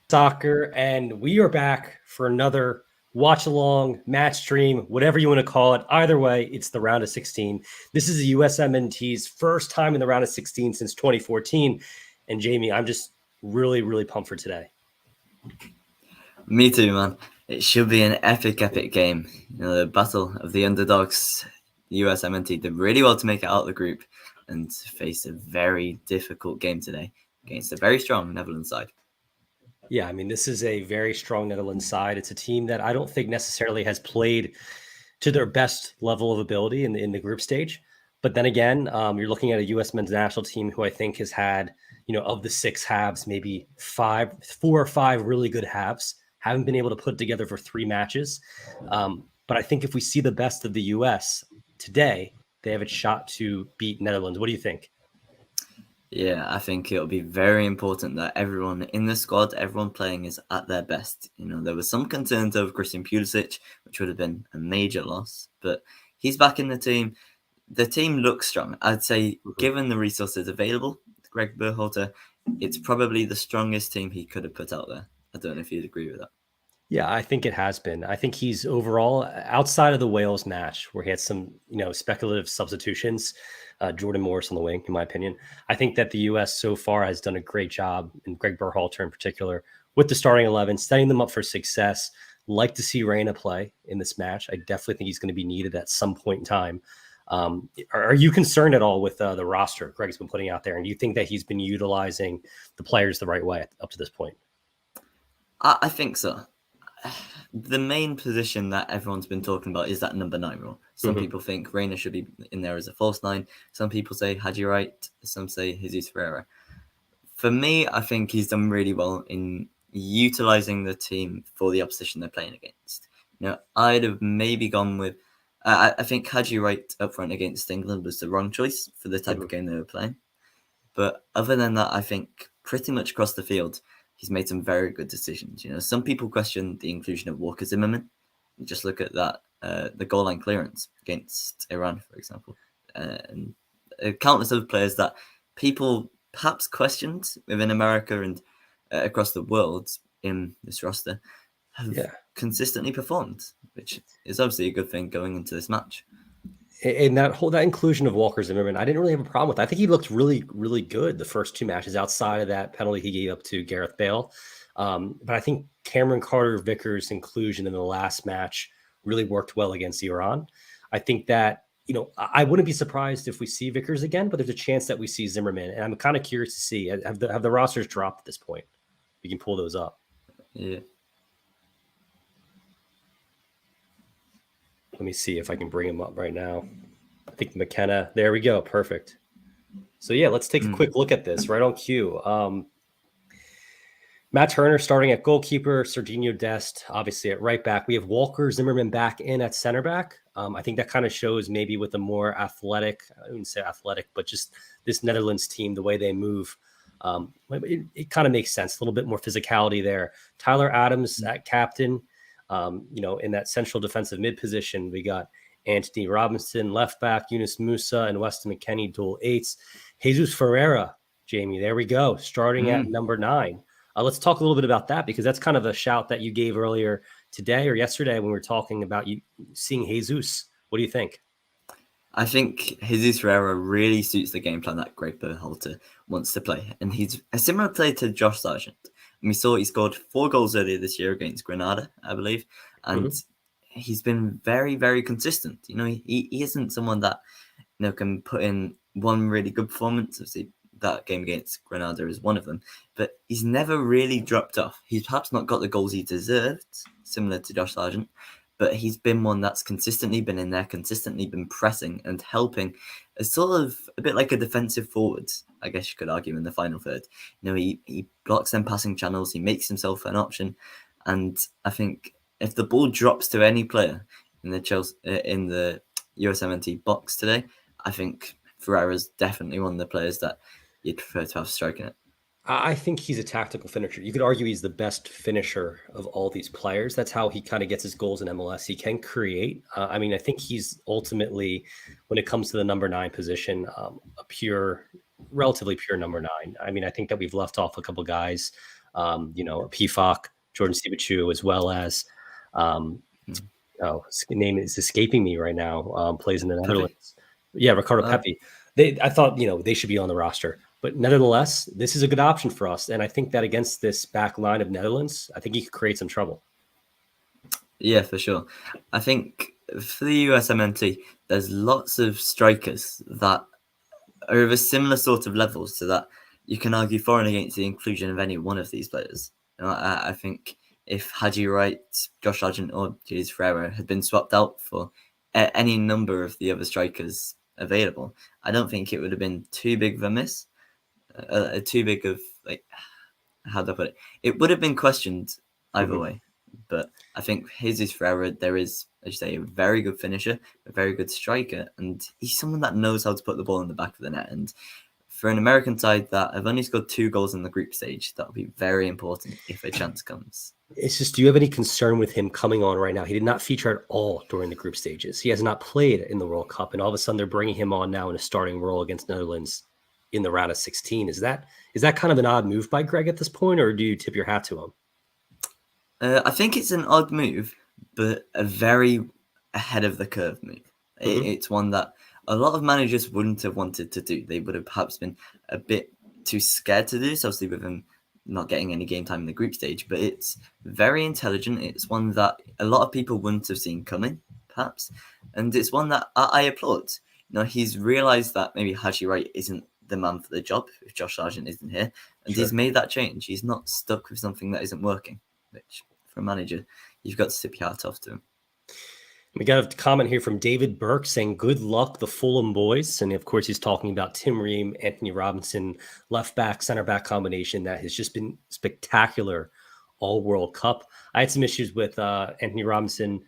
Soccer, and we are back for another watch along, match stream, whatever you want to call it. Either way, it's the round of 16. This is the USMNT's first time in the round of 16 since 2014. And Jamie, I'm just really, really pumped for today. Me too, man. It should be an epic game. You know, the battle of the underdogs. USMNT did really well to make it out of the group and face a very difficult game today against a very strong Netherlands side. Yeah, I mean, this is a very strong Netherlands side. It's a team that I don't think necessarily has played to their best level of ability in the group stage. But then again, you're looking at a U.S. men's national team who I think has had, of the 6 halves, maybe 4 or 5 really good halves. Haven't been able to put it together for 3 matches. But I think if we see the best of the U.S. today, they have a shot to beat Netherlands. What do you think? Yeah, I think it'll be very important that everyone in the squad, everyone playing is at their best. There was some concerns over Christian Pulisic, which would have been a major loss, but he's back in the team. The team looks strong. I'd say, given the resources available, Greg Berhalter, it's probably the strongest team he could have put out there. I don't know if you'd agree with that. Yeah, I think it has been. I think he's overall, outside of the Wales match, where he had some, speculative substitutions, Jordan Morris on the wing, in my opinion. I think that the U.S. so far has done a great job, and Greg Berhalter in particular, with the starting 11, setting them up for success. Like to see Reina play in this match. I definitely think he's going to be needed at some point in time. Are you concerned at all with the roster Greg's been putting out there? And do you think that he's been utilizing the players the right way up to this point? I think so. The main position that everyone's been talking about is that number 9 role. Some people think Reina should be in there as a false 9. Some people say Haji Wright. Some say Jesus Ferreira. For me, I think he's done really well in utilizing the team for the opposition they're playing against. I'd have maybe gone with... I think Haji Wright up front against England was the wrong choice for the type of game they were playing. But other than that, I think pretty much across the field, he's made some very good decisions. Some people question the inclusion of Walker Zimmerman. Just look at that, the goal line clearance against Iran, for example. And countless other players that people perhaps questioned within America and across the world in this roster have consistently performed, which is obviously a good thing going into this match. And that inclusion of Walker Zimmerman, I didn't really have a problem with. I think he looked really, really good the first 2 matches outside of that penalty he gave up to Gareth Bale. But I think Cameron Carter-Vickers' inclusion in the last match really worked well against Iran. I think that, I wouldn't be surprised if we see Vickers again, but there's a chance that we see Zimmerman. And I'm kind of curious to see, have the rosters dropped at this point? We can pull those up. Yeah. Let me see if I can bring him up right now. I think McKenna. There we go. Perfect. So yeah, let's take a quick look at this right on cue. Matt Turner starting at goalkeeper, Serginho Dest obviously at right back. We have Walker Zimmerman back in at center back. I think that kind of shows maybe with a more athletic, I wouldn't say athletic, but just this Netherlands team, the way they move, it kind of makes sense. A little bit more physicality there. Tyler Adams at captain. In that central defensive mid position, we got Anthony Robinson, left back, Yunus Musa, and Weston McKennie, dual eights. Jesus Ferreira, Jamie, there we go, starting at number 9. Let's talk a little bit about that, because that's kind of a shout that you gave earlier today or yesterday when we were talking about you seeing Jesus. What do you think? I think Jesus Ferreira really suits the game plan that Greg Berhalter wants to play. And he's a similar player to Josh Sargent. And we saw he scored 4 goals earlier this year against Granada, I believe. And he's been very, very consistent. He isn't someone that can put in one really good performance. Obviously, that game against Granada is one of them, but he's never really dropped off. He's perhaps not got the goals he deserved, similar to Josh Sargent, but he's been one that's consistently been in there, consistently been pressing and helping, as sort of a bit like a defensive forward, I guess you could argue, in the final third. He blocks them passing channels, he makes himself an option, and I think if the ball drops to any player in the USMNT box today, I think Ferreira's definitely one of the players that you'd prefer to have striking it. I think he's a tactical finisher. You could argue he's the best finisher of all these players. That's how he kind of gets his goals in MLS. He can create. I think he's ultimately, when it comes to the number 9 position, a relatively pure number 9. I think that we've left off a couple guys, PFOC, Jordan Stevechu, as well as, his name is escaping me right now, plays in the Netherlands. Yeah, Ricardo Pepi. I thought, they should be on the roster. But nevertheless, this is a good option for us. And I think that against this back line of Netherlands, I think he could create some trouble. Yeah, for sure. I think for the USMNT, there's lots of strikers that are of a similar sort of levels to that you can argue for and against the inclusion of any one of these players. I think if Haji Wright, Josh Sargent, or Jesus Ferreira had been swapped out for any number of the other strikers available, I don't think it would have been too big of a miss. Too big of, how do I put it? It would have been questioned either way. But I think Jesus Ferreira, there is, as you say, a very good finisher, a very good striker, and he's someone that knows how to put the ball in the back of the net. And for an American side that have only scored 2 goals in the group stage, that will be very important if a chance comes. It's just, do you have any concern with him coming on right now? He did not feature at all during the group stages. He has not played in the World Cup, and all of a sudden they're bringing him on now in a starting role against Netherlands in the round of 16. Is that kind of an odd move by Greg at this point, or do you tip your hat to him? I think it's an odd move, but a very ahead of the curve move. It's one that a lot of managers wouldn't have wanted to do. They would have perhaps been a bit too scared to do this, obviously with him not getting any game time in the group stage, but it's very intelligent. It's one that a lot of people wouldn't have seen coming, perhaps. And it's one that I applaud. He's realized that maybe Haji Wright isn't the man for the job if Josh Sargent isn't here. And he's made that change. He's not stuck with something that isn't working, which for a manager, you've got to tip your hat off to him. We got a comment here from David Burke saying, good luck, the Fulham boys. And of course, he's talking about Tim Ream, Anthony Robinson, left back, center back combination that has just been spectacular all World Cup. I had some issues with Anthony Robinson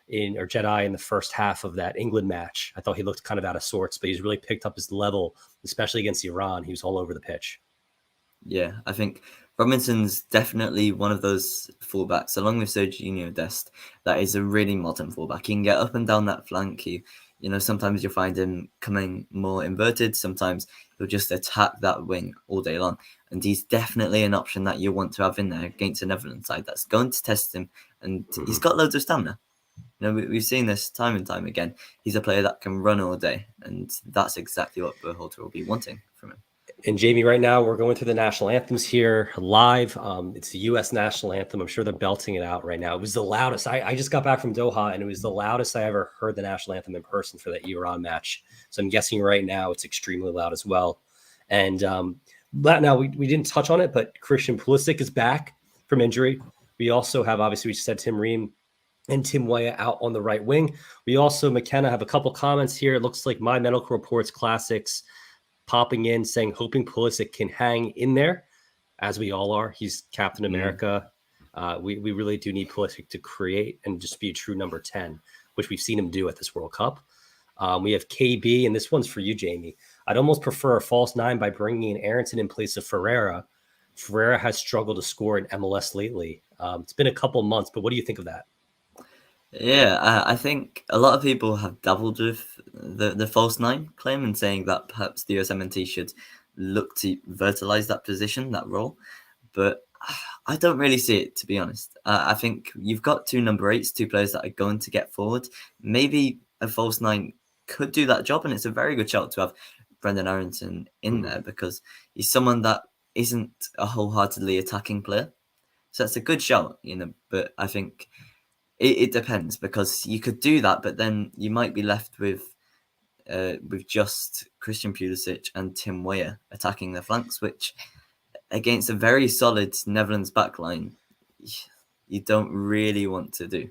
Jedi in the first half of that England match. I thought he looked kind of out of sorts, but he's really picked up his level, especially against Iran. He was all over the pitch. Yeah, I think Robinson's definitely one of those fullbacks, along with Serginho Dest, that is a really modern fullback. He can get up and down that flank. Sometimes you'll find him coming more inverted. Sometimes he'll just attack that wing all day long. And he's definitely an option that you want to have in there against a Netherlands side that's going to test him. And he's got loads of stamina. We've seen this time and time again. He's a player that can run all day, and that's exactly what Berhalter will be wanting from him. And Jamie, right now we're going through the national anthems here live. It's the U.S. national anthem. I'm sure they're belting it out right now. It was the loudest. I just got back from Doha, and it was the loudest I ever heard the national anthem in person for that Iran match. So I'm guessing right now it's extremely loud as well. And now we didn't touch on it, but Christian Pulisic is back from injury. We also have, obviously, we said Tim Ream and Tim Weah out on the right wing. We also, McKenna, have a couple comments here. It looks like My Medical Reports Classics popping in saying, hoping Pulisic can hang in there, as we all are. He's Captain America. We really do need Pulisic to create and just be a true number 10, which we've seen him do at this World Cup. We have KB, and this one's for you, Jamie. I'd almost prefer a false 9 by bringing in Aronson in place of Ferreira. Ferreira has struggled to score in MLS lately. It's been a couple months, but what do you think of that? Yeah, I think a lot of people have dabbled with the false 9 claim and saying that perhaps the USMNT should look to verticalize that position, that role. But I don't really see it, to be honest. I think you've got 2 number 8s, 2 players that are going to get forward. Maybe a false 9 could do that job, and it's a very good shout to have Brendan Aronson in there because he's someone that isn't a wholeheartedly attacking player. So that's a good shout, but I think it depends because you could do that, but then you might be left with just Christian Pulisic and Tim Weah attacking the flanks, which against a very solid Netherlands backline, you don't really want to do.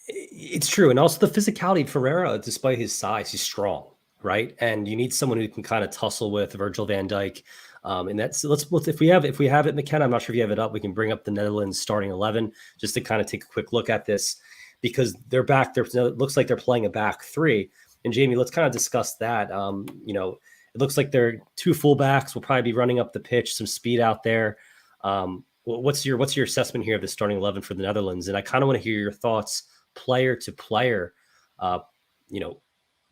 It's true. And also the physicality of Ferreira, despite his size, he's strong, right? And you need someone who can kind of tussle with Virgil van Dijk. And that's let's if we have it, McKenna, I'm not sure if you have it up. We can bring up the Netherlands starting 11 just to kind of take a quick look at this because they're back. It looks like they're playing a back 3. And Jamie, let's kind of discuss that. It looks like they're 2 fullbacks. Will probably be running up the pitch, some speed out there. What's your assessment here of the starting 11 for the Netherlands? And I kind of want to hear your thoughts, player to player.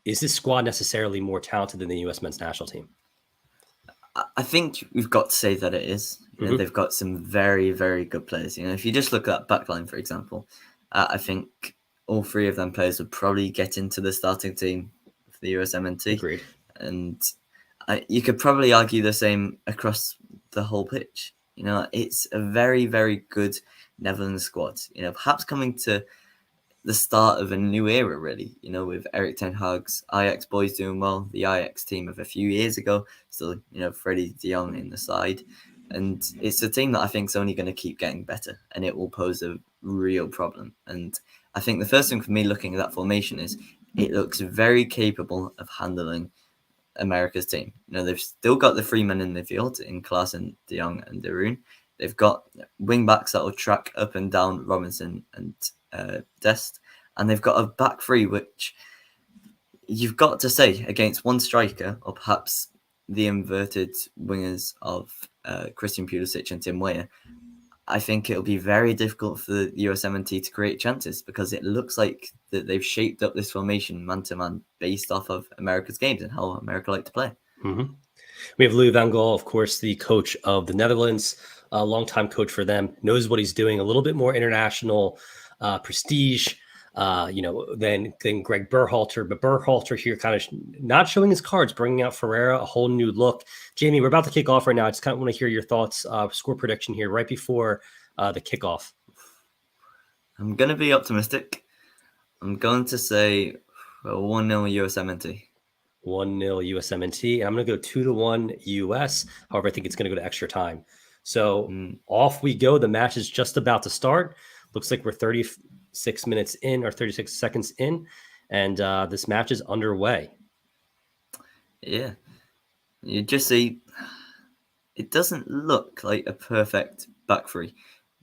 Is this squad necessarily more talented than the U.S. men's national team? I think we've got to say that it is. They've got some very, very good players. If you just look at that backline, for example, I think all 3 of them players would probably get into the starting team for the USMNT. Agreed. And you could probably argue the same across the whole pitch. It's a very, very good Netherlands squad. Perhaps coming to the start of a new era, really, with Erik ten Hag's Ajax boys doing well, the Ajax team of a few years ago, still, Freddie de Jong in the side. And it's a team that I think is only going to keep getting better and it will pose a real problem. And I think the first thing for me looking at that formation is it looks very capable of handling America's team. They've still got the 3 men in the field in Klaassen, de Jong and De Roon. They've got wing backs that will track up and down Robinson and Dest, and they've got a back 3 which you've got to say against one striker or perhaps the inverted wingers of Christian Pulisic and Tim Weah. I think it'll be very difficult for the USMNT to create chances because it looks like that they've shaped up this formation man to man based off of America's games and how America like to play. Mm-hmm. We have Louis van Gaal, of course, the coach of the Netherlands, a longtime coach for them, knows what he's doing, a little bit more international prestige, than Greg Berhalter. But Berhalter here kind of not showing his cards, bringing out Ferreira, a whole new look. Jamie, we're about to kick off right now. I just kind of want to hear your thoughts, score prediction here right before the kickoff. I'm going to be optimistic. I'm going to say 1-0 USMNT. 1-0 USMNT. I'm going to go 2-1 US. However, I think it's going to go to extra time. So off we go. The match is just about to start. Looks like we're 36 minutes in or 36 seconds in, and this match is underway. Yeah. You just see it doesn't look like a perfect back 3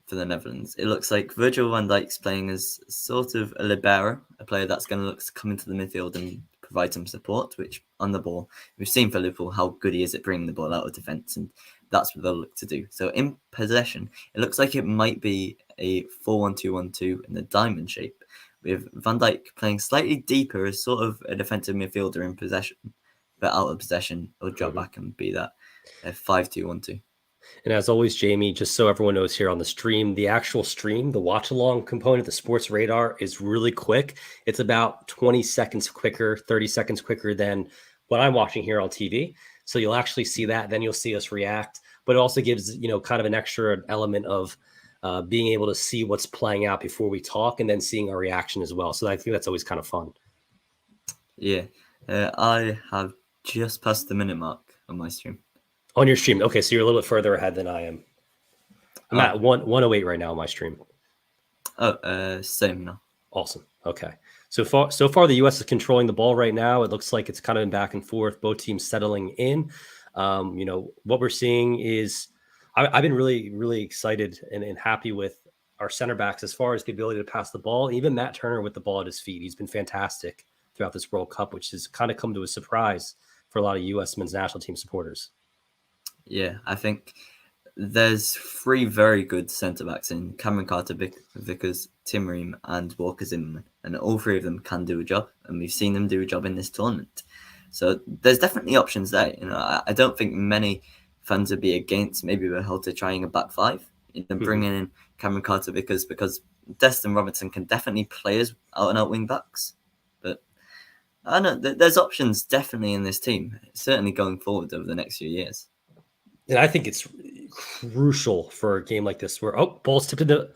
for the Netherlands. It looks like Virgil van Dijk's playing as sort of a libero, a player that's going to look to come into the midfield and provide some support, which on the ball, we've seen for Liverpool how good he is at bringing the ball out of defence, and that's what they'll look to do. So in possession, it looks like it might be a 4-1-2-1-2 in the diamond shape, with Van Dijk playing slightly deeper as sort of a defensive midfielder in possession, but out of possession, he'll drop back and be that 5-2-1-2. And as always, Jamie, just so everyone knows here on the stream, the actual stream, the Watchalong component, the sports radar is really quick. It's about 20 seconds quicker, 30 seconds quicker than what I'm watching here on TV. So you'll actually see that. Then you'll see us react. But it also gives, kind of an extra element of being able to see what's playing out before we talk and then seeing our reaction as well. So I think that's always kind of fun. Yeah. I have just passed the minute mark on my stream. On your stream. Okay, so you're a little bit further ahead than I am. I'm at 108 right now on my stream. Same now. Awesome. Okay. So far, the U.S. is controlling the ball right now. It looks like it's kind of been back and forth. Both teams settling in. What we're seeing is I've been really, really excited and happy with our center backs as far as the ability to pass the ball. Even Matt Turner with the ball at his feet, he's been fantastic throughout this World Cup, which has kind of come to a surprise for a lot of U.S. men's national team supporters. Yeah, I think there's 3 very good centre backs in Cameron Carter-Vickers, Tim Ream, and Walker Zimmerman, and all 3 of them can do a job, and we've seen them do a job in this tournament. So there's definitely options there. I don't think many fans would be against maybe Berhalter trying a back 5, and bringing in Cameron Carter-Vickers, because Destin Robertson can definitely play as out-and-out wing backs. But I don't know, there's options definitely in this team, certainly going forward over the next few years. And I think it's crucial for a game like this where, ball's tipped into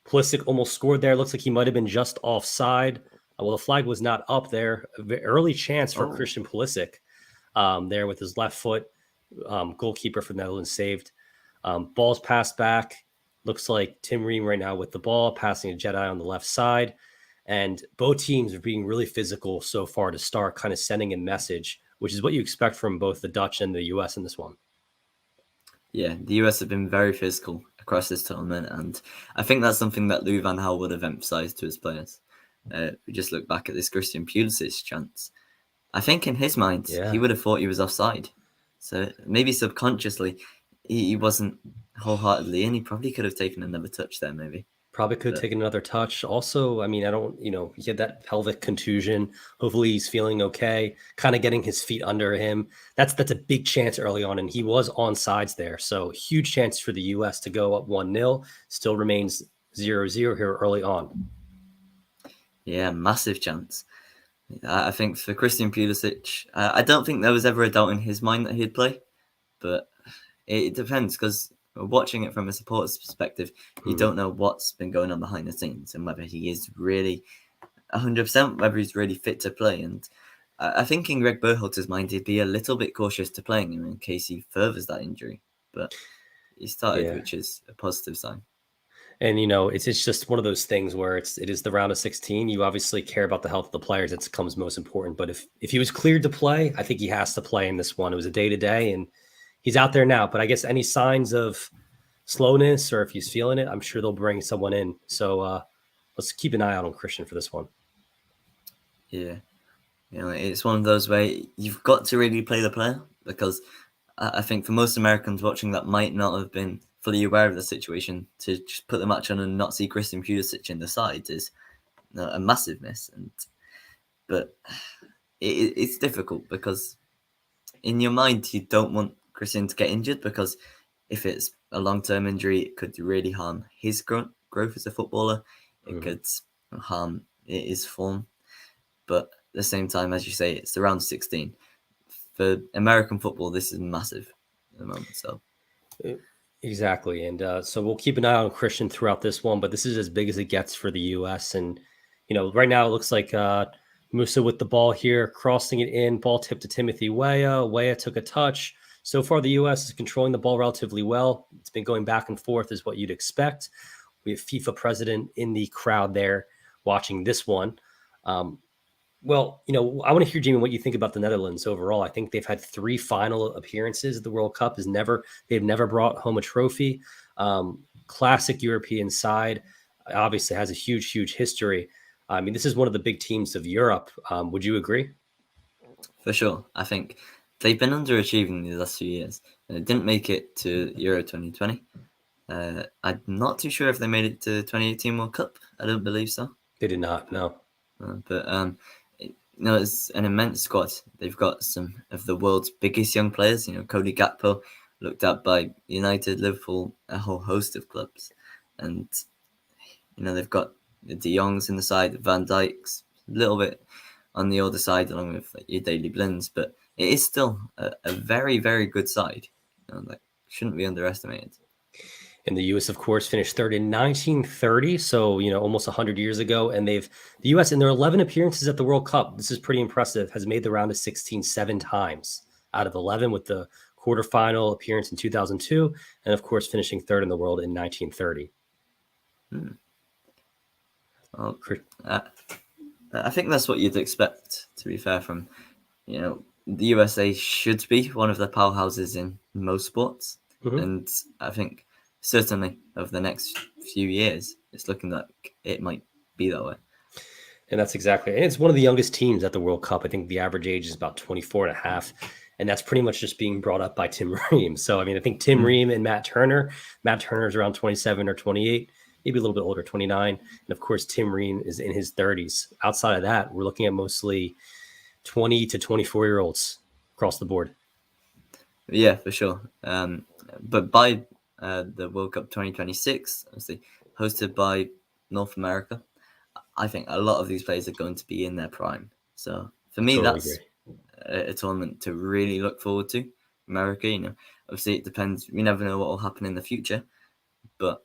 Pulisic, almost scored there. Looks like he might have been just offside. Well, the flag was not up there. Early chance for Christian Pulisic there with his left foot. Goalkeeper for the Netherlands saved. Ball's passed back. Looks like Tim Ream right now with the ball, passing a Jedi on the left side. And both teams are being really physical so far to start, kind of sending a message, which is what you expect from both the Dutch and the U.S. in this one. Yeah, the US have been very physical across this tournament, and I think that's something that Louis van Gaal would have emphasised to his players. We just look back at this Christian Pulisic chance. I think in his mind, he would have thought he was offside. So maybe subconsciously, he wasn't wholeheartedly in. He probably could have taken another touch there, maybe. Probably could have taken another touch. Also, I mean, he had that pelvic contusion. Hopefully he's feeling okay, kind of getting his feet under him. That's a big chance early on, and he was on sides there. So huge chance for the U.S. to go up 1-0. Still remains 0-0 here early on. Yeah, massive chance. I think for Christian Pulisic, I don't think there was ever a doubt in his mind that he'd play, but it depends, because watching it from a supporter's perspective, you don't know what's been going on behind the scenes and whether he is really 100%, whether he's really fit to play. And I think in Greg Berhalter's mind, he'd be a little bit cautious to playing him in case he furthers that injury. But he started, which is a positive sign. And, it's just one of those things where it is the round of 16. You obviously care about the health of the players. It becomes most important. But if he was cleared to play, I think he has to play in this one. It was a day-to-day, and he's out there now. But I guess any signs of slowness, or if he's feeling it, I'm sure they'll bring someone in. So let's keep an eye out on Christian for this one. Yeah. It's one of those where you've got to really play the player, because I think for most Americans watching that might not have been fully aware of the situation, to just put the match on and not see Christian Pulisic in the side is a massive miss. But it's difficult, because in your mind you don't want Christian to get injured, because if it's a long-term injury, it could really harm his growth as a footballer. It could harm his form. But at the same time, as you say, it's the round 16. For American football, this is massive at the moment. So exactly. And so we'll keep an eye on Christian throughout this one, but this is as big as it gets for the U.S. And, right now it looks like Musa with the ball here, crossing it in, ball tipped to Timothy Weah. Weah took a touch. So far, the U.S. is controlling the ball relatively well. It's been going back and forth is what you'd expect. We have FIFA president in the crowd there watching this one. Well, I want to hear, Jamie, what you think about the Netherlands overall. I think they've had 3 final appearances at the World Cup. They've never brought home a trophy. Classic European side, obviously has a huge, huge history. I mean, this is one of the big teams of Europe. Would you agree? For sure. I think they've been underachieving these last few years. They didn't make it to Euro 2020. I'm not too sure if they made it to 2018 World Cup. I don't believe so. They did not, no. But it's an immense squad. They've got some of the world's biggest young players. Cody Gakpo, looked at by United, Liverpool, a whole host of clubs. And, they've got the De Jongs in the side, Van Dijk's a little bit on the older side, along with your Daley Blinds. But it is still a very, very good side. Shouldn't be underestimated. And the U.S., of course, finished third in 1930, so, almost 100 years ago. And the U.S., in their 11 appearances at the World Cup, this is pretty impressive, has made the round of 16 7 times out of 11, with the quarterfinal appearance in 2002, and of course finishing third in the world in 1930. Well, I think that's what you'd expect, to be fair, from, the USA should be one of the powerhouses in most sports. Mm-hmm. And I think certainly over the next few years, it's looking like it might be that way. And that's exactly, and it's one of the youngest teams at the World Cup. I think the average age is about 24 and a half. And that's pretty much just being brought up by Tim Ream. So, I mean, I think Tim Ream and Matt Turner is around 27 or 28, maybe a little bit older, 29. And of course, Tim Ream is in his 30s. Outside of that, we're looking at mostly 20 to 24-year-olds across the board. Yeah, for sure. But by the World Cup 2026, obviously hosted by North America, I think a lot of these players are going to be in their prime. So for me, Totally that's agree. A tournament to really look forward to. America, obviously it depends. We never know what will happen in the future, but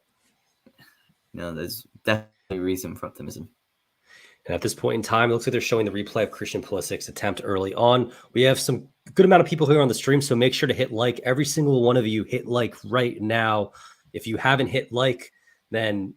there's definitely reason for optimism. And at this point in time, it looks like they're showing the replay of Christian Pulisic's attempt early on. We have some good amount of people here on the stream, so make sure to hit like. Every single one of you hit like right now. If you haven't hit like, then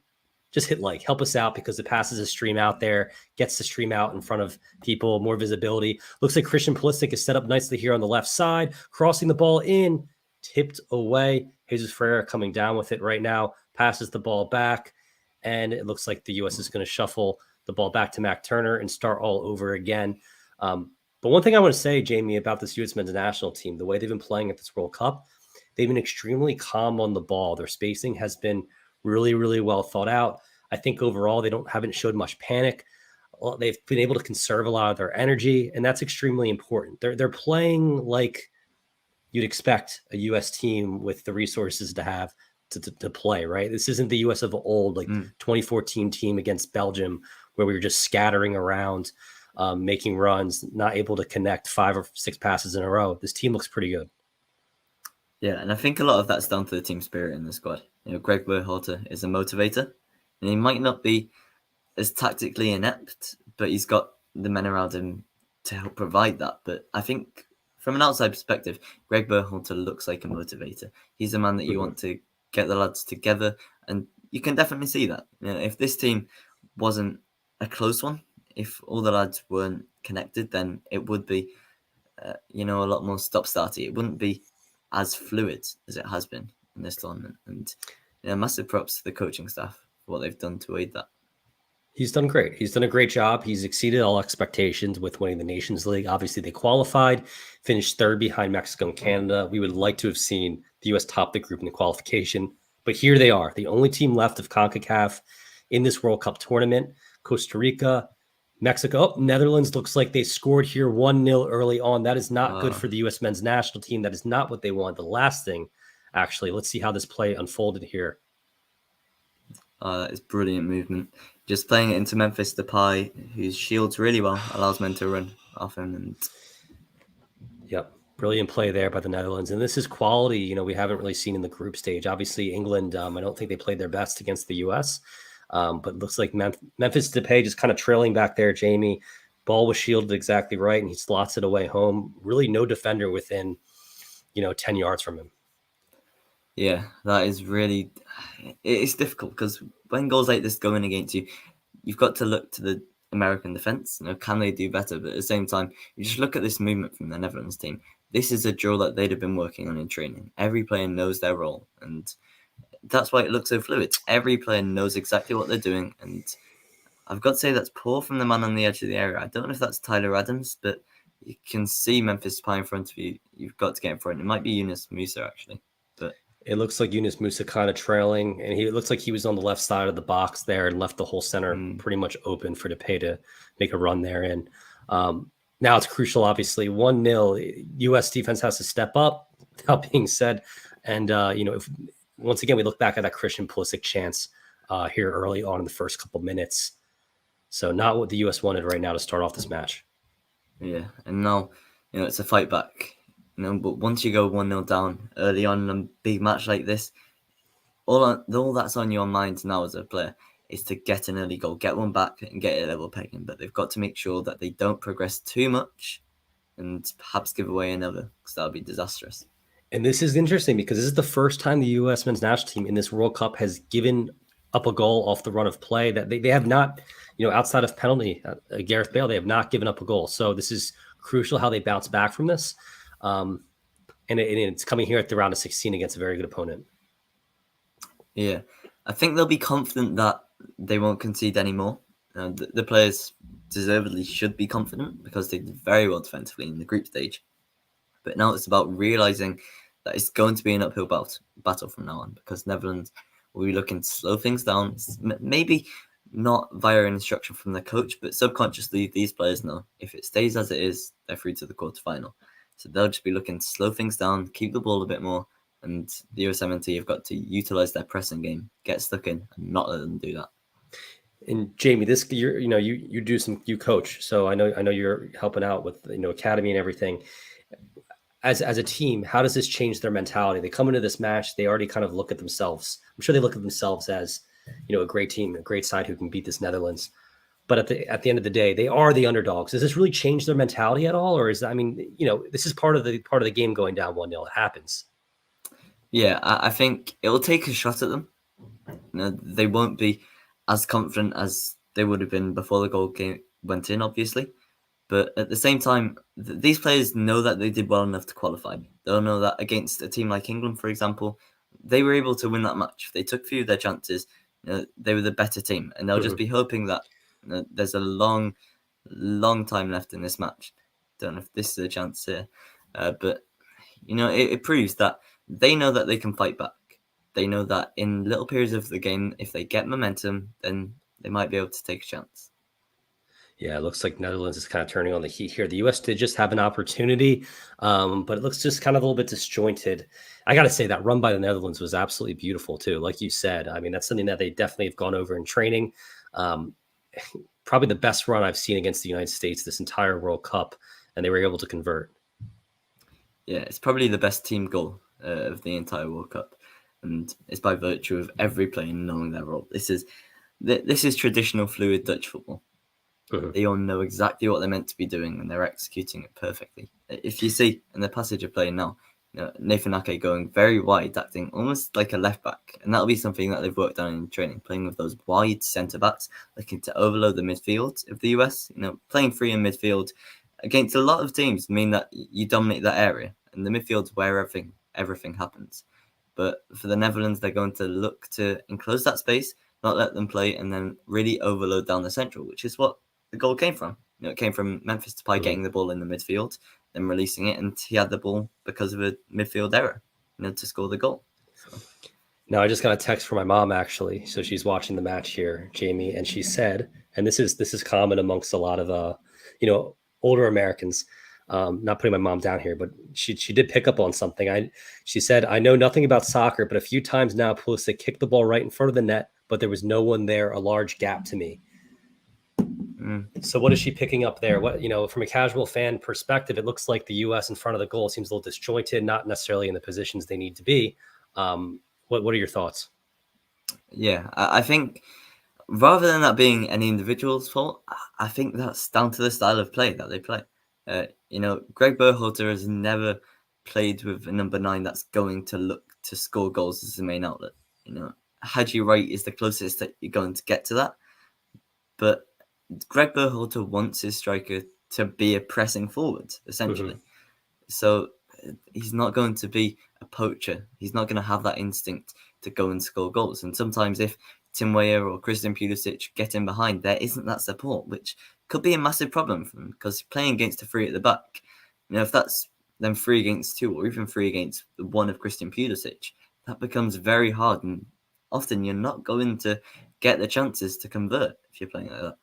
just hit like. Help us out because it passes a stream out there, gets the stream out in front of people, more visibility. Looks like Christian Pulisic is set up nicely here on the left side, crossing the ball in, tipped away. Jesus Ferreira coming down with it right now, passes the ball back, and it looks like the U.S. is going to shuffle the ball back to Mac Turner and start all over again. But one thing I want to say, Jamie, about this U.S. men's national team, the way they've been playing at this World Cup, they've been extremely calm on the ball. Their spacing has been really, really well thought out. I think overall they haven't showed much panic. They've been able to conserve a lot of their energy, and that's extremely important. They're playing like you'd expect a U.S. team with the resources to have to play, right? This isn't the U.S. of old, like 2014 team against Belgium, where we were just scattering around, making runs, not able to connect 5 or 6 passes in a row. This team looks pretty good. Yeah, and I think a lot of that's down to the team spirit in the squad. Greg Berhalter is a motivator, and he might not be as tactically inept, but he's got the men around him to help provide that. But I think from an outside perspective, Greg Berhalter looks like a motivator. He's a man that you want to get the lads together, and you can definitely see that. If this team wasn't a close one, if all the lads weren't connected, then it would be, a lot more stop-starty. It wouldn't be as fluid as it has been in this tournament. And massive props to the coaching staff for what they've done to aid that. He's done great. He's done a great job. He's exceeded all expectations with winning the Nations League. Obviously, they qualified, finished third behind Mexico and Canada. We would like to have seen the U.S. top the group in the qualification, but here they are, the only team left of CONCACAF in this World Cup tournament. Costa Rica, Mexico, Netherlands looks like they scored here 1-0 early on. That is not good for the U.S. men's national team. That is not what they want. The last thing, actually, let's see how this play unfolded here. That is brilliant movement. Just playing it into Memphis Depay, who shields really well, allows men to run off him. And yep, brilliant play there by the Netherlands. And this is quality, we haven't really seen in the group stage. Obviously, England, I don't think they played their best against the U.S., but it looks like Memphis Depay just kind of trailing back there, Jamie. Ball was shielded exactly right, and he slots it away home. Really no defender within, 10 yards from him. Yeah, that is really, it's difficult because when goals like this go in against you, you've got to look to the American defense. Can they do better? But at the same time, you just look at this movement from the Netherlands team. This is a drill that they'd have been working on in training. Every player knows their role, and that's why it looks so fluid. Every player knows exactly what they're doing, and I've got to say that's poor from the man on the edge of the area. I don't know if that's Tyler Adams, but you can see Memphis Depay in front of you. You've got to get in front. It might be Yunus Musa, actually, but it looks like Yunus Musa kind of trailing, and it looks like he was on the left side of the box there and left the whole center pretty much open for Depay to make a run there. And now it's crucial, obviously. 1-0, U.S. defense has to step up, that being said. And, if once again, we look back at that Christian Pulisic chance here early on in the first couple minutes. So not what the U.S. wanted right now to start off this match. Yeah, and now, it's a fight back. But once you go 1-0 down early on in a big match like this, all that's on your mind now as a player is to get an early goal, get one back and get it level pegging. But they've got to make sure that they don't progress too much and perhaps give away another, because that would be disastrous. And this is interesting because this is the first time the U.S. men's national team in this World Cup has given up a goal off the run of play. That they have not, outside of penalty, Gareth Bale, they have not given up a goal. So this is crucial how they bounce back from this. And it's coming here at the round of 16 against a very good opponent. Yeah, I think they'll be confident that they won't concede anymore. The players deservedly should be confident because they did very well defensively in the group stage. But now it's about realising that it's going to be an uphill battle from now on, because Netherlands will be looking to slow things down, maybe not via instruction from the coach, but subconsciously these players know if it stays as it is, they're through to the quarterfinal. So they'll just be looking to slow things down, keep the ball a bit more, and the USMNT have got to utilise their pressing game, get stuck in, and not let them do that. And Jamie, you coach, so I know you're helping out with academy and everything. As a team, how does this change their mentality? They come into this match, they already kind of look at themselves. I'm sure they look at themselves as a great team, a great side who can beat this Netherlands. But at the end of the day, they are the underdogs. Does this really change their mentality at all, or is this is part of the game going down 1-0? It happens. Yeah, I think it will take a shot at them. They won't be as confident as they would have been before the goal game went in, obviously. But at the same time, these players know that they did well enough to qualify. They'll know that against a team like England, for example, they were able to win that match. They took a few of their chances. They were the better team. And they'll just be hoping that there's a long time left in this match. Don't know if this is a chance here. But, it proves that they know that they can fight back. They know that in little periods of the game, if they get momentum, then they might be able to take a chance. Yeah, it looks like Netherlands is kind of turning on the heat here. The U.S. did just have an opportunity, but it looks just kind of a little bit disjointed. I got to say that run by the Netherlands was absolutely beautiful too. Like you said, I mean, that's something that they definitely have gone over in training. Probably the best run I've seen against the United States this entire World Cup, and they were able to convert. Yeah, it's probably the best team goal of the entire World Cup, and it's by virtue of every player knowing their role. This is traditional fluid Dutch football. They all know exactly what they're meant to be doing, and they're executing it perfectly. If you see in the passage of play now, Nathan Ake going very wide, acting almost like a left back, and that'll be something that they've worked on in training, playing with those wide centre backs, looking to overload the midfield of the US. Playing free in midfield against a lot of teams mean that you dominate that area, and the midfield's where everything happens. But for the Netherlands, they're going to look to enclose that space, not let them play, and then really overload down the central, which is what the goal came from. It came from Memphis Depay getting the ball in the midfield, then releasing it, and he had the ball because of a midfield error, to score the goal. So. Now, I just got a text from my mom, actually. So she's watching the match here, Jamie, and she said, and this is common amongst a lot of older Americans. Not putting my mom down here, but she did pick up on something. She said, I know nothing about soccer, but a few times now Pulisic kicked the ball right in front of the net, but there was no one there, a large gap to me. So what is she picking up there? What, from a casual fan perspective, it looks like the U.S. in front of the goal seems a little disjointed, not necessarily in the positions they need to be. What are your thoughts? Yeah, I think rather than that being any individual's fault, I think that's down to the style of play that they play. Greg Berhalter has never played with a number 9 that's going to look to score goals as the main outlet. Haji Wright is the closest that you're going to get to that. But Greg Berhalter wants his striker to be a pressing forward, essentially. So he's not going to be a poacher. He's not going to have that instinct to go and score goals. And sometimes if Tim Weah or Christian Pulisic get in behind, there isn't that support, which could be a massive problem for them, because playing against a 3 at the back, if that's them 3 against 2 or even 3 against the 1 of Christian Pulisic, that becomes very hard. And often you're not going to get the chances to convert if you're playing like that.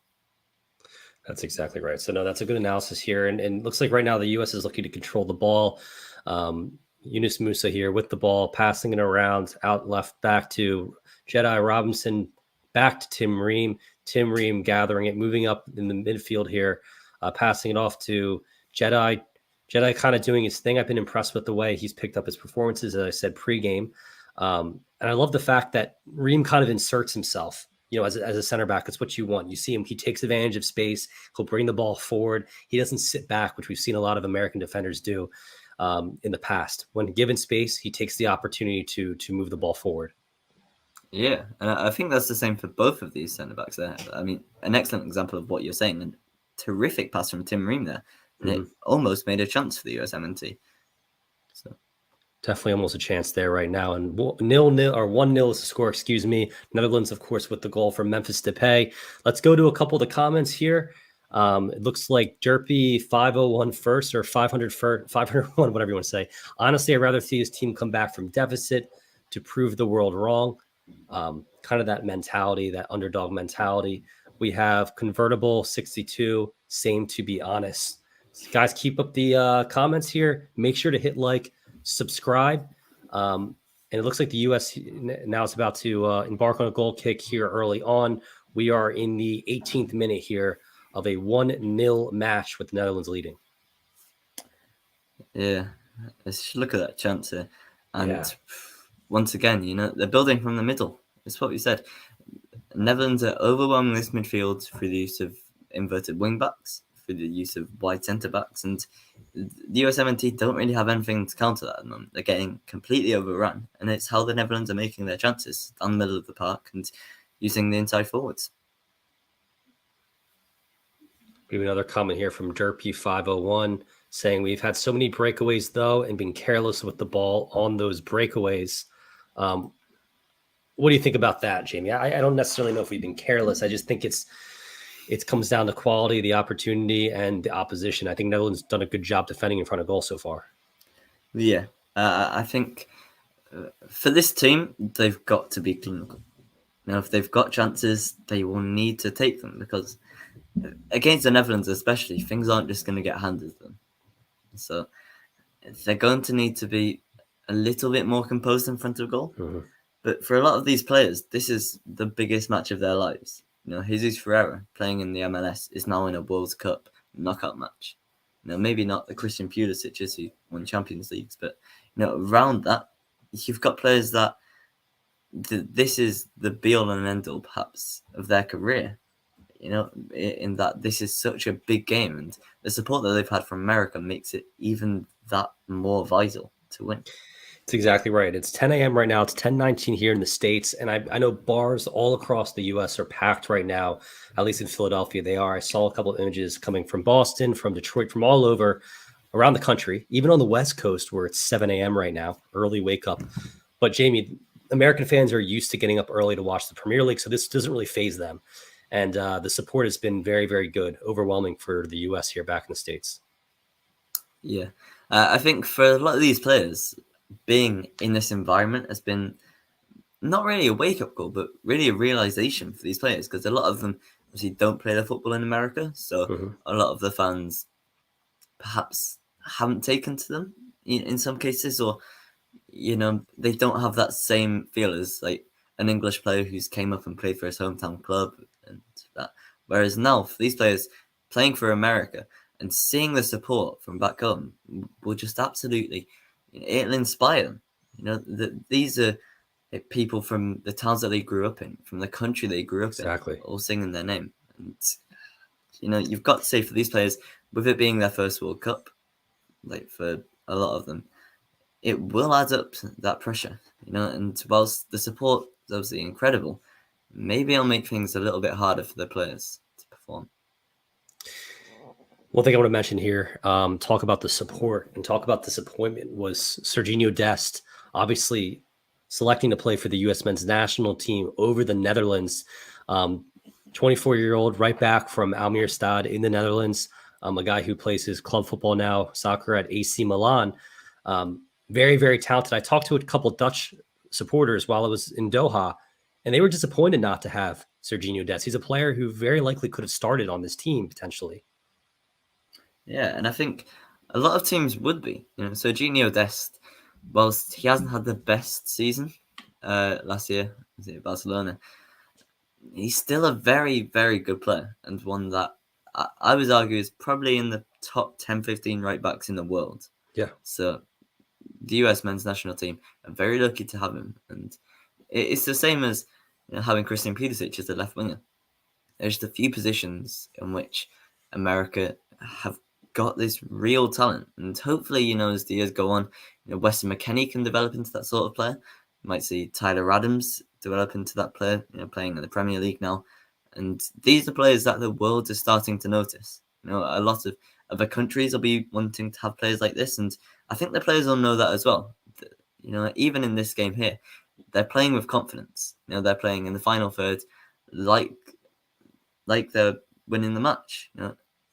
That's exactly right. So, no, that's a good analysis here. And it looks like right now the U.S. is looking to control the ball. Yunus Musa here with the ball, passing it around, out left, back to Jedi Robinson, back to Tim Ream. Tim Ream gathering it, moving up in the midfield here, passing it off to Jedi. Jedi kind of doing his thing. I've been impressed with the way he's picked up his performances, as I said, pregame. And I love the fact that Ream kind of inserts himself. As a center back, it's what you want. You see him, he takes advantage of space. He'll bring the ball forward. He doesn't sit back, which we've seen a lot of American defenders do. in the past. When given space, he takes the opportunity to move the ball forward. Yeah, and I think that's the same for both of these centre backs there. I mean, an excellent example of what you're saying, and terrific pass from Tim Ream there, and it almost made a chance for the USMNT. So definitely almost a chance there right now. And 0-0 or 1-0 is the score, excuse me. Netherlands, of course, with the goal from Memphis Depay. Let's go to a couple of the comments here. It looks like Derpy 501 first or 501, whatever you want to say. Honestly, I'd rather see his team come back from deficit to prove the world wrong. Kind of that mentality, that underdog mentality. We have Convertible 62, same to be honest. Guys, keep up the comments here. Make sure to hit like, subscribe. And it looks like the U.S. now is about to embark on a goal kick here early on. We are in the 18th minute here of a 1-0 match with the Netherlands leading. Yeah, let's look at that chance here. And once again, you know, they're building from the middle. It's what we said. Netherlands are overwhelming this midfield through the use of inverted wing backs, through the use of wide centre backs, and the USMNT don't really have anything to counter that at the moment. They're getting completely overrun, and it's how the Netherlands are making their chances down the middle of the park and using the inside forwards. We have another comment here from Derpy501 saying we've had so many breakaways though and been careless with the ball on those breakaways. What do you think about that, Jamie? I don't necessarily know if we've been careless. I just think it comes down to quality, the opportunity, and the opposition. I think Netherlands done a good job defending in front of goal so far. Yeah, I think for this team, they've got to be clinical. Now, if they've got chances, they will need to take them because against the Netherlands especially, things aren't just going to get handed to them. So they're going to need to be a little bit more composed in front of goal. Mm-hmm. But for a lot of these players, this is the biggest match of their lives. You know, Jesus Ferreira playing in the MLS is now in a World Cup knockout match. You know, maybe not the Christian Pulisic's who won Champions Leagues, but you know, around that, you've got players that this is the be-all and end-all, perhaps, of their career. You know, in that this is such a big game, and the support that they've had from America makes it even that more vital to win. It's exactly right. It's 10 a.m. right now. It's 10:19 here in the States. And I know bars all across the U.S. are packed right now, at least in Philadelphia. They are. I saw a couple of images coming from Boston, from Detroit, from all over around the country, even on the West Coast where it's 7 a.m. right now, early wake up. But Jamie, American fans are used to getting up early to watch the Premier League, so this doesn't really faze them. And the support has been very, very good, overwhelming for the U.S. here back in the States. Yeah. I think for a lot of these players, being in this environment has been not really a wake-up call, but really a realization for these players, because a lot of them obviously don't play their football in America, so a lot of the fans perhaps haven't taken to them in some cases, or you know, they don't have that same feel as like an English player who's came up and played for his hometown club and that. Whereas now for these players playing for America and seeing the support from back home will just absolutely, it'll inspire them. You know, these are people from the towns that they grew up in, from the country they grew up in, all singing their name. And, you know, you've got to say for these players, with it being their first World Cup, like for a lot of them, it will add up that pressure, you know, and whilst the support is obviously incredible, maybe it'll make things a little bit harder for the players to perform. One thing I want to mention here, talk about the support and talk about disappointment, was Serginho Dest obviously selecting to play for the U.S. men's national team over the Netherlands. 24-year-old right back from Almere Stad in the Netherlands, a guy who plays his club football now, soccer at AC Milan. Very, very talented. I talked to a couple Dutch supporters while I was in Doha, and they were disappointed not to have Serginho Dest. He's a player who very likely could have started on this team potentially. Yeah, and I think a lot of teams would be. You know, Serginho Dest, whilst he hasn't had the best season last year at Barcelona, he's still a very, very good player, and one that I would argue is probably in the top 10, 15 right backs in the world. Yeah. So the US men's national team are very lucky to have him, and it's the same as having Christian Pulisic as the left winger. There's just a few positions in which America have got this real talent, and hopefully, as the years go on, Weston McKennie can develop into that sort of player. You might see Tyler Adams develop into that player, playing in the Premier League now. And these are players that the world is starting to notice. A lot of other countries will be wanting to have players like this, and I think the players will know that as well. Even in this game here, they're playing with confidence. They're playing in the final third like they're winning the match.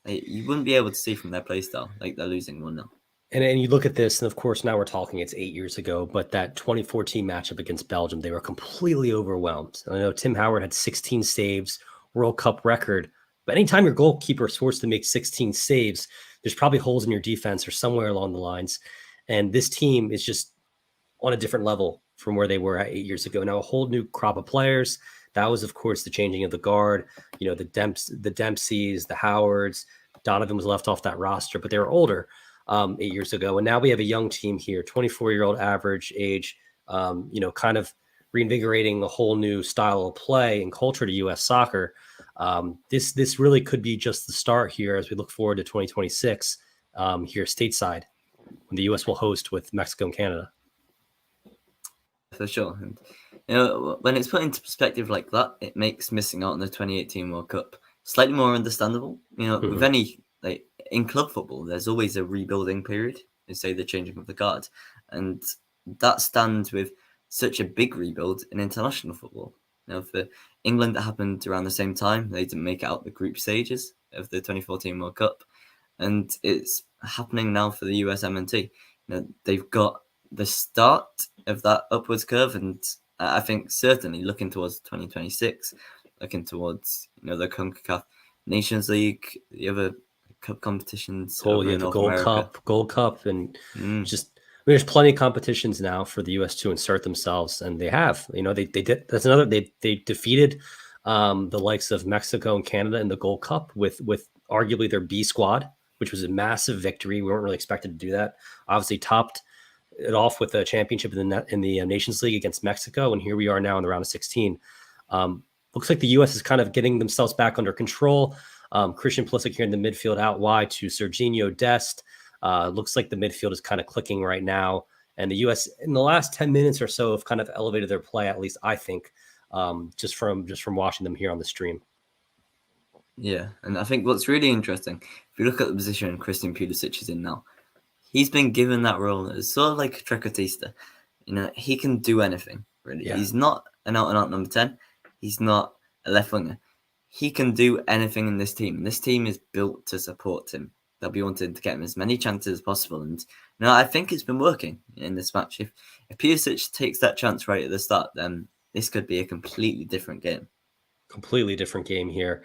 You wouldn't be able to see from their play style like they're losing 1-0. And you look at this, and of course, now we're talking it's 8 years ago, but that 2014 matchup against Belgium, they were completely overwhelmed. I know Tim Howard had 16 saves, World Cup record, but anytime your goalkeeper is forced to make 16 saves, there's probably holes in your defense or somewhere along the lines. And this team is just on a different level from where they were at 8 years ago. Now, a whole new crop of players. That was, of course, the changing of the guard, the Dempseys, the Howards. Donovan was left off that roster, but they were older 8 years ago. And now we have a young team here, 24-year-old average age, kind of reinvigorating a whole new style of play and culture to U.S. soccer. This really could be just the start here as we look forward to 2026 here stateside, when the U.S. will host with Mexico and Canada. For sure. And, when it's put into perspective like that, it makes missing out on the 2018 World Cup slightly more understandable. With any, in club football, there's always a rebuilding period, say the changing of the guard. And that stands with such a big rebuild in international football. For England, that happened around the same time. They didn't make it out the group stages of the 2014 World Cup. And it's happening now for the USMNT. They've got the start of that upwards curve, and I think certainly looking towards 2026, looking towards the CONCACAF Nations League, the other cup competitions, the Gold Cup, and there's plenty of competitions now for the U.S. to insert themselves, and they have. They did. That's another. They defeated the likes of Mexico and Canada in the Gold Cup with arguably their B squad, which was a massive victory. We weren't really expected to do that. Obviously, topped it off with a championship in the Nations League against Mexico, and here we are now in the round of 16. Looks like the U.S. is kind of getting themselves back under control. Christian Pulisic here in the midfield, out wide to Serginho Dest. Looks like the midfield is kind of clicking right now, and the U.S. in the last 10 minutes or so have kind of elevated their play. At least I think, just from watching them here on the stream. Yeah, and I think what's really interesting, if you look at the position Christian Pulisic is in now, he's been given that role as sort of like a Trequartista. He can do anything, really. Yeah. He's not an out-and-out number 10. He's not a left winger. He can do anything in this team. And this team is built to support him. They'll be wanting to get him as many chances as possible. And I think it's been working in this match. If Pulisic takes that chance right at the start, then this could be a completely different game. Completely different game here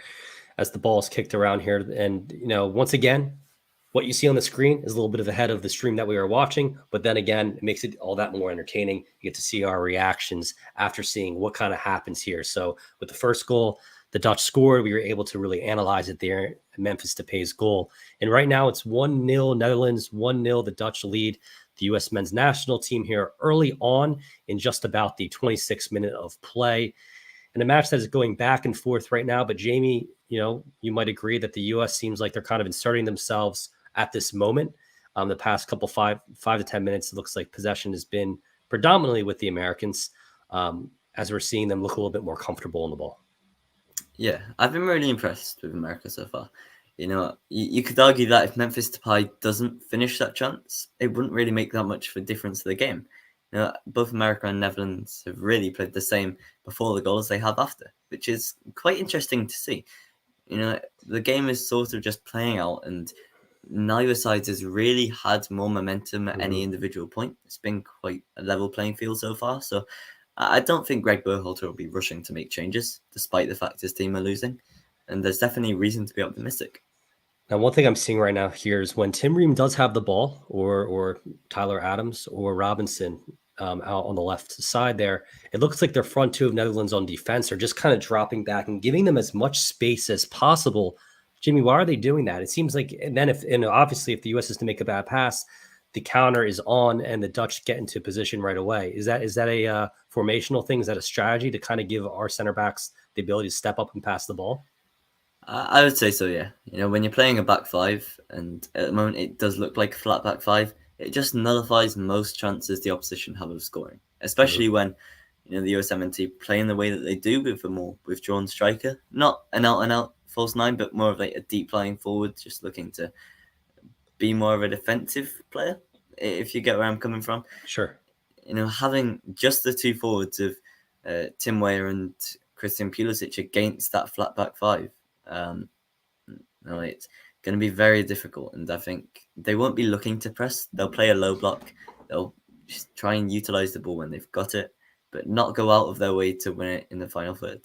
as the ball is kicked around here. And, once again, what you see on the screen is a little bit of ahead of the stream that we are watching, but then again, it makes it all that more entertaining. You get to see our reactions after seeing what kind of happens here. So with the first goal, the Dutch scored. We were able to really analyze it there. Memphis Depay's goal. And right now it's 1-0 Netherlands, 1-0 the Dutch lead. The U.S. men's national team here early on in just about the 26th minute of play. And a match that is going back and forth right now. But Jamie, you might agree that the U.S. seems like they're kind of inserting themselves at this moment. The past couple 5 to 10 minutes, it looks like possession has been predominantly with the Americans, as we're seeing them look a little bit more comfortable in the ball. Yeah, I've been really impressed with America so far. You could argue that if Memphis Depay doesn't finish that chance, it wouldn't really make that much of a difference to the game. Both America and Netherlands have really played the same before the goal as they have after, which is quite interesting to see. The game is sort of just playing out, and neither side has really had more momentum at any individual point. It's been quite a level playing field so far. So I don't think Greg Berhalter will be rushing to make changes, despite the fact his team are losing. And there's definitely reason to be optimistic. Now, one thing I'm seeing right now here is when Tim Ream does have the ball, or Tyler Adams or Robinson out on the left side there, it looks like their front two of Netherlands on defense are just kind of dropping back and giving them as much space as possible. Jimmy, why are they doing that? It seems like, and then obviously if the U.S. is to make a bad pass, the counter is on and the Dutch get into position right away. Is that a formational thing? Is that a strategy to kind of give our center backs the ability to step up and pass the ball? I would say so, yeah. When you're playing a back five, and at the moment it does look like a flat back five, it just nullifies most chances the opposition have of scoring. Especially when, the USMNT play in the way that they do with a more withdrawn striker. Not an out-and-out false nine, but more of like a deep lying forward, just looking to be more of a defensive player, if you get where I'm coming from. Sure. Having just the two forwards of Tim Weah and Christian Pulisic against that flat back five, it's going to be very difficult. And I think they won't be looking to press. They'll play a low block. They'll just try and utilize the ball when they've got it, but not go out of their way to win it in the final third.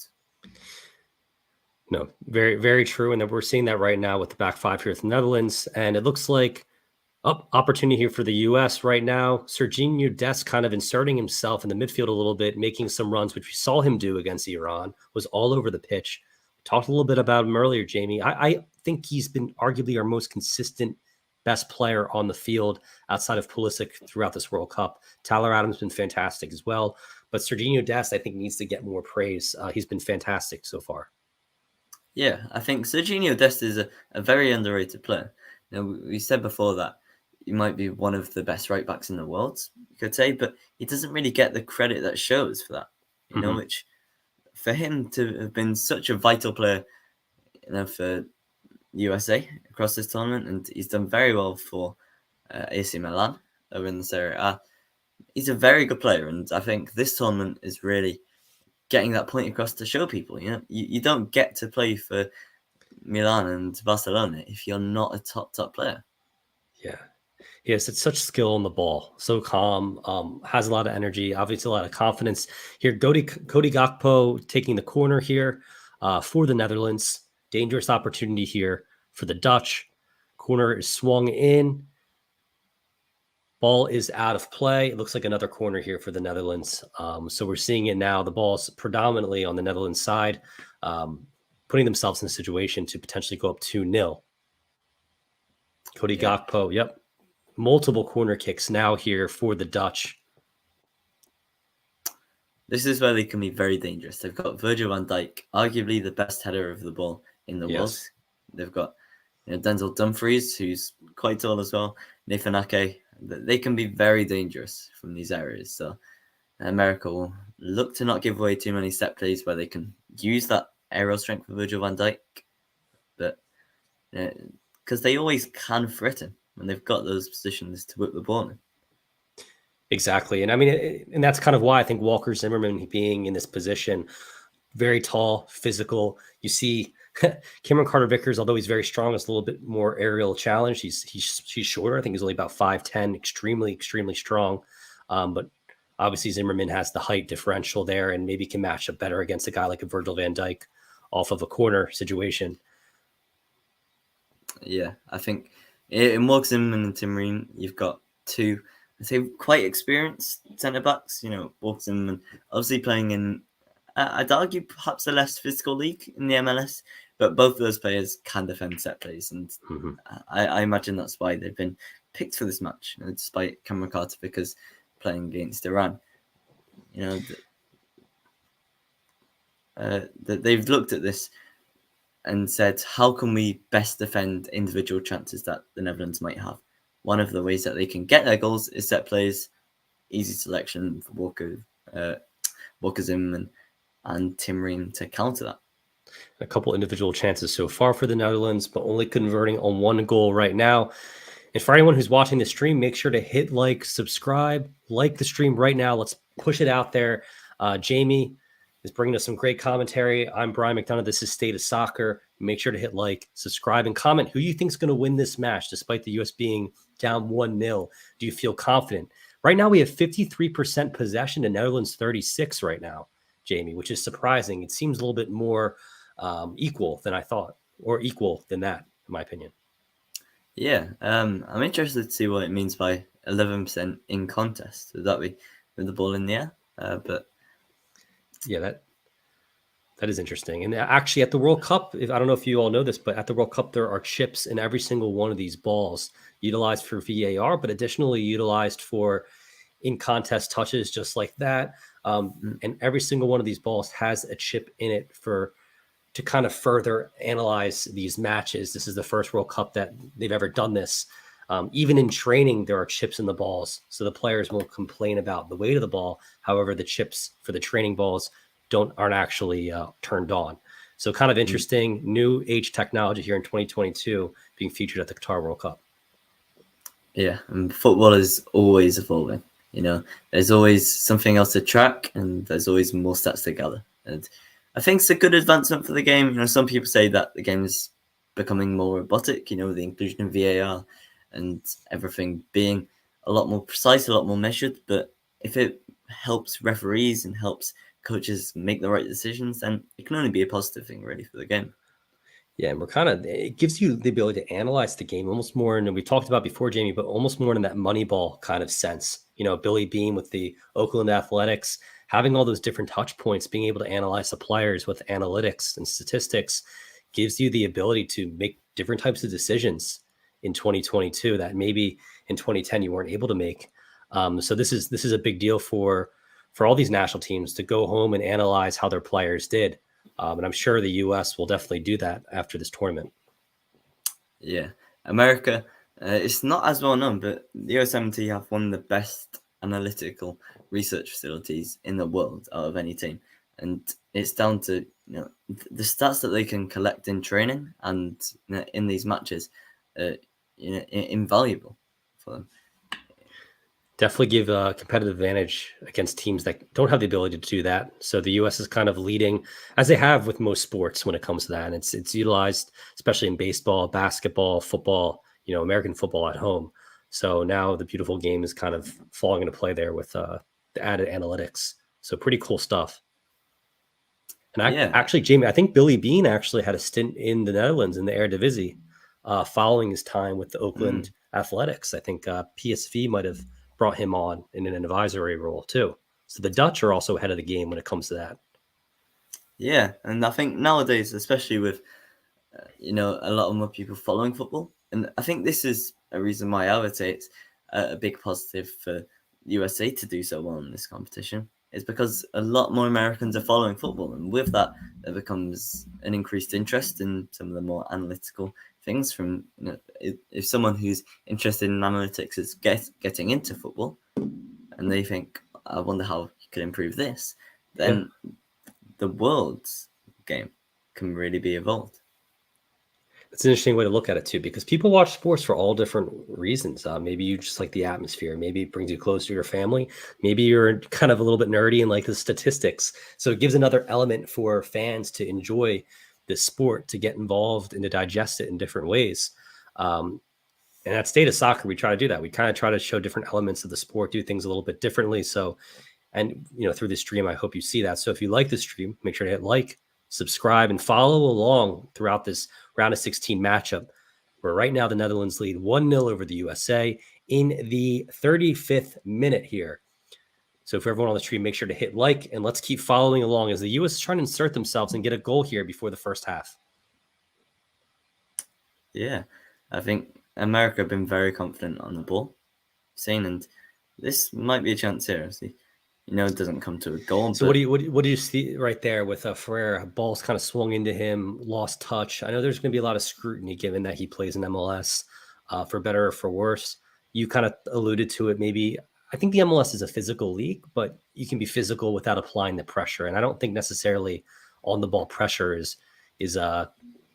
No, very, very true. And we're seeing that right now with the back five here with the Netherlands. And it looks like opportunity here for the U.S. right now. Serginho Dest kind of inserting himself in the midfield a little bit, making some runs, which we saw him do against Iran, was all over the pitch. Talked a little bit about him earlier, Jamie. I think he's been arguably our most consistent, best player on the field outside of Pulisic throughout this World Cup. Tyler Adams has been fantastic as well. But Serginho Dest, I think, needs to get more praise. He's been fantastic so far. Yeah, I think Serginho Dest is a very underrated player. We said before that he might be one of the best right backs in the world, you could say, but he doesn't really get the credit that shows for that. Which for him to have been such a vital player, for USA across this tournament, and he's done very well for AC Milan over in the Serie A. He's a very good player, and I think this tournament is really getting that point across to show people. You don't get to play for Milan and Barcelona if you're not a top player. Yeah. Yes, it's such skill on the ball. So calm, has a lot of energy, obviously a lot of confidence. Here, Cody Gakpo taking the corner here for the Netherlands. Dangerous opportunity here for the Dutch. Corner is swung in. Ball is out of play. It looks like another corner here for the Netherlands. So we're seeing it now. The ball's predominantly on the Netherlands side, putting themselves in a situation to potentially go up 2-0. Cody Gakpo, yep. Multiple corner kicks now here for the Dutch. This is where they can be very dangerous. They've got Virgil van Dijk, arguably the best header of the ball in the world. They've got Denzel Dumfries, who's quite tall as well. Nathan Ake. They can be very dangerous from these areas. So America will look to not give away too many set plays where they can use that aerial strength for Virgil van Dijk. But because they always can threaten when they've got those positions to whip the ball in. Exactly. And I mean, and that's kind of why I think Walker Zimmerman being in this position, very tall, physical. You see Cameron Carter-Vickers, although he's very strong, is a little bit more aerial challenge. He's shorter. I think he's only about 5'10", extremely, extremely strong. But obviously Zimmerman has the height differential there and maybe can match up better against a guy like a Virgil van Dijk off of a corner situation. Yeah, I think in Walker Zimmerman and Tim Ream, you've got two, I'd say, quite experienced centre-backs. Walker Zimmerman obviously playing in, I'd argue, perhaps a less physical league in the MLS, but both of those players can defend set plays, and I imagine that's why they've been picked for this match, despite Cameron Carter-Vickers playing against Iran. They've looked at this and said, how can we best defend individual chances that the Netherlands might have? One of the ways that they can get their goals is set plays, easy selection for Walker Zimmerman and Tim Ream to counter that. A couple individual chances so far for the Netherlands, but only converting on one goal right now. And for anyone who's watching the stream, make sure to hit like, subscribe, like the stream right now. Let's push it out there. Jamie is bringing us some great commentary. I'm Brian McDonough. This is State of Soccer. Make sure to hit like, subscribe, and comment who you think is going to win this match, despite the U.S. being down 1-0. Do you feel confident? Right now, we have 53% possession to Netherlands 36 right now, Jamie, which is surprising. It seems a little bit more equal than I thought, or equal than that, in my opinion. Yeah, I'm interested to see what it means by 11% in contest. Would that be with the ball in the air? But yeah, that is interesting. And actually, at the World Cup, I don't know if you all know this, but at the World Cup, there are chips in every single one of these balls utilized for VAR, but additionally utilized for in-contest touches just like that. And every single one of these balls has a chip in it for to kind of further analyze these matches. This is the first World Cup that they've ever done this. Even in training, there are chips in the balls, so the players won't complain about the weight of the ball. However, the chips for the training balls aren't actually turned on. So kind of interesting new age technology here in 2022 being featured at the Qatar World Cup. Yeah, and football is always evolving. There's always something else to track, and there's always more stats to gather. And I think it's a good advancement for the game. Some people say that the game is becoming more robotic, the inclusion of VAR and everything being a lot more precise, a lot more measured. But if it helps referees and helps coaches make the right decisions, then it can only be a positive thing, really, for the game. Yeah, and it gives you the ability to analyze the game almost more, and we talked about before, Jamie, but almost more in that Moneyball kind of sense. Billy Beane with the Oakland Athletics, having all those different touch points, being able to analyze the players with analytics and statistics gives you the ability to make different types of decisions in 2022 that maybe in 2010 you weren't able to make. So this is a big deal for all these national teams to go home and analyze how their players did. And I'm sure the U.S. will definitely do that after this tournament. Yeah. America, it's not as well known, but the USMNT have one of the best analytical research facilities in the world out of any team. And it's down to the stats that they can collect in training and in these matches, invaluable for them. Definitely give a competitive advantage against teams that don't have the ability to do that. So the U.S. is kind of leading, as they have with most sports when it comes to that. And it's utilized, especially in baseball, basketball, football, American football at home. So now the beautiful game is kind of falling into play there with the added analytics. So pretty cool stuff. And actually, Jamie, I think Billy Beane actually had a stint in the Netherlands in the Eredivisie following his time with the Oakland Athletics. I think PSV might have brought him on in an advisory role too. So the Dutch are also ahead of the game when it comes to that. Yeah, and I think nowadays, especially with a lot more people following football, and I think this is a reason why I would say it's a big positive for USA to do so well in this competition, is because a lot more Americans are following football, and with that, there becomes an increased interest in some of the more analytical things. From if someone who's interested in analytics is getting into football, and they think, I wonder how you could improve this, then the world's game can really be evolved. It's an interesting way to look at it too, because people watch sports for all different reasons. Maybe you just like the atmosphere. Maybe it brings you closer to your family. Maybe you're kind of a little bit nerdy and like the statistics. So it gives another element for fans to enjoy this sport, to get involved and to digest it in different ways. And at State of Soccer, we try to do that. We kind of try to show different elements of the sport, do things a little bit differently. So, and through this stream, I hope you see that. So if you like the stream, make sure to hit like, subscribe, and follow along throughout this round of 16 matchup, where right now the Netherlands lead 1-0 over the USA in the 35th minute here. So for everyone on the stream, make sure to hit like, and let's keep following along as the US is trying to insert themselves and get a goal here before the first half. Yeah, I think America have been very confident on the ball, and this might be a chance here. It doesn't come to a goal. So what do you see right there with Ferreira? Ball's kind of swung into him, lost touch. I know there's going to be a lot of scrutiny given that he plays in MLS, for better or for worse. You kind of alluded to it. Maybe I think the MLS is a physical league, but you can be physical without applying the pressure. And I don't think necessarily on the ball pressure is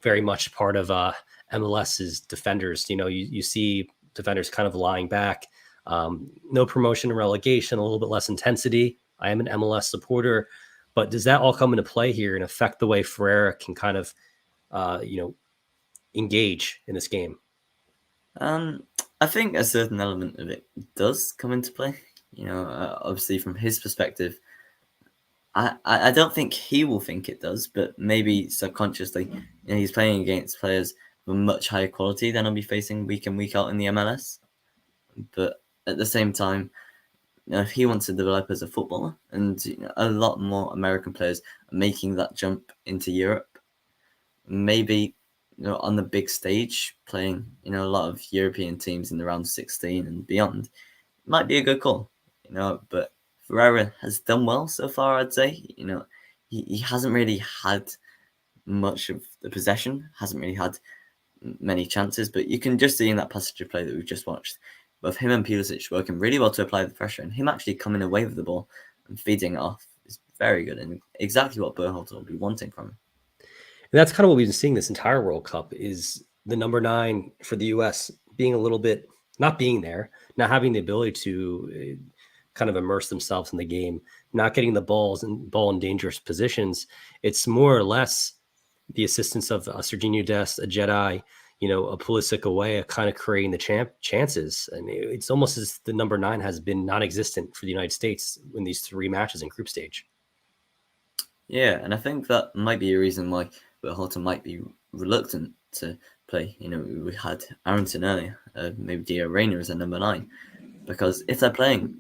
very much part of MLS's defenders. You see defenders kind of lying back. No promotion and relegation, a little bit less intensity. I am an MLS supporter, but does that all come into play here and affect the way Ferreira can kind of, engage in this game? I think a certain element of it does come into play. Obviously from his perspective, I don't think he will think it does, but maybe subconsciously, he's playing against players of a much higher quality than I'll be facing week in, week out in the MLS. But at the same time, if he wants to develop as a footballer, and a lot more American players are making that jump into Europe, maybe on the big stage, playing a lot of European teams in the round 16 and beyond, might be a good call. But Ferreira has done well so far, I'd say. He hasn't really had much of the possession, hasn't really had many chances, but you can just see in that passage of play that we've just watched, both him and Pulisic working really well to apply the pressure, and him actually coming away with the ball and feeding it off is very good and exactly what Berhalter will be wanting from him. And that's kind of what we've been seeing this entire World Cup is the number 9 for the US being a little bit not being there, not having the ability to kind of immerse themselves in the game, not getting the ball in dangerous positions. It's more or less the assistance of a Serginho Dest, a Jedi, a Pulisic away, kind of creating the chances. And it's almost as the number 9 has been non-existent for the United States in these 3 matches in group stage. Yeah, and I think that might be a reason why Berhalter might be reluctant to play. We had Aronson earlier, maybe Gio Reyna as a number 9, because if they're playing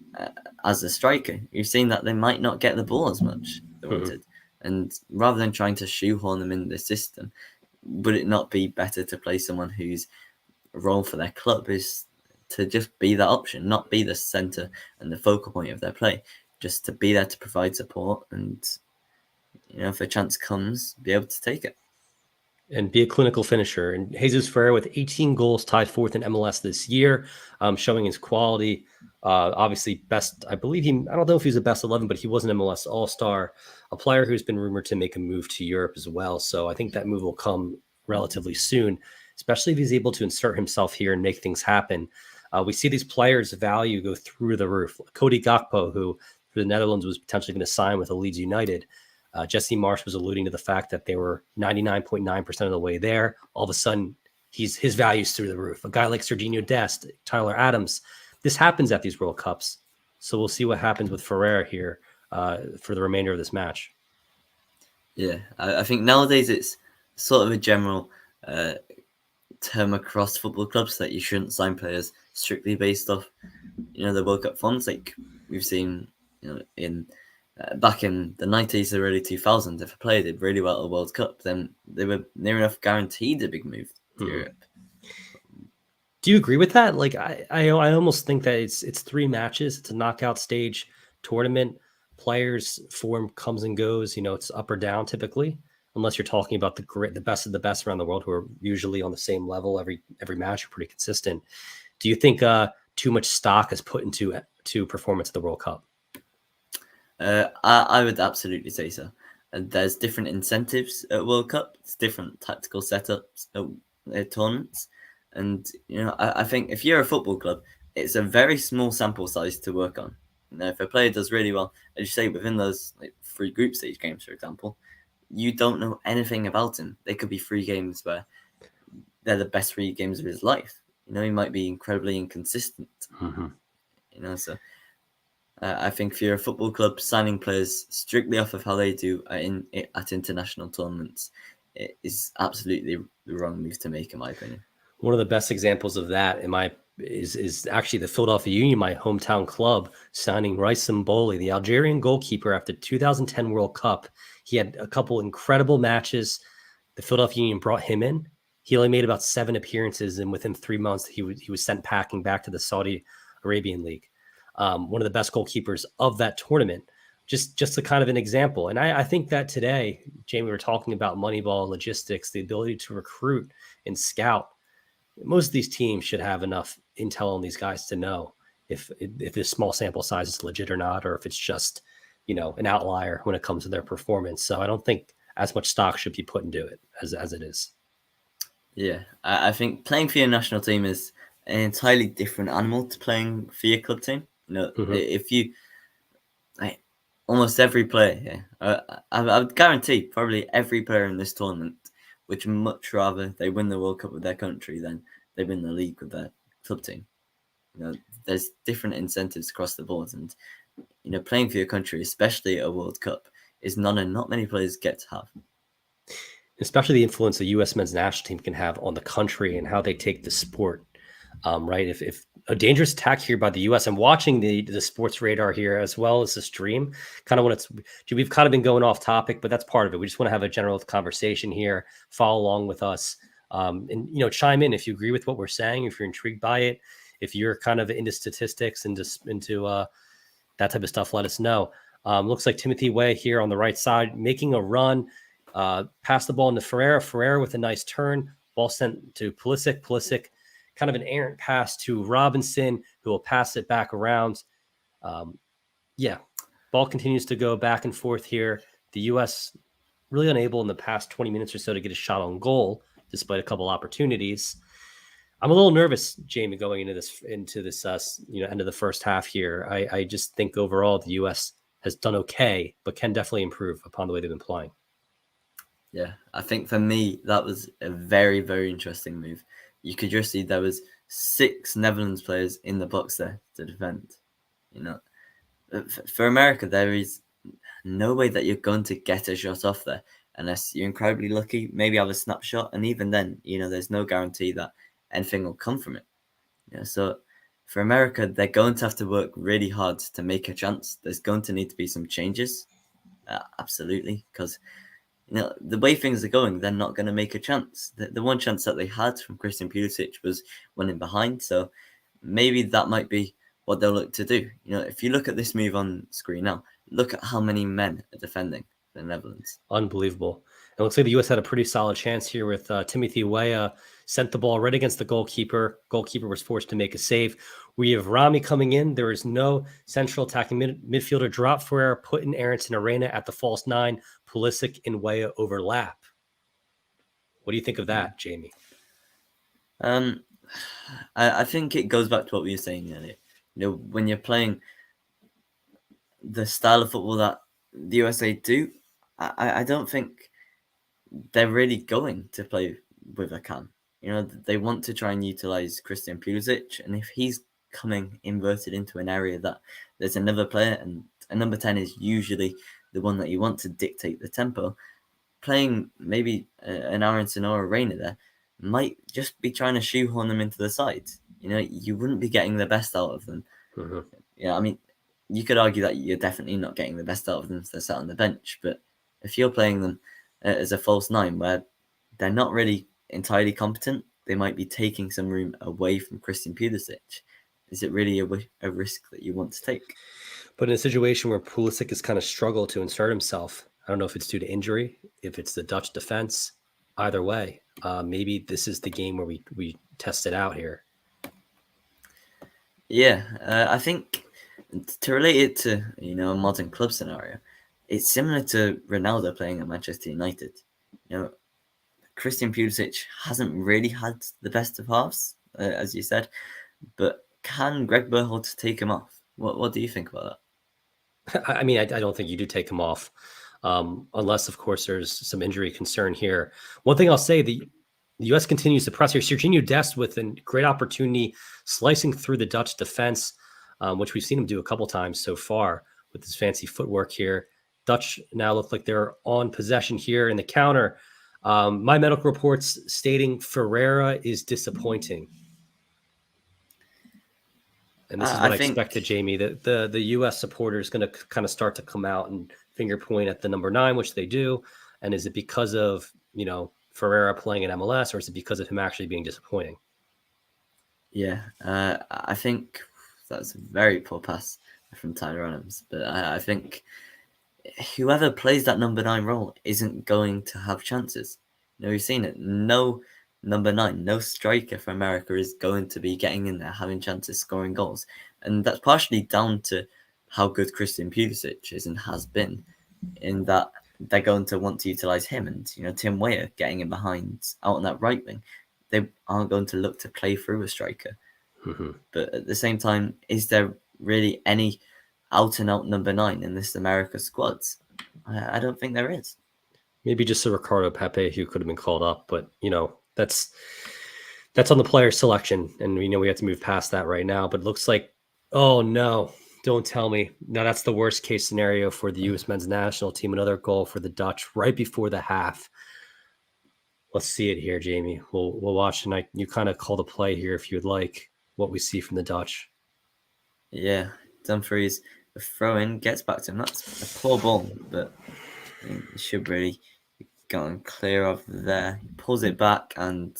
as a striker, you've seen that they might not get the ball as much they wanted. And rather than trying to shoehorn them in the system, would it not be better to play someone whose role for their club is to just be that option, not be the centre and the focal point of their play, just to be there to provide support and, if a chance comes, be able to take it. And be a clinical finisher. And Jesus Ferreira with 18 goals, tied 4th in MLS this year, showing his quality. Obviously, best, I believe I don't know if he's a best 11, but he was an MLS All-Star, a player who's been rumored to make a move to Europe as well. So I think that move will come relatively soon, especially if he's able to insert himself here and make things happen. We see these players' value go through the roof. Cody Gakpo, who for the Netherlands was potentially going to sign with Leeds United. Jesse Marsch was alluding to the fact that they were 99.9% of the way there. All of a sudden, his value's through the roof. A guy like Serginho Dest, Tyler Adams, this happens at these World Cups. So we'll see what happens with Ferreira here for the remainder of this match. Yeah, I think nowadays it's sort of a general term across football clubs that you shouldn't sign players strictly based off, the World Cup funds. Like we've seen, in back in the 90s, the early 2000s, if a player did really well at a World Cup, then they were near enough guaranteed a big move to Europe. Do you agree with that? Like, I almost think that it's 3 matches. It's a knockout stage tournament. Players' form comes and goes. It's up or down typically, unless you're talking about the best of the best around the world who are usually on the same level every match, are pretty consistent. Do you think too much stock is put into performance at the World Cup? I would absolutely say so. There's different incentives at World Cup. It's different tactical setups at tournaments. And, I think if you're a football club, it's a very small sample size to work on. If a player does really well, as you say, within those 3 group stage games, for example, you don't know anything about him. They could be 3 games where they're the best 3 games of his life. He might be incredibly inconsistent. So I think if you're a football club, signing players strictly off of how they do at international tournaments is absolutely the wrong move to make, in my opinion. One of the best examples of that is actually the Philadelphia Union, my hometown club, signing Rice Mboli, the Algerian goalkeeper, after 2010 World Cup. He had a couple incredible matches. The Philadelphia Union brought him in. He only made about 7 appearances, and within 3 months, he was sent packing back to the Saudi Arabian League. One of the best goalkeepers of that tournament. Just a kind of an example. And I think that today, Jamie, we're talking about Moneyball, logistics, the ability to recruit and scout. Most of these teams should have enough intel on these guys to know if this small sample size is legit or not, or if it's just, an outlier when it comes to their performance. So I don't think as much stock should be put into it as it is. Yeah, I think playing for your national team is an entirely different animal to playing for your club team. If you, almost every player, I would guarantee probably every player in this tournament would much rather they win the World Cup with their country than they win the league with their club team. There's different incentives across the board, and playing for your country, especially at a World Cup, is not many players get to have. Especially the influence the U.S. men's national team can have on the country and how they take the sport. Right? If a dangerous attack here by the U.S. I'm watching the sports radar here as well as the stream. We've kind of been going off topic, but that's part of it. We just want to have a general conversation here. Follow along with us, and chime in if you agree with what we're saying. If you're intrigued by it, if you're kind of into statistics and just into that type of stuff, let us know. Looks like Timothy Way here on the right side making a run. Pass the ball into Ferreira. Ferreira with a nice turn. Ball sent to Pulisic. Pulisic, kind of an errant pass to Robinson, who will pass it back around. Ball continues to go back and forth here. The U.S. really unable in the past 20 minutes or so to get a shot on goal, despite a couple opportunities. I'm a little nervous, Jamie, going into this end of the first half here. I just think overall the U.S. has done okay, but can definitely improve upon the way they've been playing. Yeah, I think for me, that was a very, very interesting move. You could just see there was 6 Netherlands players in the box there to defend. For America, there is no way that you're going to get a shot off there unless you're incredibly lucky, maybe have a snapshot. And even then, there's no guarantee that anything will come from it. So for America, they're going to have to work really hard to make a chance. There's going to need to be some changes. Absolutely. Because, the way things are going, they're not going to make a chance. The one chance that they had from Christian Pulisic was one in behind. So maybe that might be what they'll look to do. If you look at this move on screen now, look at how many men are defending the Netherlands. Unbelievable. It looks like the U.S. had a pretty solid chance here with Timothy Weah sent the ball right against the goalkeeper. Goalkeeper was forced to make a save. We have Rami coming in. There is no central attacking midfielder drop. Ferreira put in Aronson Arena at the false 9. Pulisic and Weah overlap. What do you think of that, Jamie? I think it goes back to what we were saying earlier. When you're playing the style of football that the USA do, I don't think they're really going to play with a cam. They want to try and utilize Christian Pulisic, and if he's coming inverted into an area that there's another player, and a number 10 is usually the one that you want to dictate the tempo, playing maybe an Aronson or a Reina there might just be trying to shoehorn them into the side. You wouldn't be getting the best out of them. Mm-hmm. I mean, you could argue that you're definitely not getting the best out of them if they're sat on the bench, but if you're playing them as a false 9 where they're not really entirely competent, they might be taking some room away from Christian Pulisic. Is it really a risk that you want to take? But in a situation where Pulisic has kind of struggled to insert himself, I don't know if it's due to injury, if it's the Dutch defense, either way, maybe this is the game where we test it out here. Yeah, I think to relate it to, a modern club scenario, it's similar to Ronaldo playing at Manchester United. Christian Pulisic hasn't really had the best of halves, as you said, but can Greg Berhalter take him off? What do you think about that? I mean, I don't think you do take him off, unless, of course, there's some injury concern here. One thing I'll say, the U.S. continues to press here. Serginho Dest with a great opportunity, slicing through the Dutch defense, which we've seen him do a couple times so far with his fancy footwork here. Dutch now look like they're on possession here in the counter. My medical reports stating Ferreira is disappointing. And this is what I expected, Jamie, that the U.S. supporter is going to kind of start to come out and finger point at the number 9, which they do. And is it because of, Ferreira playing in MLS, or is it because of him actually being disappointing? Yeah, I think that's a very poor pass from Tyler Adams. But I think whoever plays that number 9 role isn't going to have chances. We've seen it. No number 9, no striker for America is going to be getting in there, having chances, scoring goals. And that's partially down to how good Christian Pulisic is and has been, in that they're going to want to utilize him. And, Tim Weah getting in behind out on that right wing, they aren't going to look to play through a striker. Mm-hmm. But at the same time, is there really any out-and-out number 9 in this America squad? I don't think there is. Maybe just a Ricardo Pepe who could have been called up, but that's on the player selection, and we have to move past that right now. But it looks like, oh no, don't tell me. Now that's the worst case scenario for the U.S. men's national team. Another goal for the Dutch right before the half. Let's see it here, Jamie. We'll watch, and you kind of call the play here if you'd like what we see from the Dutch. Yeah, Dumfries, the throw-in gets back to him. That's a poor ball, but it should really be gotten clear of there. He pulls it back, and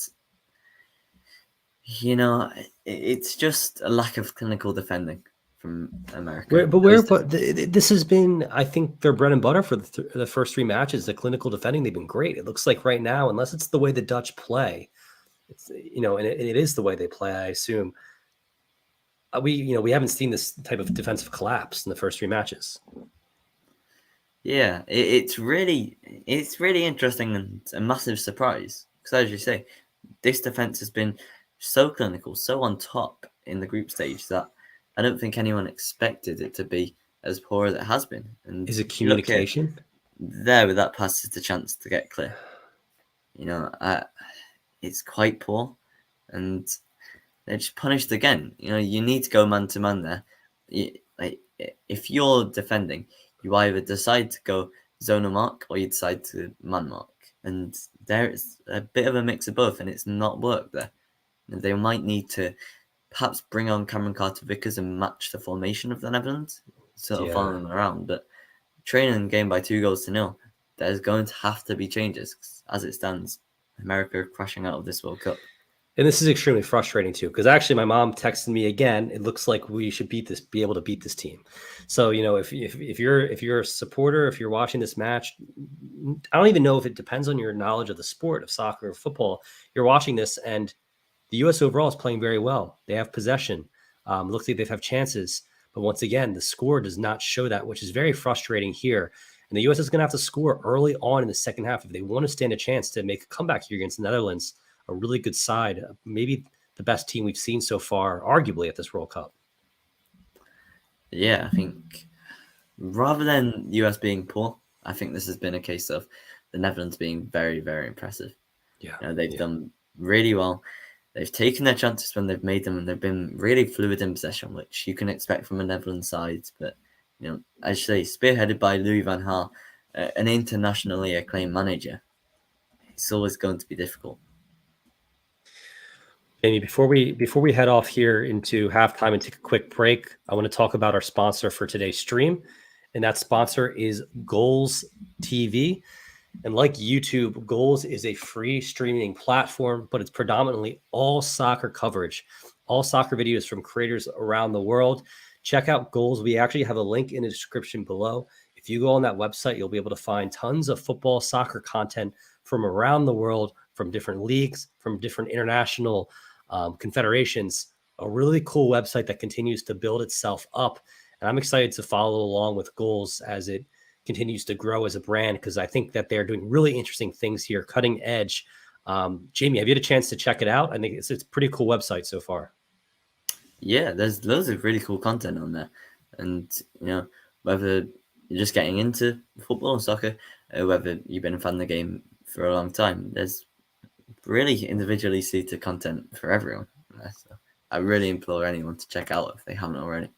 it's just a lack of clinical defending from America. This has been, I think, their bread and butter for the first 3 matches. The clinical defending, they've been great. It looks like right now, unless it's the way the Dutch play, it's, and it is the way they play, I assume. We haven't seen this type of defensive collapse in the first 3 matches. Yeah, it's really interesting and a massive surprise because, as you say, this defense has been so clinical, so on top in the group stage that I don't think anyone expected it to be as poor as it has been. And is it communication? There, with that pass is the chance to get clear. It's quite poor, and they're just punished again. You need to go man to man there. If you're defending, you either decide to go zonal mark or you decide to man mark, and there's a bit of a mix of both, and it's not worked there. They might need to perhaps bring on Cameron Carter-Vickers and match the formation of the Netherlands, sort of following them around. But training game by 2-0, there's going to have to be changes. 'Cause as it stands, America are crashing out of this World Cup. And this is extremely frustrating too, because actually my mom texted me again. It looks like we should be able to beat this team. So, if you're a supporter, if you're watching this match, I don't even know if it depends on your knowledge of the sport of soccer or football. You're watching this and the U.S. overall is playing very well. They have possession. Looks like they have chances. But once again, the score does not show that, which is very frustrating here. And the U.S. is going to have to score early on in the second half if they want to stand a chance to make a comeback here against the Netherlands, a really good side, maybe the best team we've seen so far, arguably, at this World Cup. Yeah, I think rather than the US being poor, I think this has been a case of the Netherlands being very, very impressive. Yeah, they've done really well. They've taken their chances when they've made them, and they've been really fluid in possession, which you can expect from a Netherlands side. But, as I say, spearheaded by Louis van Gaal, an internationally acclaimed manager, it's always going to be difficult. Jamie, before we head off here into halftime and take a quick break, I want to talk about our sponsor for today's stream, and that sponsor is GOLZ TV. And like YouTube, GOLZ is a free streaming platform, but it's predominantly all soccer coverage, all soccer videos from creators around the world. Check out GOLZ. We actually have a link in the description below. If you go on that website, you'll be able to find tons of football, soccer content from around the world, from different leagues, from different international confederations. A really cool website that continues to build itself up. And I'm excited to follow along with GOLZ as it continues to grow as a brand, because I think that they're doing really interesting things here, cutting edge. Jamie, have you had a chance to check it out? I think it's a pretty cool website so far. Yeah, there's loads of really cool content on there. And, whether you're just getting into football or soccer, or whether you've been a fan of the game for a long time, there's really individually suited content for everyone. So I really implore anyone to check out if they haven't already.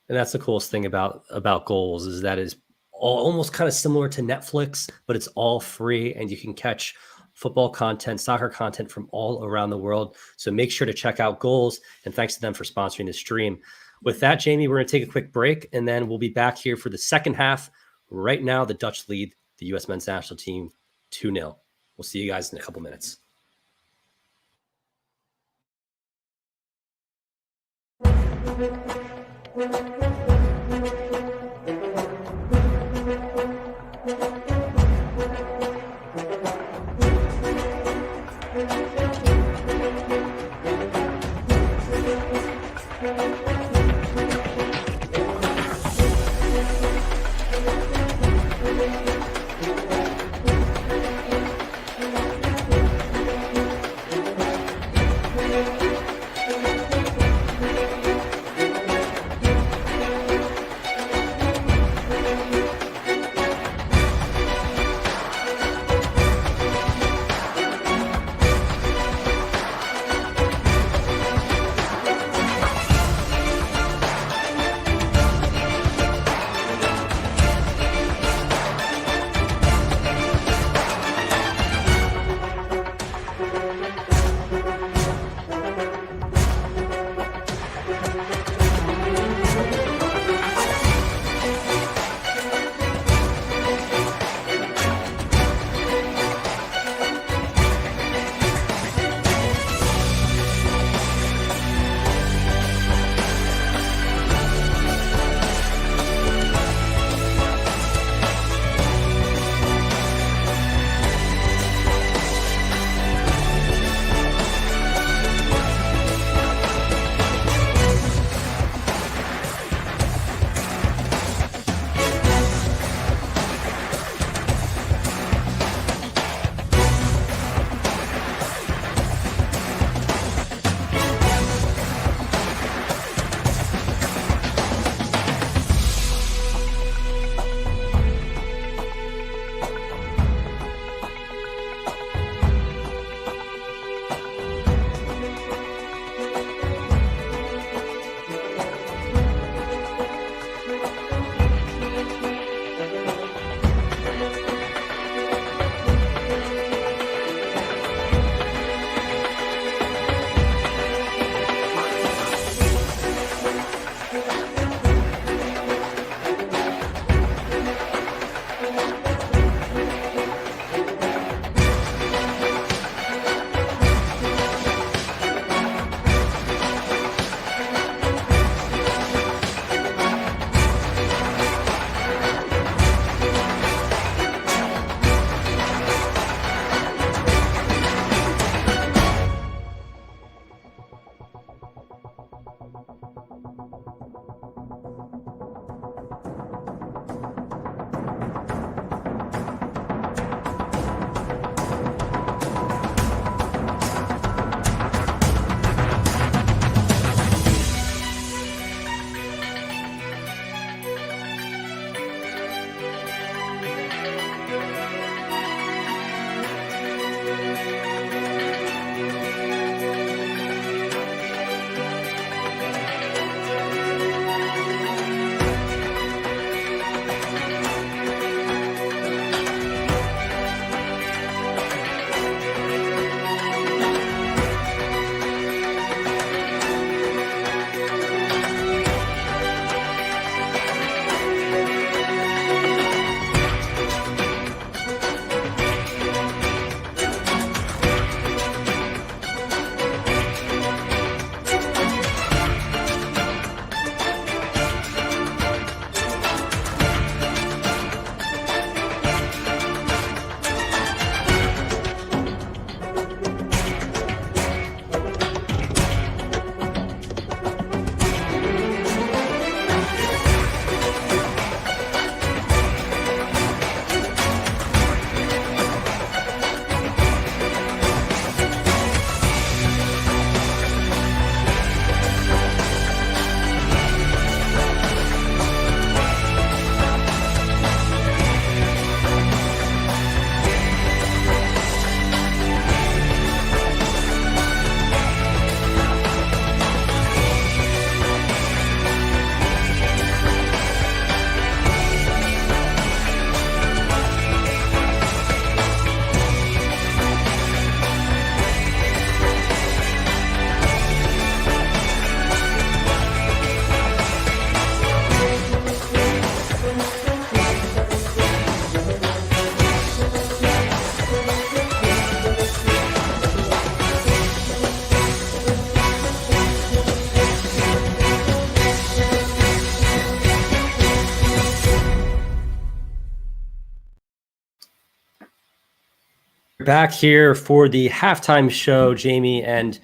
And that's the coolest thing about GOLZ is that is almost kind of similar to Netflix, but it's all free and you can catch football content, soccer content from all around the world. So make sure to check out GOLZ, and thanks to them for sponsoring the stream. With that, Jamie, we're going to take a quick break and then we'll be back here for the second half. Right now, the Dutch lead the U.S. men's national team 2-0. We'll see you guys in a couple minutes. Back here for the halftime show, Jamie, and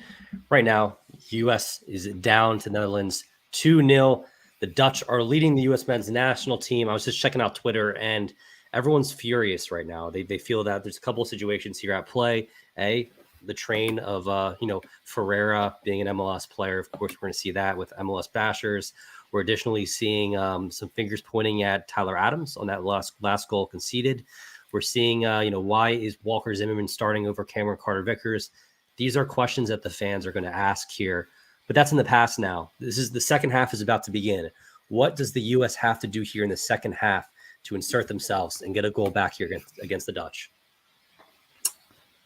right now, U.S. is down to Netherlands 2-0. The Dutch are leading the U.S. men's national team. I was just checking out Twitter, and everyone's furious right now. They feel that there's a couple of situations here at play. The train of Ferreira being an MLS player. Of course, we're going to see that with MLS bashers. We're additionally seeing some fingers pointing at Tyler Adams on that last goal conceded. We're seeing, why is Walker Zimmerman starting over Cameron Carter-Vickers? These are questions that the fans are going to ask here, but that's in the past now. The second half is about to begin. What does the U.S. have to do here in the second half to insert themselves and get a goal back here against the Dutch?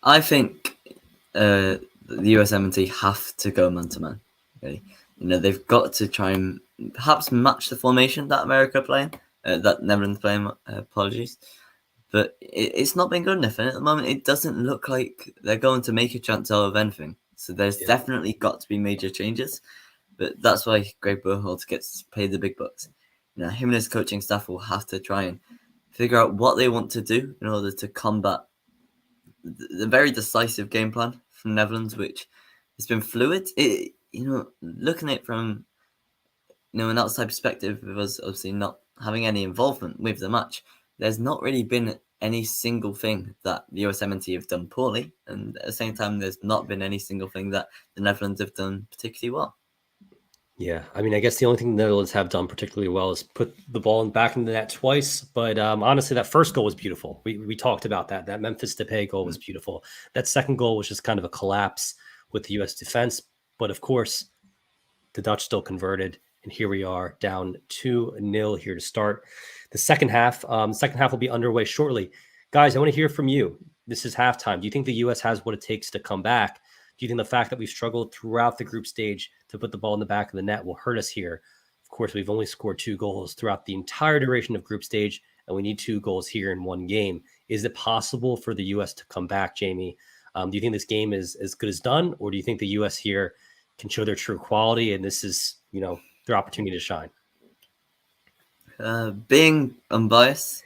I think the USMNT have to go man-to-man. Okay? They've got to try and perhaps match the formation that America playing, that Netherlands playing, apologies. But it's not been good enough. And at the moment, it doesn't look like they're going to make a chance out of anything. So there's definitely got to be major changes. But that's why Greg Berhalter gets paid the big bucks. Him and his coaching staff will have to try and figure out what they want to do in order to combat the very decisive game plan from Netherlands, which has been fluid. Looking at it from an outside perspective, of us obviously not having any involvement with the match, there's not really been any single thing that the USMNT have done poorly, and at the same time, there's not been any single thing that the Netherlands have done particularly well. Yeah, I mean, I guess the only thing the Netherlands have done particularly well is put the ball back into the net twice. But honestly, that first goal was beautiful. We talked about that. That Memphis Depay goal was beautiful. That second goal was just kind of a collapse with the U.S. defense. But of course, the Dutch still converted. And here we are down 2-0 here to start the second half. Second half will be underway shortly. Guys, I want to hear from you. This is halftime. Do you think the U.S. has what it takes to come back? Do you think the fact that we've struggled throughout the group stage to put the ball in the back of the net will hurt us here? Of course, we've only scored 2 goals throughout the entire duration of group stage, and we need 2 goals here in one game. Is it possible for the U.S. to come back, Jamie? Do you think this game is as good as done, or do you think the U.S. here can show their true quality and this is, their opportunity to shine? Being unbiased,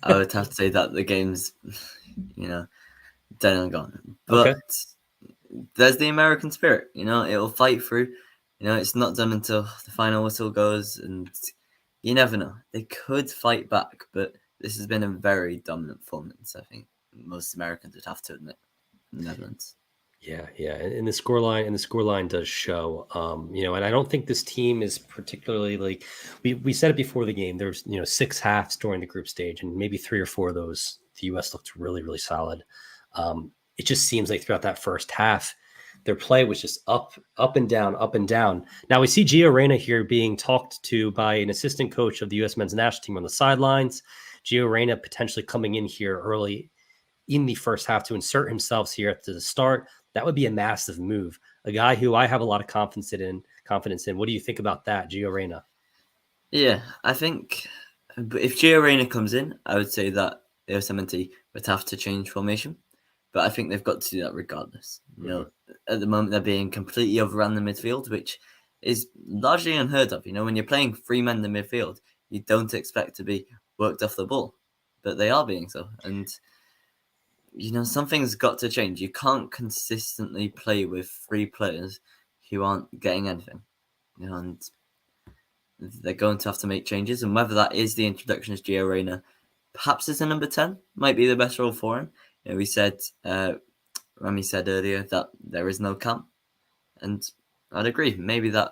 I would have to say that the game's, dead and gone. But there's the American spirit, it'll fight through. It's not done until the final whistle goes, and you never know. They could fight back, but this has been a very dominant performance, I think most Americans would have to admit, in the Netherlands. Yeah. And the scoreline does show, and I don't think this team is particularly we said it before the game. There's, 6 halves during the group stage, and maybe 3 or 4 of those, the U.S. looked really, really solid. It just seems like throughout that first half, their play was just up and down, up and down. Now we see Gio Reyna here being talked to by an assistant coach of the U.S. men's national team on the sidelines. Gio Reyna potentially coming in here early in the first half to insert himself here at the start. That would be a massive move. A guy who I have a lot of confidence in. What do you think about that, Gio Reyna? Yeah, I think if Gio Reyna comes in, I would say that the USMNT would have to change formation. But I think they've got to do that regardless. At the moment, they're being completely overrun the midfield, which is largely unheard of. When you're playing 3 men in the midfield, you don't expect to be worked off the ball. But they are being so. And, something's got to change. You can't consistently play with 3 players who aren't getting anything. And they're going to have to make changes. And whether that is the introduction of Gio Reyna, perhaps as a number 10, might be the best role for him. Rami said earlier that there is no camp, and I'd agree. Maybe that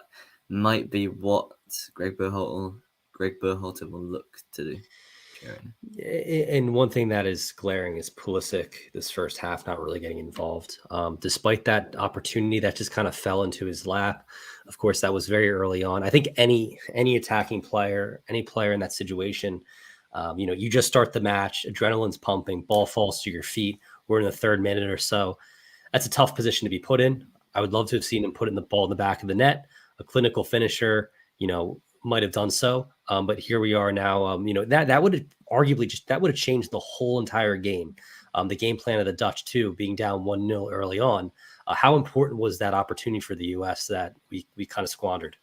might be what Greg Berhalter will look to do. And one thing that is glaring is Pulisic this first half not really getting involved, despite that opportunity that just kind of fell into his lap. Of course, that was very early on. I think any attacking player, any player in that situation, you just start the match, adrenaline's pumping, ball falls to your feet. We're in the 3rd minute or so. That's a tough position to be put in. I would love to have seen him put in the ball in the back of the net. A clinical finisher, might have done so. But here we are now. That would have arguably changed the whole entire game. The game plan of the Dutch too, being down 1-0 early on. How important was that opportunity for the U.S. that we kind of squandered?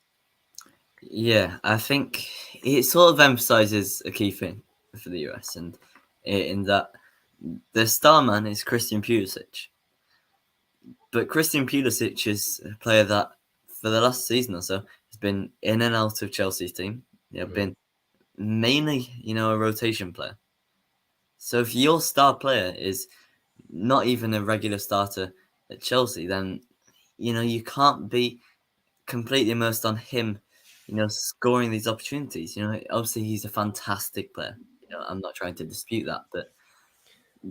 Yeah, I think it sort of emphasizes a key thing for the US, and in that the star man is Christian Pulisic. But Christian Pulisic is a player that, for the last season or so, has been in and out of Chelsea's team. Been mainly, a rotation player. So if your star player is not even a regular starter at Chelsea, then, you can't be completely immersed on him, scoring these opportunities. Obviously he's a fantastic player. I'm not trying to dispute that, but,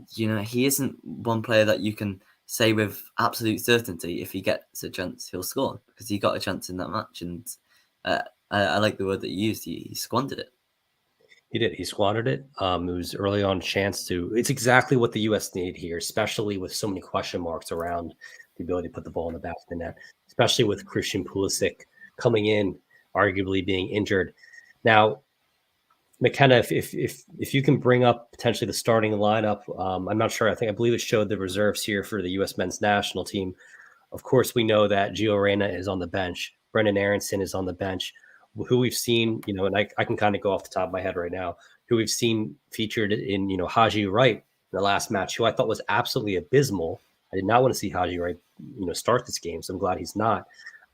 he isn't one player that you can say with absolute certainty if he gets a chance, he'll score, because he got a chance in that match. And I like the word that you used. He squandered it. He did. He squandered it. It was early on chance to. It's exactly what the U.S. needed here, especially with so many question marks around the ability to put the ball in the back of the net, especially with Christian Pulisic coming in, arguably being injured. Now, McKenna, if you can bring up potentially the starting lineup, I'm not sure. I believe it showed the reserves here for the U.S. men's national team. Of course, we know that Gio Reyna is on the bench. Brendan Aronson is on the bench, who we've seen, and I can kind of go off the top of my head right now, who we've seen featured in, Haji Wright in the last match, who I thought was absolutely abysmal. I did not want to see Haji Wright, start this game, so I'm glad he's not.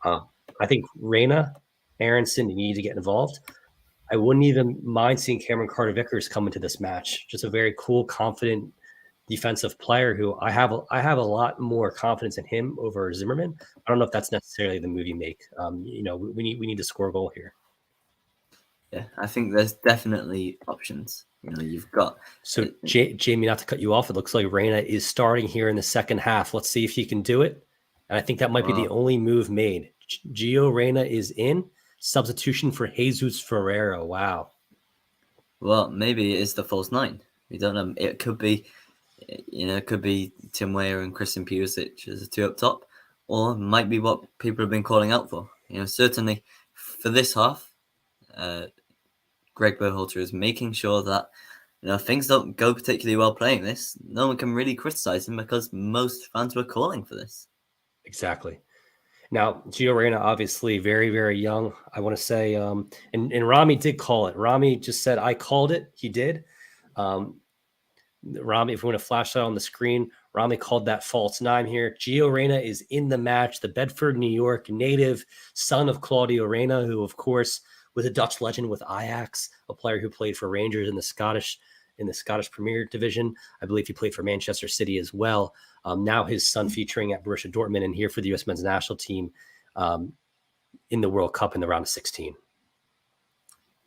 I think Reyna, Aronson, need to get involved. I wouldn't even mind seeing Cameron Carter-Vickers come into this match. Just a very cool, confident defensive player who I have a lot more confidence in him over Zimmerman. I don't know if that's necessarily the move you make. We need to score a goal here. Yeah, I think there's definitely options. You've got. So Jamie, not to cut you off, it looks like Reyna is starting here in the second half. Let's see if he can do it. And I think that might be the only move made. Gio Reyna is in. Substitution for Jesus Ferreira. Wow. Well, maybe it is the false nine. We don't know. It could be, it could be Tim Weah and Christian Pulisic as a two up top, or it might be what people have been calling out for. Certainly for this half, Greg Berhalter is making sure that things don't go particularly well playing this. No one can really criticize him because most fans were calling for this. Exactly. Now, Gio Reyna, obviously very, very young. I want to say, and Rami did call it. Rami just said, I called it. He did. Rami, if we want to flash that on the screen, Rami called that false nine here. Gio Reyna is in the match. The Bedford, New York native, son of Claudio Reyna, who, of course, was a Dutch legend with Ajax, a player who played for Rangers in the Scottish Premier Division. I believe he played for Manchester City as well. Now his son featuring at Borussia Dortmund and here for the U.S. men's national team in the World Cup in the round of 16.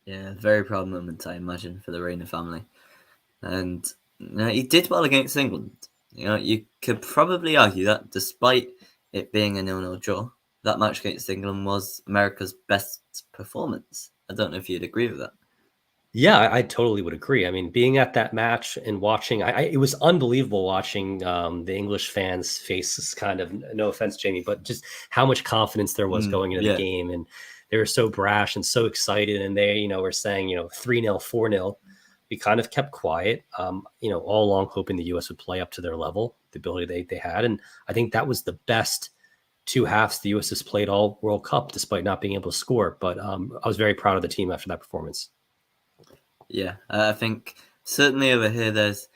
Yeah, very proud moment, I imagine, for the Reyna family. And he did well against England. You could probably argue that despite it being a 0-0 draw, that match against England was America's best performance. I don't know if you'd agree with that. Yeah, I totally would agree. I mean, being at that match and watching, it was unbelievable watching the English fans' faces, kind of, no offense, Jamie, but just how much confidence there was going into the game. And they were so brash and so excited. And they, were saying, 3-0, 4-0. We kind of kept quiet, all along hoping the U.S. would play up to their level, the ability they had. And I think that was the best two halves the U.S. has played all World Cup, despite not being able to score. But I was very proud of the team after that performance. Yeah, I think certainly over here there's,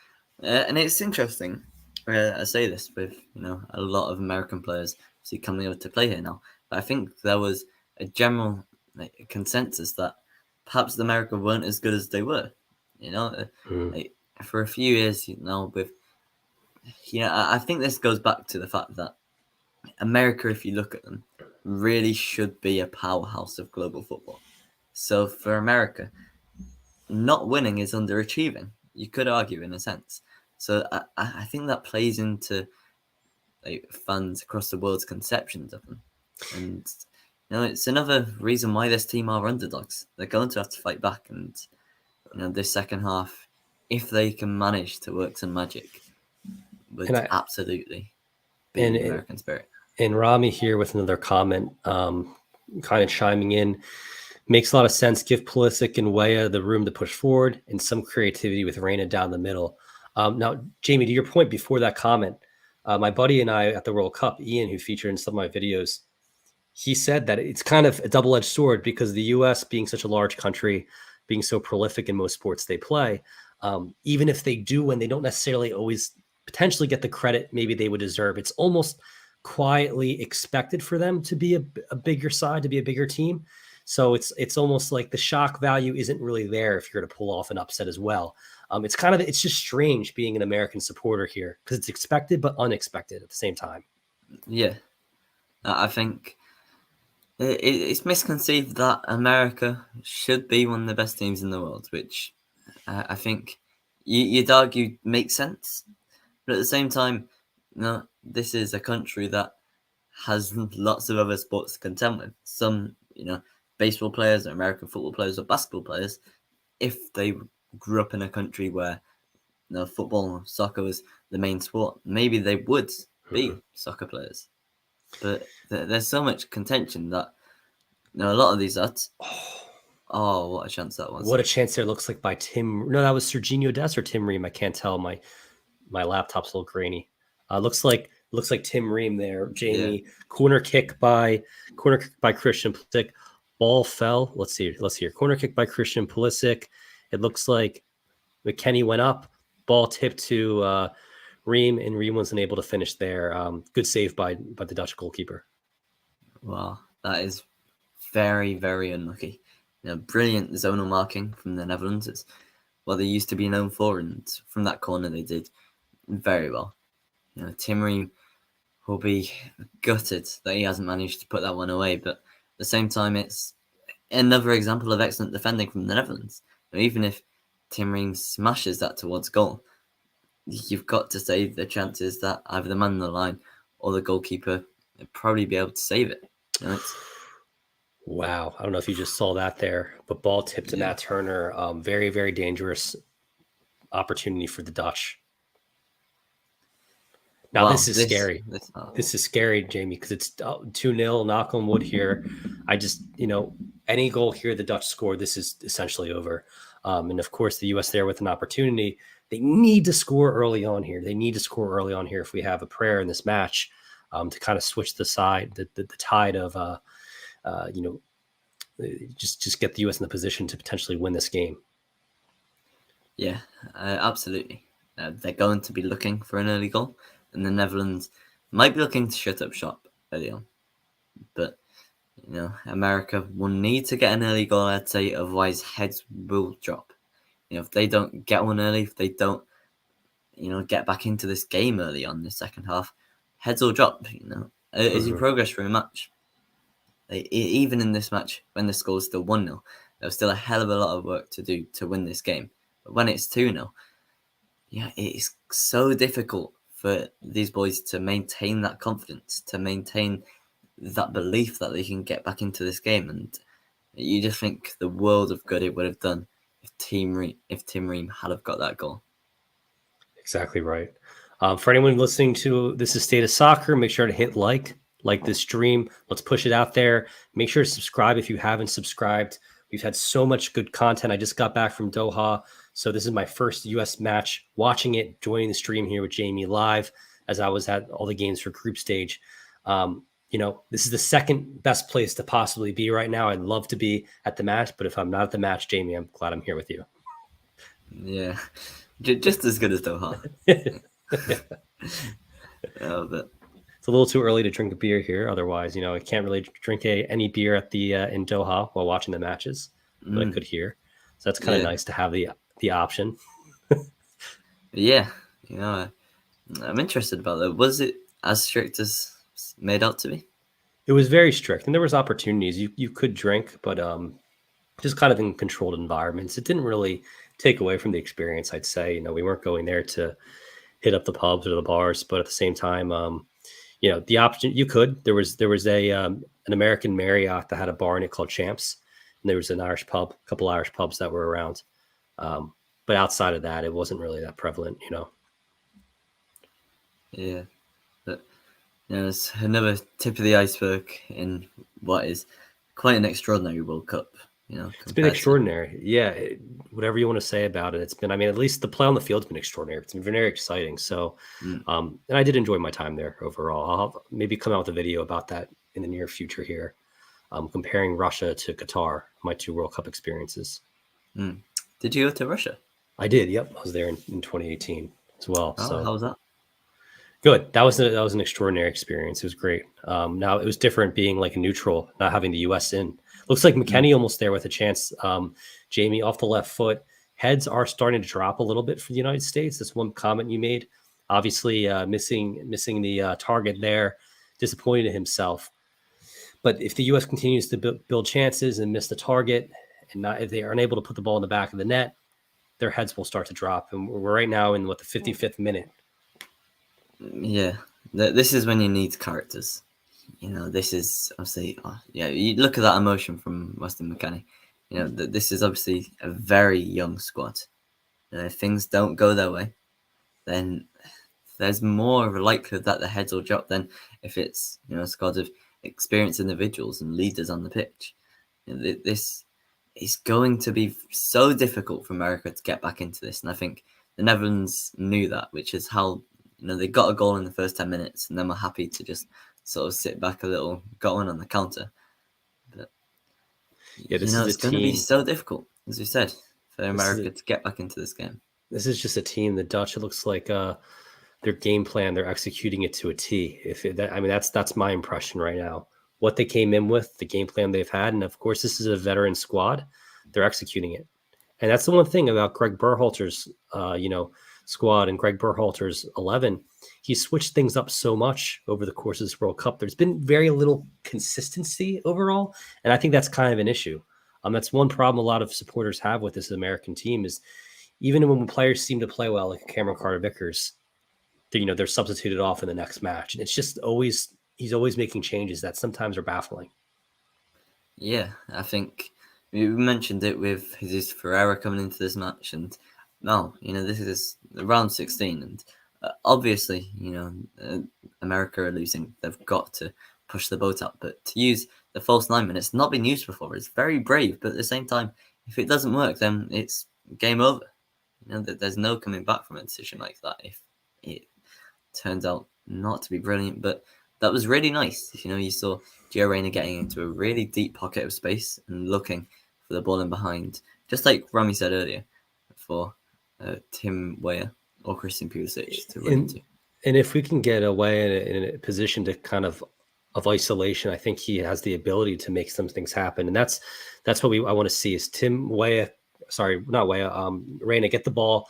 and it's interesting. I say this with a lot of American players see coming over to play here now, but I think there was a general consensus that perhaps America weren't as good as they were. For a few years, with I think this goes back to the fact that America, if you look at them, really should be a powerhouse of global football. So for America, not winning is underachieving. You could argue in a sense. So I think that plays into fans across the world's conceptions of them. And it's another reason why this team are underdogs. They're going to have to fight back. And this second half, if they can manage to work some magic, would absolutely be the American spirit. And Rami here with another comment, kind of chiming in. Makes a lot of sense. Give Pulisic and Weah the room to push forward and some creativity with Reyna down the middle. Now, Jamie, to your point before that comment, my buddy and I at the World Cup, Ian, who featured in some of my videos, he said that it's kind of a double-edged sword because the U.S. being such a large country, being so prolific in most sports they play, even if they do win, they don't necessarily always potentially get the credit maybe they would deserve. It's almost quietly expected for them to be a bigger side, to be a bigger team. So it's almost like the shock value isn't really there if you're to pull off an upset as well. It's just strange being an American supporter here because it's expected but unexpected at the same time. Yeah, I think it's misconceived that America should be one of the best teams in the world, which I think you'd argue makes sense. But at the same time, no, this is a country that has lots of other sports to contend with. Some, baseball players or American football players or basketball players, if they grew up in a country where football or soccer was the main sport, maybe they would be soccer players. But there's so much contention that a lot of these odds. Oh, what a chance that was! What a chance there looks like by Tim. No, that was Serginho Dest or Tim Ream. I can't tell. My laptop's a little grainy. Looks like Tim Ream there. Jamie, yeah. Corner kick by Christian Pulisic. Ball fell. Let's see here. Corner kick by Christian Pulisic. It looks like McKennie went up. Ball tipped to Ream, and Ream wasn't able to finish there. Good save by the Dutch goalkeeper. Wow, that is very, very unlucky. Brilliant zonal marking from the Netherlands. It's what they used to be known for, and from that corner they did very well. Tim Ream will be gutted that he hasn't managed to put that one away, but at the same time, it's another example of excellent defending from the Netherlands. Even if Tim Ream smashes that towards goal, you've got to say the chances that either the man on the line or the goalkeeper would probably be able to save it. Wow. I don't know if you just saw that there, but ball tipped to Matt Turner. Very, very dangerous opportunity for the Dutch. Now, this is scary. This is scary, Jamie, because it's 2-0, knock on wood here. I just, any goal here the Dutch score, this is essentially over. And of course, the U.S. there with an opportunity. They need to score early on here. If we have a prayer in this match to kind of switch the tide of, just get the U.S. in the position to potentially win this game. Yeah, absolutely. They're going to be looking for an early goal. And the Netherlands might be looking to shut up shop early on. But, America will need to get an early goal, I'd say, otherwise heads will drop. If they don't get one early, if they don't, get back into this game early on in the second half, heads will drop, as you progress through a match. Even in this match, when the score is still 1-0, there's still a hell of a lot of work to do to win this game. But when it's 2-0, it's so difficult for these boys to maintain that confidence, to maintain that belief that they can get back into this game. And you just think the world of good it would have done if Tim Ream had have got that goal. Exactly right. For anyone listening to This is State of Soccer, make sure to hit like this stream. Let's push it out there. Make sure to subscribe if you haven't subscribed. We've had so much good content. I just got back from Doha. So this is my first U.S. match, watching it, joining the stream here with Jamie live as I was at all the games for group stage. This is the second best place to possibly be right now. I'd love to be at the match, but if I'm not at the match, Jamie, I'm glad I'm here with you. Yeah, just as good as Doha. But it's a little too early to drink a beer here. Otherwise, I can't really drink any beer at the in Doha while watching the matches, but I could here. So that's kind of nice to have the option. Yeah, I'm interested about that. Was it as strict as made out to be? It was very strict, and there was opportunities you could drink, but just kind of in controlled environments. It didn't really take away from the experience, I'd say. We weren't going there to hit up the pubs or the bars, but at the same time, the option you could. There was an American Marriott that had a bar in it called Champs, and there was an Irish pub, a couple Irish pubs that were around. But outside of that, it wasn't really that prevalent, Yeah, but it's another tip of the iceberg in what is quite an extraordinary World Cup. It's been extraordinary. Yeah, whatever you want to say about it, it's been. I mean, at least the play on the field's been extraordinary. It's been very exciting. So, and I did enjoy my time there overall. I'll maybe come out with a video about that in the near future here, comparing Russia to Qatar, my two World Cup experiences. Did you go to Russia? I did. Yep, I was there in 2018 as well. Oh, So how was that? good. That was an extraordinary experience. It was great. Now it was different being like a neutral, not having the U.S. in. Looks like McKennie almost there with a chance. Jamie off the left foot. Heads are starting to drop a little bit for the United States. That's one comment you made. Obviously, missing the target there. Disappointed in himself. But if the U.S. continues to build chances and miss the target, and not if they aren't able to put the ball in the back of the net, their heads will start to drop. And we're right now in the 55th minute. Yeah, this is when you need characters. This is obviously, you look at that emotion from Weston McKennie. This is obviously a very young squad. If things don't go their way, then there's more of a likelihood that the heads will drop than if it's a squad of experienced individuals and leaders on the pitch. This is going to be so difficult for America to get back into this, and I think the Netherlands knew that, which is how they got a goal in the first 10 minutes, and then were happy to just sort of sit back a little, got one on the counter. But it's going to be so difficult, as we said, for America to get back into this game. This is just a team. The Dutch, it looks like their game plan, they're executing it to a T. That's my impression right now. What they came in with, the game plan they've had, and of course, this is a veteran squad. They're executing it, and that's the one thing about Greg Berhalter's, squad and Greg Berhalter's 11. He switched things up so much over the course of this World Cup. There's been very little consistency overall, and I think that's kind of an issue. That's one problem a lot of supporters have with this American team is even when players seem to play well, like Cameron Carter-Vickers, they're substituted off in the next match, and it's just he's always making changes that sometimes are baffling. Yeah, I think we mentioned it with Jesus Ferreira coming into this match, and now this is round 16, and obviously America are losing. They've got to push the boat up, but to use the false 9 minutes, not been used before, is very brave. But at the same time, if it doesn't work, then it's game over. There's no coming back from a decision like that if it turns out not to be brilliant. But that was really nice. You saw Gio Reyna getting into a really deep pocket of space and looking for the ball in behind, just like Rami said earlier, for Tim Weah or Christian Pulisic to run into. And if we can get away in a position to kind of isolation, I think he has the ability to make some things happen. And that's what I want to see is Tim Weah, Reyna get the ball,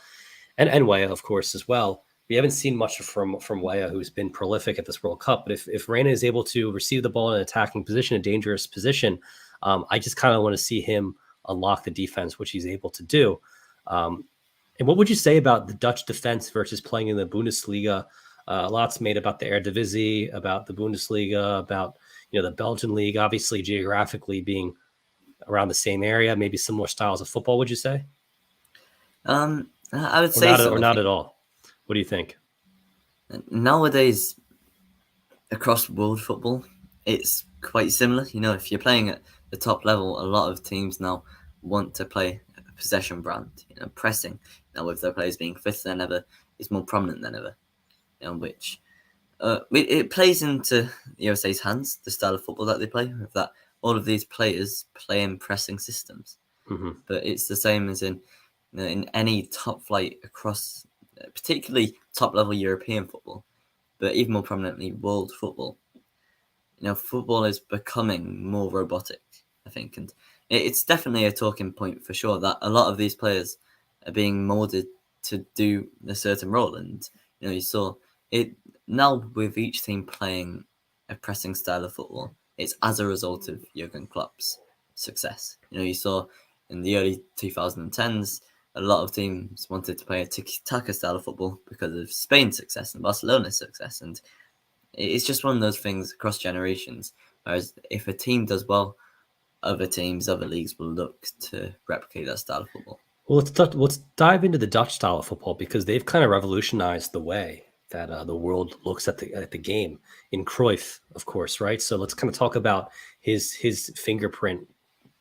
and Weah, of course, as well. We haven't seen much from Weah, who's been prolific at this World Cup. But if Reyna is able to receive the ball in an attacking position, a dangerous position, I just kind of want to see him unlock the defense, which he's able to do. And what would you say about the Dutch defense versus playing in the Bundesliga? Lots made about the Eredivisie, about the Bundesliga, about the Belgian league, obviously geographically being around the same area, maybe similar styles of football. Would you say? I would say so. Or not at all. What do you think? Nowadays, across world football, it's quite similar. If you're playing at the top level, a lot of teams now want to play a possession brand. Pressing now with their players being fitter than ever is more prominent than ever. Which it plays into the USA's hands, the style of football that they play, with that all of these players play in pressing systems. Mm-hmm. But it's the same as in any top flight across, particularly top level European football, but even more prominently world football. Football is becoming more robotic, I think, and it's definitely a talking point for sure that a lot of these players are being molded to do a certain role. And you saw it now with each team playing a pressing style of football. It's as a result of Jurgen Klopp's success. You saw in the early 2010s, a lot of teams wanted to play a tiki-taka style of football because of Spain's success and Barcelona's success. And it's just one of those things across generations. Whereas if a team does well, other teams, other leagues will look to replicate that style of football. Well, let's dive into the Dutch style of football because they've kind of revolutionized the way that the world looks at the game in Cruyff, of course, right? So let's kind of talk about his fingerprint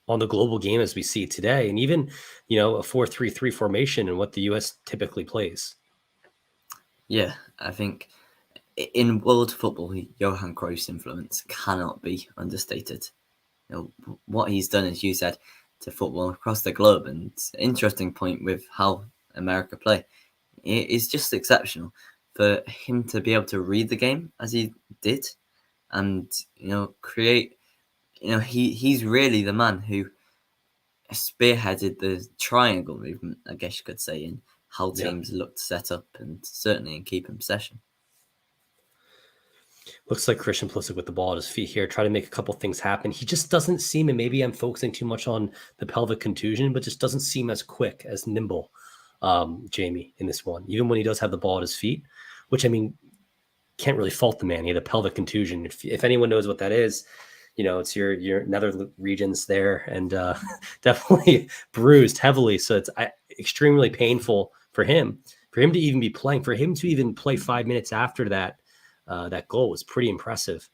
on the global game as we see it today, and even a 4-3-3 formation and what the U.S. typically plays. Yeah, I think in world football, Johan Cruyff's influence cannot be understated. What he's done, as you said, to football across the globe, and interesting point with how America play. It is just exceptional for him to be able to read the game as he did, and create. He's really the man who spearheaded the triangle movement, I guess you could say, in how teams look to set up and certainly in keeping possession. Looks like Christian Pulisic with the ball at his feet here, try to make a couple things happen. He just doesn't seem, and maybe I'm focusing too much on the pelvic contusion, but just doesn't seem as quick, as nimble, Jamie, in this one, even when he does have the ball at his feet, which, I mean, can't really fault the man. He had a pelvic contusion. If anyone knows what that is, it's your nether regions there, and definitely bruised heavily. So it's extremely painful for him to even be playing, for him to even play 5 minutes after that. That goal was pretty impressive.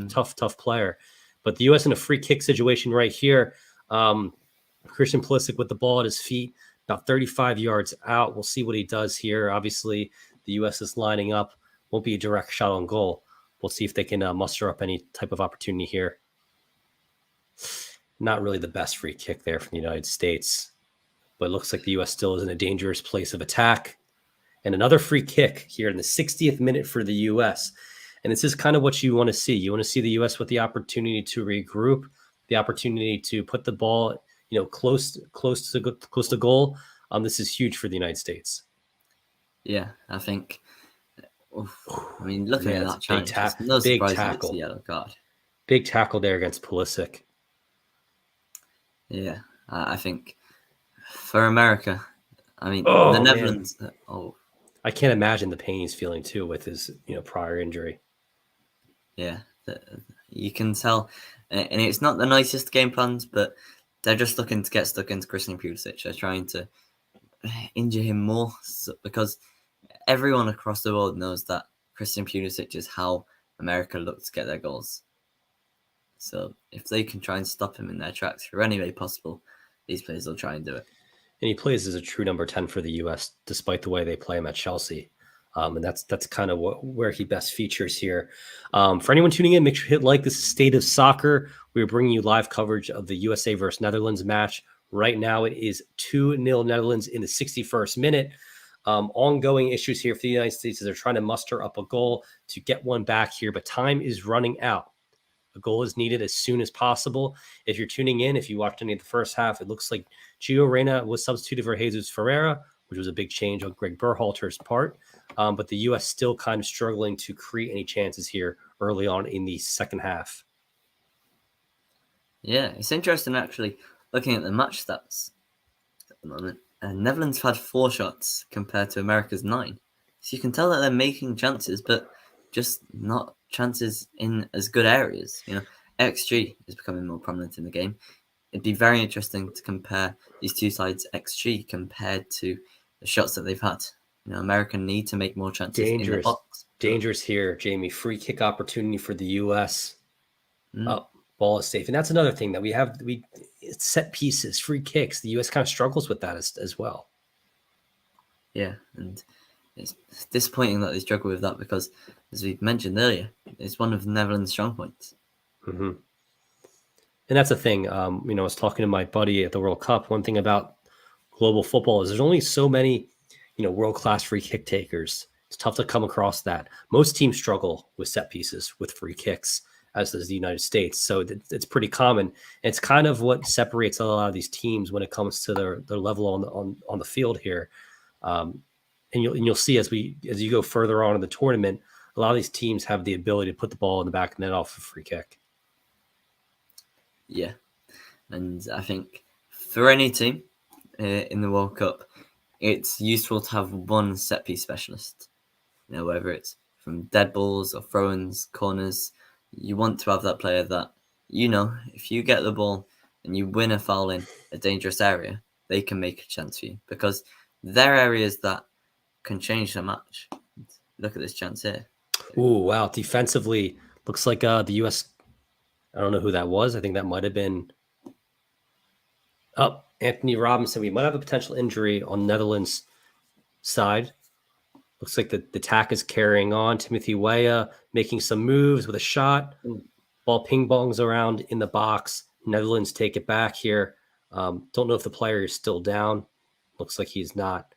Tough player. But the U.S. in a free kick situation right here. Christian Pulisic with the ball at his feet, about 35 yards out. We'll see what he does here. Obviously, the U.S. is lining up. Won't be a direct shot on goal. We'll see if they can muster up any type of opportunity here. Not really the best free kick there from the United States, but it looks like the U.S. still is in a dangerous place of attack. And another free kick here in the 60th minute for the U.S. And this is kind of what you want to see. You want to see the U.S. with the opportunity to regroup, the opportunity to put the ball, close to goal. This is huge for the United States. Yeah, I think. Looking at that challenge, no big surprise tackle. It's a yellow card. Big tackle there against Pulisic. Yeah, I think for America, the Netherlands. I can't imagine the pain he's feeling too with his, prior injury. Yeah, you can tell, and it's not the nicest game plans, but they're just looking to get stuck into Christian Pulisic. They're trying to injure him more because everyone across the world knows that Christian Pulisic is how America looks to get their goals. So if they can try and stop him in their tracks for any way possible, these players will try and do it. And he plays as a true number 10 for the U.S., despite the way they play him at Chelsea. And that's kind of where he best features here. For anyone tuning in, make sure to hit like. This is State of Soccer. We're bringing you live coverage of the USA versus Netherlands match. Right now it is 2-0 Netherlands in the 61st minute. Ongoing issues here for the United States as they're trying to muster up a goal to get one back here, but time is running out. A goal is needed as soon as possible. If you're tuning in, if you watched any of the first half, it looks like Gio Reyna was substituted for Jesus Ferreira, which was a big change on Greg Berhalter's part. But the U.S. still kind of struggling to create any chances here early on in the second half. Yeah, it's interesting actually looking at the match stats at the moment. Netherlands had 4 shots compared to America's 9. So you can tell that they're making chances, but just not chances in as good areas. XG is becoming more prominent in the game. It'd be very interesting to compare these two sides' XG compared to the shots that they've had. America need to make more chances in the box. Dangerous here, Jamie. Free kick opportunity for the U.S. Ball is safe. And that's another thing that we have. It's set pieces, free kicks. The U.S. kind of struggles with that as well. Yeah, and it's disappointing that they struggle with that because, as we mentioned earlier, it's one of the Netherlands' strong points. Mm-hmm. And that's the thing. I was talking to my buddy at the World Cup. One thing about global football is there's only so many, world-class free kick takers. It's tough to come across that. Most teams struggle with set pieces, with free kicks, as does the United States. So it's pretty common. It's kind of what separates a lot of these teams when it comes to their level on the field here. And you'll see as you go further on in the tournament, a lot of these teams have the ability to put the ball in the back of the net off a free kick. Yeah, and I think for any team in the World Cup, it's useful to have one set piece specialist. Whether it's from dead balls or throw-ins, corners, you want to have that player that, if you get the ball and you win a foul in a dangerous area, they can make a chance for you because they're areas that can change the match. Look at this chance here. Ooh, wow. Defensively, looks like the U.S., I don't know who that was. I think that might have been Anthony Robinson. We might have a potential injury on Netherlands' side. Looks like the attack is carrying on. Timothy Weah making some moves with a shot. Ball ping-pongs around in the box. Netherlands take it back here. Don't know if the player is still down. Looks like he's not.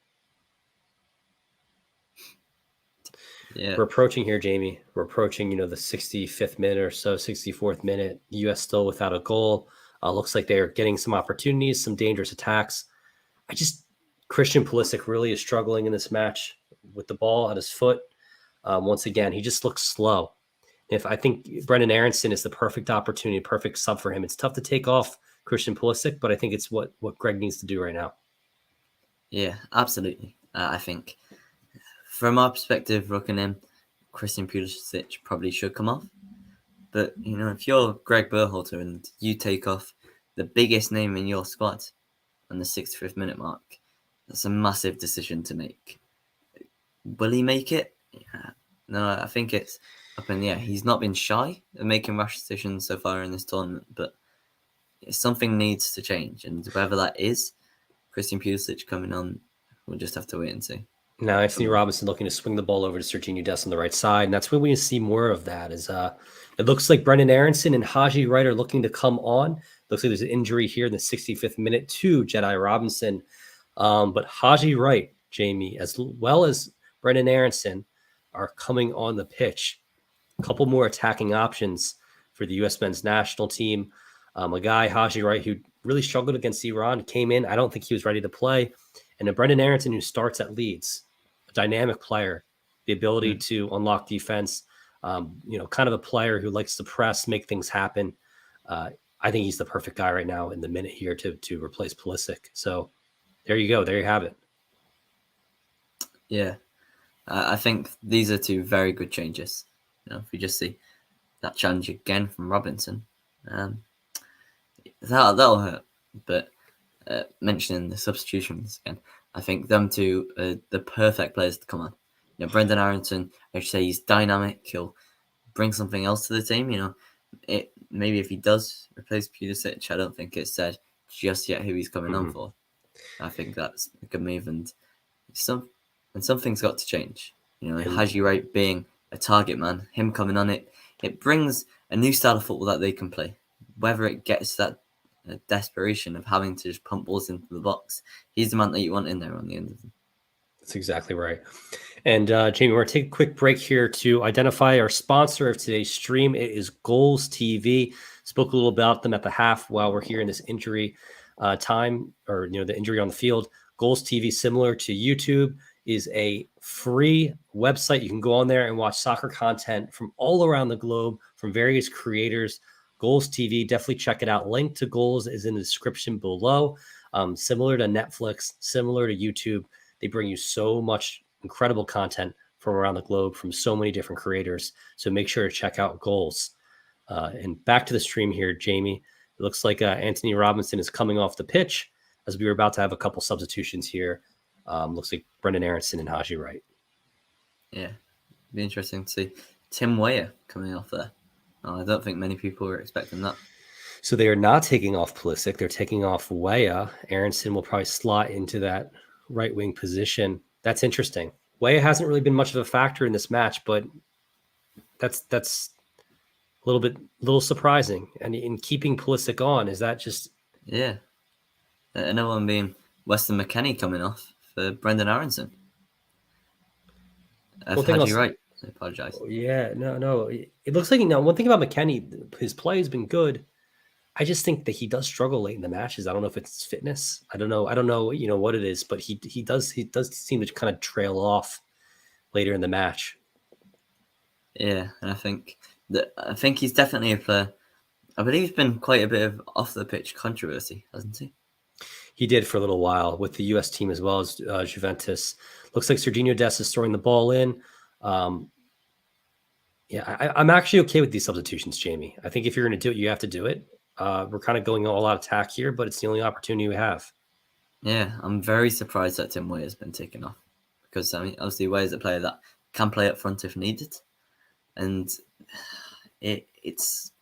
Yeah. We're approaching here, Jamie. We're approaching, the 65th minute or so, 64th minute. U.S. still without a goal. Looks like they're getting some opportunities, some dangerous attacks. Christian Pulisic really is struggling in this match with the ball at his foot. Once again, he just looks slow. I think Brendan Aronson is the perfect opportunity, perfect sub for him. It's tough to take off Christian Pulisic, but I think it's what Greg needs to do right now. Yeah, absolutely. I think from our perspective, looking in, Christian Pulisic probably should come off. But, if you're Greg Berhalter and you take off the biggest name in your squad on the 65th minute mark, that's a massive decision to make. Will he make it? Yeah. No, I think it's up in the air. He's not been shy of making rash decisions so far in this tournament, but something needs to change. And whether that is Christian Pulisic coming on, we'll just have to wait and see. Now, Anthony Robinson looking to swing the ball over to Serginho Dest on the right side, and that's where we see more of that. It looks like Brendan Aronson and Haji Wright are looking to come on. Looks like there's an injury here in the 65th minute to Jedi Robinson. But Haji Wright, Jamie, as well as Brendan Aronson, are coming on the pitch. A couple more attacking options for the U.S. men's national team. A guy, Haji Wright, who really struggled against Iran, came in. I don't think he was ready to play. And a Brendan Aronson who starts at Leeds, a dynamic player, the ability to unlock defense, kind of a player who likes to press, make things happen. I think he's the perfect guy right now in the minute here to replace Pulisic. So there you go. There you have it. Yeah. I think these are two very good changes. If we just see that challenge again from Robinson, that'll hurt. But mentioning the substitutions again, I think them two are the perfect players to come on. Brendan Aronson, I should say, he's dynamic. He'll bring something else to the team. Maybe if he does replace Pulisic, I don't think it's said just yet who he's coming on for. I think that's a good move, and something's got to change. Haji Wright being a target man, him coming on it brings a new style of football that they can play. Whether it gets that desperation of having to just pump balls into the box, he's the man that you want in there on the end of them. That's exactly right. And Jamie, we're going to take a quick break here to identify our sponsor of today's stream. It is GOLZ TV. Spoke a little about them at the half while we're here in this injury time, or the injury on the field. GOLZ TV, similar to YouTube, is a free website. You can go on there and watch soccer content from all around the globe from various creators. GOLZ TV, definitely check it out. Link to GOLZ is in the description below. Similar to Netflix, similar to YouTube, they bring you so much incredible content from around the globe from so many different creators. So make sure to check out GOLZ. And back to the stream here, Jamie. It looks like Anthony Robinson is coming off the pitch as we were about to have a couple substitutions here. Looks like Brendan Aronson and Haji Wright. Yeah, it'd be interesting to see Tim Weah coming off there. I don't think many people were expecting that. So they are not taking off Pulisic. They're taking off Weah. Aronson will probably slot into that right wing position. That's interesting. Weah hasn't really been much of a factor in this match, but that's a little surprising. And in keeping Pulisic on, is that just... Yeah. Another one being Weston McKennie coming off for Brendan Aronson. Haji Wright. I apologize. Yeah, no. It looks like, one thing about McKennie, his play has been good. I just think that he does struggle late in the matches. I don't know if it's fitness. I don't know, what it is, but he does seem to kind of trail off later in the match. Yeah, and I think he's definitely a player. I believe he's been quite a bit of off the pitch controversy, hasn't he? He did for a little while with the U.S. team as well as Juventus. Looks like Serginho Dest is throwing the ball in. I'm actually okay with these substitutions, Jamie. I think if you're going to do it, you have to do it. We're kind of going all out attack here, but it's the only opportunity we have. Yeah, I'm very surprised that Tim Weah has been taken off because, obviously Weah is a player that can play up front if needed. And it's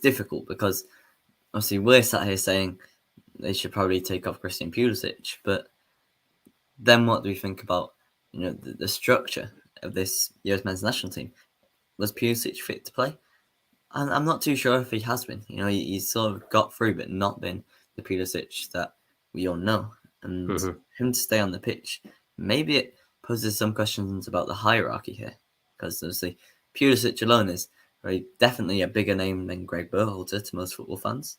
difficult because, obviously, we're sat here saying they should probably take off Christian Pulisic, but then what do we think about, the structure of this US men's national team? Was Pulisic fit to play? And I'm not too sure if he has been. He's sort of got through, but not been the Pulisic that we all know. And him to stay on the pitch, maybe poses some questions about the hierarchy here, because obviously Pulisic alone is definitely a bigger name than Greg Berhalter to most football fans.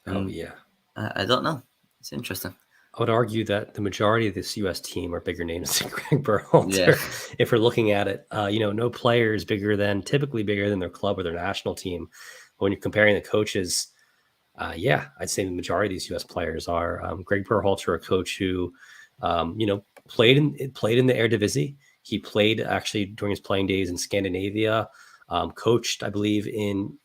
Oh yeah, I don't know. It's interesting. I would argue that the majority of this U.S. team are bigger names than Greg Berhalter. Yeah. If we're looking at it, no player is typically bigger than their club or their national team. When you're comparing the coaches, I'd say the majority of these U.S. players are. Greg Berhalter, a coach who, played in the Eredivisie. He played actually during his playing days in Scandinavia, coached, I believe, in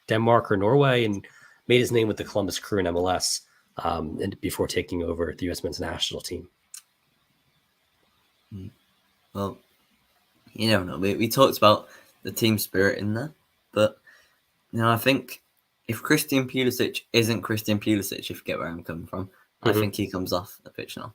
Denmark or Norway, and made his name with the Columbus Crew in MLS. And before taking over the U.S. men's national team. Well, you never know. We talked about the team spirit in there, but I think if Christian Pulisic isn't Christian Pulisic, if you get where I'm coming from, I think he comes off the pitch now.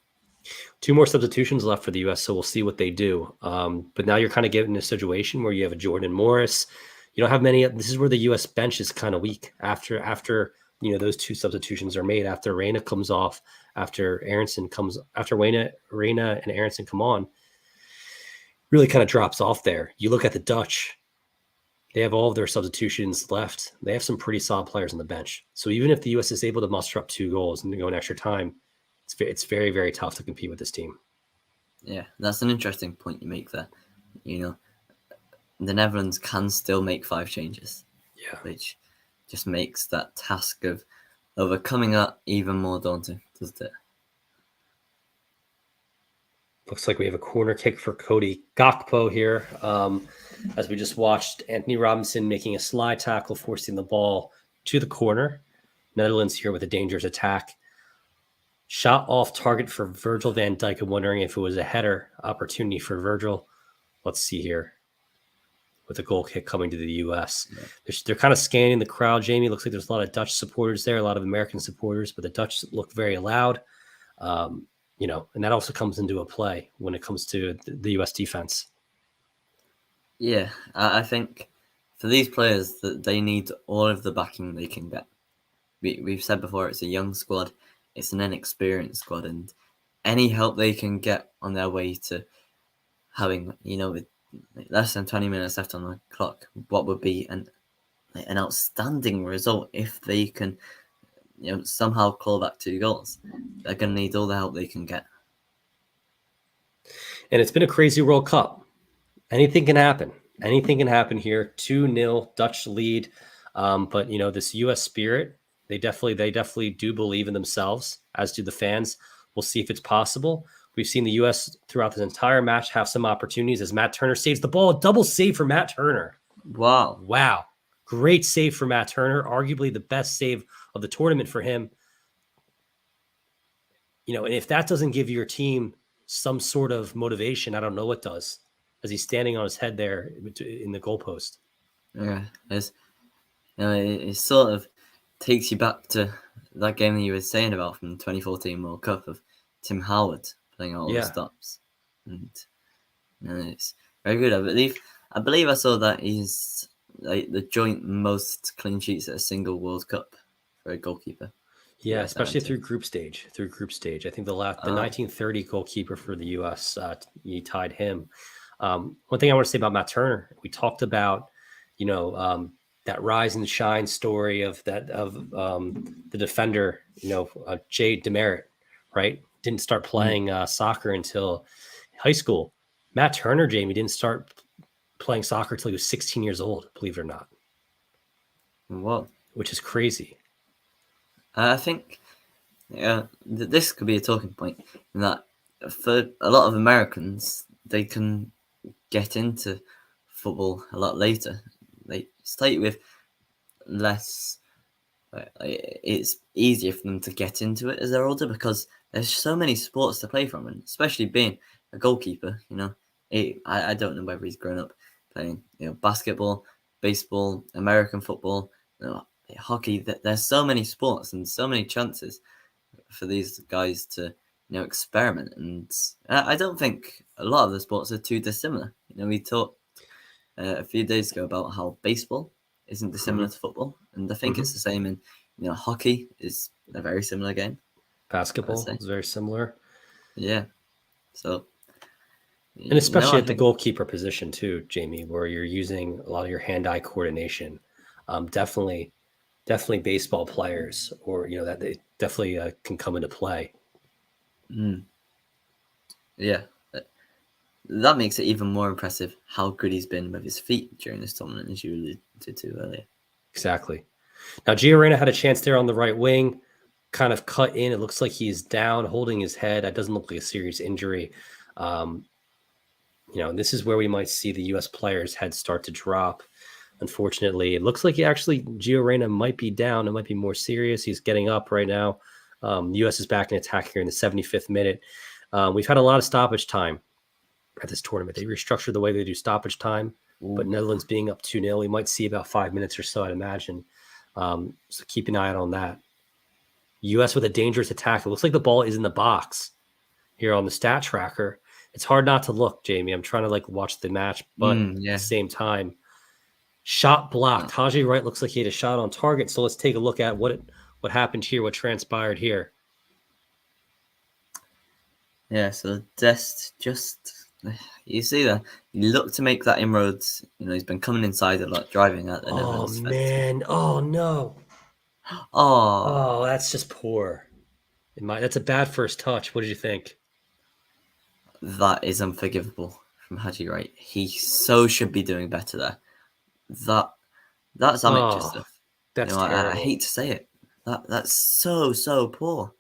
2 more substitutions left for the U.S., so we'll see what they do. But now you're kind of getting in a situation where you have a Jordan Morris. You don't have many. This is where the U.S. bench is kind of weak after those 2 substitutions are made, after Reyna comes off, after Reyna and Aronson come on, really kind of drops off there. You look at the Dutch, they have all of their substitutions left. They have some pretty solid players on the bench. So even if the U.S. is able to muster up 2 goals and go in extra time, it's very, very tough to compete with this team. Yeah, that's an interesting point you make there. The Netherlands can still make 5 changes. Yeah. Which just makes that task of overcoming that even more daunting, doesn't it? Looks like we have a corner kick for Cody Gakpo here. As we just watched Anthony Robinson making a slide tackle, forcing the ball to the corner. Netherlands here with a dangerous attack. Shot off target for Virgil van Dijk. I'm wondering if it was a header opportunity for Virgil. Let's see here. With a goal kick coming to the U.S. Yeah. They're kind of scanning the crowd, Jamie. Looks like there's a lot of Dutch supporters there, a lot of American supporters, but the Dutch look very loud. And that also comes into a play when it comes to the U.S. defense. Yeah, I think for these players that they need all of the backing they can get. We've said before, it's a young squad, it's an inexperienced squad, and any help they can get on their way to having, with less than 20 minutes left on the clock, what would be an outstanding result if they can somehow call back 2 goals. They're going to need all the help they can get. And it's been a crazy World Cup. Anything can happen. Anything can happen here. 2-0 Dutch lead. But this U.S. spirit, they definitely do believe in themselves, as do the fans. We'll see if it's possible. We've seen the U.S. throughout this entire match have some opportunities as Matt Turner saves the ball. A double save for Matt Turner. Wow. Great save for Matt Turner. Arguably the best save of the tournament for him. And if that doesn't give your team some sort of motivation, I don't know what does, as he's standing on his head there in the goalpost. Yeah, it sort of takes you back to that game that you were saying about from the 2014 World Cup of Tim Howard playing all the stops. And it's very good. I believe I saw that he's the joint most clean sheets at a single World Cup for a goalkeeper. Yeah, especially through group stage. I think the 1930 goalkeeper for the U.S., he tied him. One thing I want to say about Matt Turner, we talked about, that rise and shine story of the defender, Jay Demerit, right? Didn't start playing soccer until high school. Matt Turner, Jamie, didn't start playing soccer until he was 16 years old, believe it or not. Whoa. Which is crazy. I think this could be a talking point in that for a lot of Americans, they can get into football a lot later. They start with less. It's easier for them to get into it as they're older because there's so many sports to play from, and especially being a goalkeeper. I don't know whether he's grown up playing basketball, baseball, American football, hockey. There's so many sports and so many chances for these guys to experiment, and I don't think a lot of the sports are too dissimilar. We talked a few days ago about how baseball isn't dissimilar to football, and I think it's the same in hockey is a very similar game. Basketball is very similar. Yeah, so And especially I at the think goalkeeper position too, Jamie, where you're using a lot of your hand-eye coordination. Definitely, definitely baseball players, or that they definitely can come into play. yeah, that makes it even more impressive how good he's been with his feet during this tournament, as you alluded to earlier. Exactly. Now, Gio had a chance there on the right wing, kind of cut in. It looks like he's down, holding his head. That doesn't look like a serious injury. This is where we might see the U.S. players' heads start to drop. Unfortunately, it looks like Gio Reyna might be down. It might be more serious. He's getting up right now. The U.S. is back in attack here in the 75th minute. We've had a lot of stoppage time at this tournament. They restructured the way they do stoppage time, but Netherlands being up 2-0, we might see about 5 minutes or so, I'd imagine. So keep an eye out on that. U.S. with a dangerous attack. It looks like the ball is in the box here on the stat tracker. It's hard not to look, Jamie. I'm trying to watch the match, but at the same time, shot blocked. Haji Wright looks like he had a shot on target. So let's take a look at what happened here, what transpired here. Yeah, so Dest just, you see that, he looked to make that inroads. He's been coming inside a lot, driving at the Netherlands. Oh, man. Oh, no. Oh, that's just poor. That's a bad first touch. What did you think? that is unforgivable from Haji Wright. He so should be doing better there. That's amateur stuff. That's terrible. I hate to say it. That's so poor.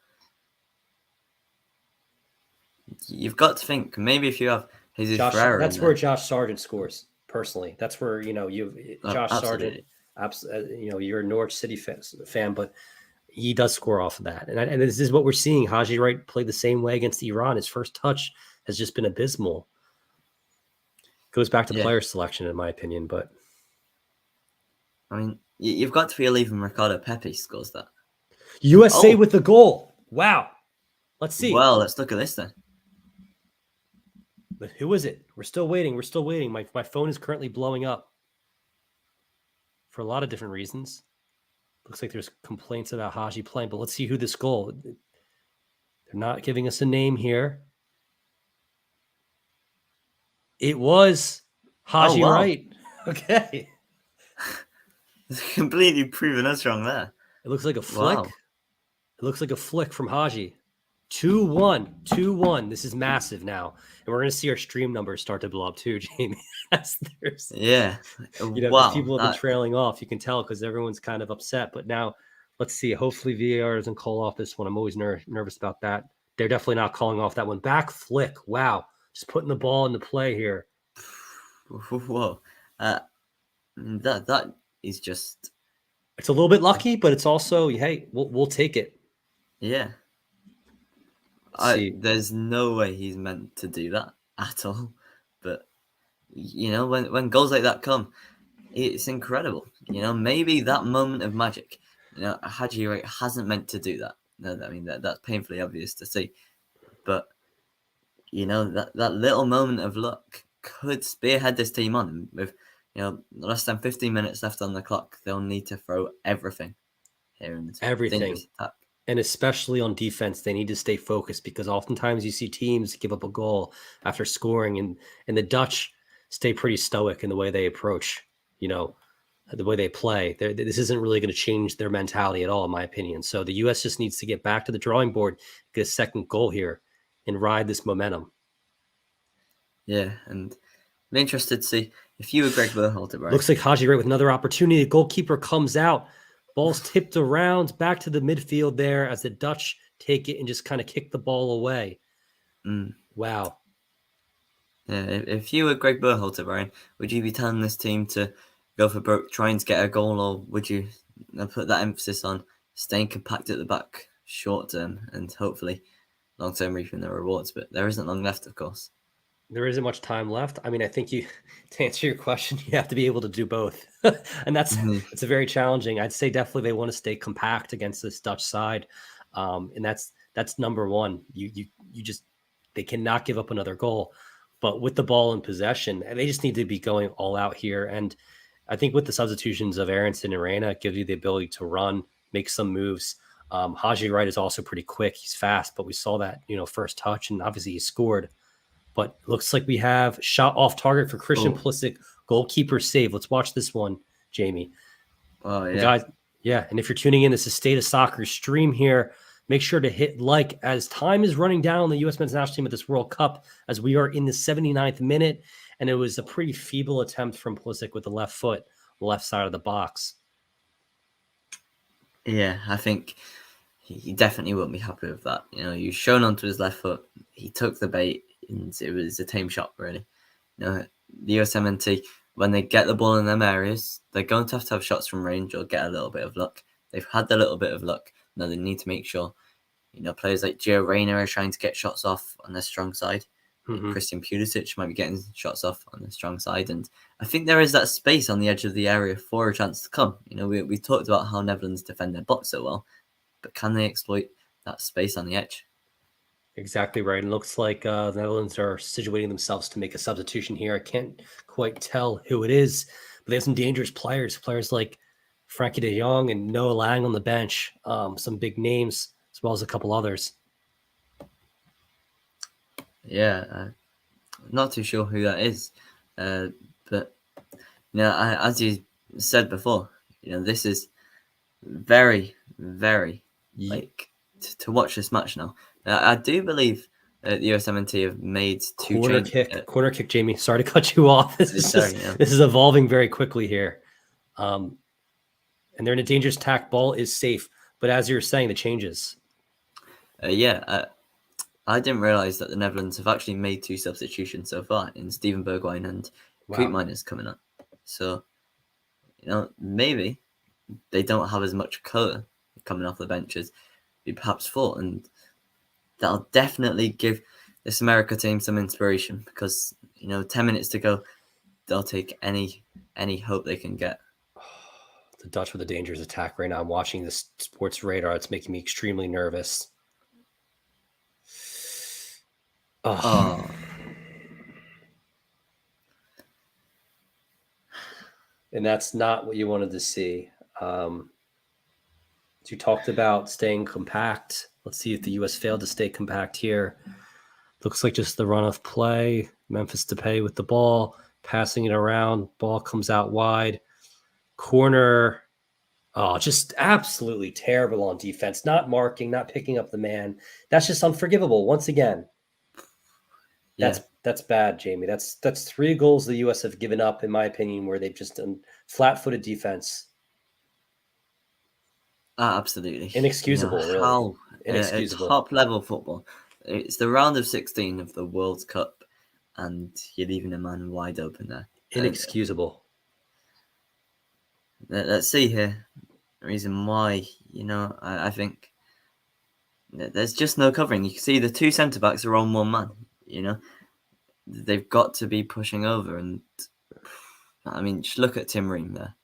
You've got to think, maybe if you have Jesus Ferreira, that's where Josh Sargent scores. Personally, that's where Josh Sargent. You're a Norwich City fan, but he does score off of that, and this is what we're seeing. Haji Wright played the same way against Iran. His first touch has just been abysmal. Goes back to player selection, in my opinion, but I mean, you've got to believe when Ricardo Pepe scores that. USA with the goal. Wow. Let's see. Well, let's look at this then. But who is it? We're still waiting. My phone is currently blowing up for a lot of different reasons. Looks like there's complaints about Haji playing, but let's see who this goal. They're not giving us a name here. It was Haji Wright. Okay. It's completely proven us wrong there. It looks like a flick. Wow. It looks like a flick from Haji. 2-1. This is massive now. And we're going to see our stream numbers start to blow up too, Jamie. Yeah. People have been trailing off. You can tell because everyone's kind of upset. But now let's see. Hopefully VAR doesn't call off this one. I'm always nervous about that. They're definitely not calling off that one. Back flick. Wow. Just putting the ball into play here. Whoa. That is just... It's a little bit lucky, but it's also, hey, we'll take it. Yeah. There's no way he's meant to do that at all. But, when goals like that come, it's incredible. Maybe that moment of magic. Haji Wright hasn't meant to do that. No, I mean, that's painfully obvious to see. But, that little moment of luck could spearhead this team on. With, less than 15 minutes left on the clock, they'll need to throw everything here in this everything. Attack. And especially on defense, they need to stay focused because oftentimes you see teams give up a goal after scoring, and the Dutch stay pretty stoic in the way they approach, the way they play. This isn't really going to change their mentality at all, in my opinion. So the U.S. just needs to get back to the drawing board, get a second goal here, and ride this momentum. Yeah, and I'm interested to see if you were Greg Berhalter, right? Looks like Haji Wright with another opportunity. The goalkeeper comes out. Ball's tipped around back to the midfield there as the Dutch take it and just kind of kick the ball away. Wow. Yeah, if you were Greg Berhalter, Brian, would you be telling this team to go for broke, try and get a goal, or would you put that emphasis on staying compact at the back short term and hopefully long term reaping the rewards? But there isn't long left, of course. There isn't much time left. I mean, I think to answer your question, you have to be able to do both. And it's a very challenging. I'd say definitely they want to stay compact against this Dutch side. And that's number one. They cannot give up another goal. But with the ball in possession, they just need to be going all out here. And I think with the substitutions of Aronson and Reyna, it gives you the ability to run, make some moves. Haji Wright is also pretty quick. He's fast, but we saw that, first touch, and obviously he scored. But looks like we have shot off target for Christian Oh. Pulisic, goalkeeper save. Let's watch this one, Jamie. Oh, And yeah. guys, yeah, and if you're tuning in, this is State of Soccer stream here. Make sure to hit like as time is running down on the U.S. men's national team at this World Cup, as we are in the 79th minute, and it was a pretty feeble attempt from Pulisic with the left foot, the left side of the box. Yeah, I think he definitely won't be happy with that. You know, he's shown onto his left foot. He took the bait, and it was a tame shot, really. You know, the USMNT, when they get the ball in them areas, they're going to have shots from range or get a little bit of luck. They've had a little bit of luck. Now they need to make sure, you know, players like Gio Reyna are trying to get shots off on their strong side. Mm-hmm. Christian Pulisic might be getting shots off on the strong side. And I think there is that space on the edge of the area for a chance to come. You know, we talked about how Netherlands defend their box so well, but can they exploit that space on the edge? Exactly right. And it looks like the Netherlands are situating themselves to make a substitution here. I can't quite tell who it is, but they have some dangerous players like Frankie de Jong and Noah Lang on the bench, some big names, as well as a couple others. Yeah, not too sure who that is, but you know, as you said before, you know, this is very, very like to watch this match now. I do believe the USMNT have made two corner kick, Jamie. Sorry to cut you off. This is evolving very quickly here, and they're in a dangerous attack. Ball is safe, but as you were saying, the changes. I didn't realize that the Netherlands have actually made two substitutions so far in Steven Bergwijn and Koopmeiners coming up. So, you know, maybe they don't have as much colour coming off the bench as we perhaps thought, and that'll definitely give this America team some inspiration because, you know, 10 minutes to go, they'll take any hope they can get. The Dutch with a dangerous attack right now. I'm watching this sports radar. It's making me extremely nervous. Oh. And that's not what you wanted to see. You talked about staying compact. Let's see if the U.S. failed to stay compact here. Looks like just the run of play. Memphis Depay with the ball, passing it around. Ball comes out wide. Corner. Oh, just absolutely terrible on defense. Not marking, not picking up the man. That's just unforgivable. Once again, that's bad, Jamie. That's 3 goals the U.S. have given up, in my opinion, where they've just done flat-footed defense. Absolutely inexcusable. You know, really how inexcusable. Top level football. It's the round of 16 of the World Cup, and you're leaving a man wide open there. Inexcusable. Let's see here. The reason why, you know, I think there's just no covering. You can see the 2 centre backs are on one man. You know, they've got to be pushing over, and I mean, just look at Tim Ream there.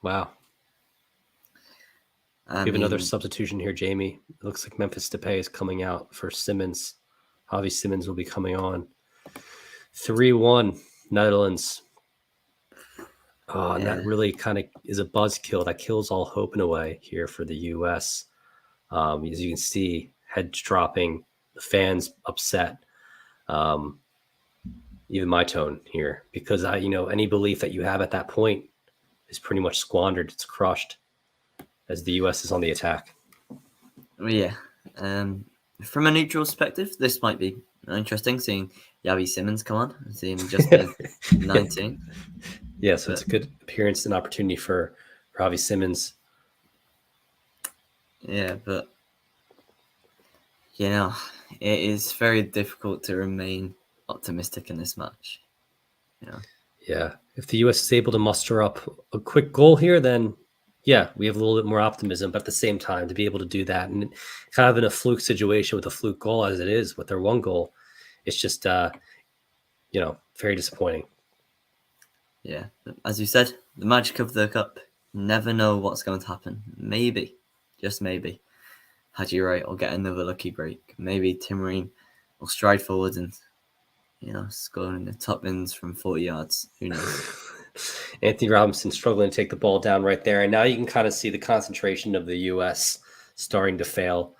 Wow. We have another substitution here, Jamie. It looks like Memphis Depay is coming out for Simmons. Javi Simmons will be coming on. 3-1 Netherlands. And that really kind of is a buzzkill. That kills all hope in a way here for the U.S. As you can see, heads dropping, the fans upset. Even my tone here, because any belief that you have at that point is pretty much squandered. It's crushed as the U.S. is on the attack. Yeah. From a neutral perspective, this might be interesting, seeing Javi Simmons come on and see him just being 19. Yeah, so it's a good appearance and opportunity for Javi Simmons. Yeah, but, you know, it is very difficult to remain optimistic in this match. You know? Yeah, if the U.S. is able to muster up a quick goal here, then yeah, we have a little bit more optimism. But at the same time, to be able to do that and kind of in a fluke situation with a fluke goal as it is with their 1 goal, it's just very disappointing. Yeah, as you said, the magic of the cup. Never know what's going to happen. Maybe, just maybe, Haji Wright will get another lucky break. Maybe Tim Ream will stride forward and, score in the top bins from 40 yards. Who knows? Anthony Robinson struggling to take the ball down right there. And now you can kind of see the concentration of the U.S. starting to fail.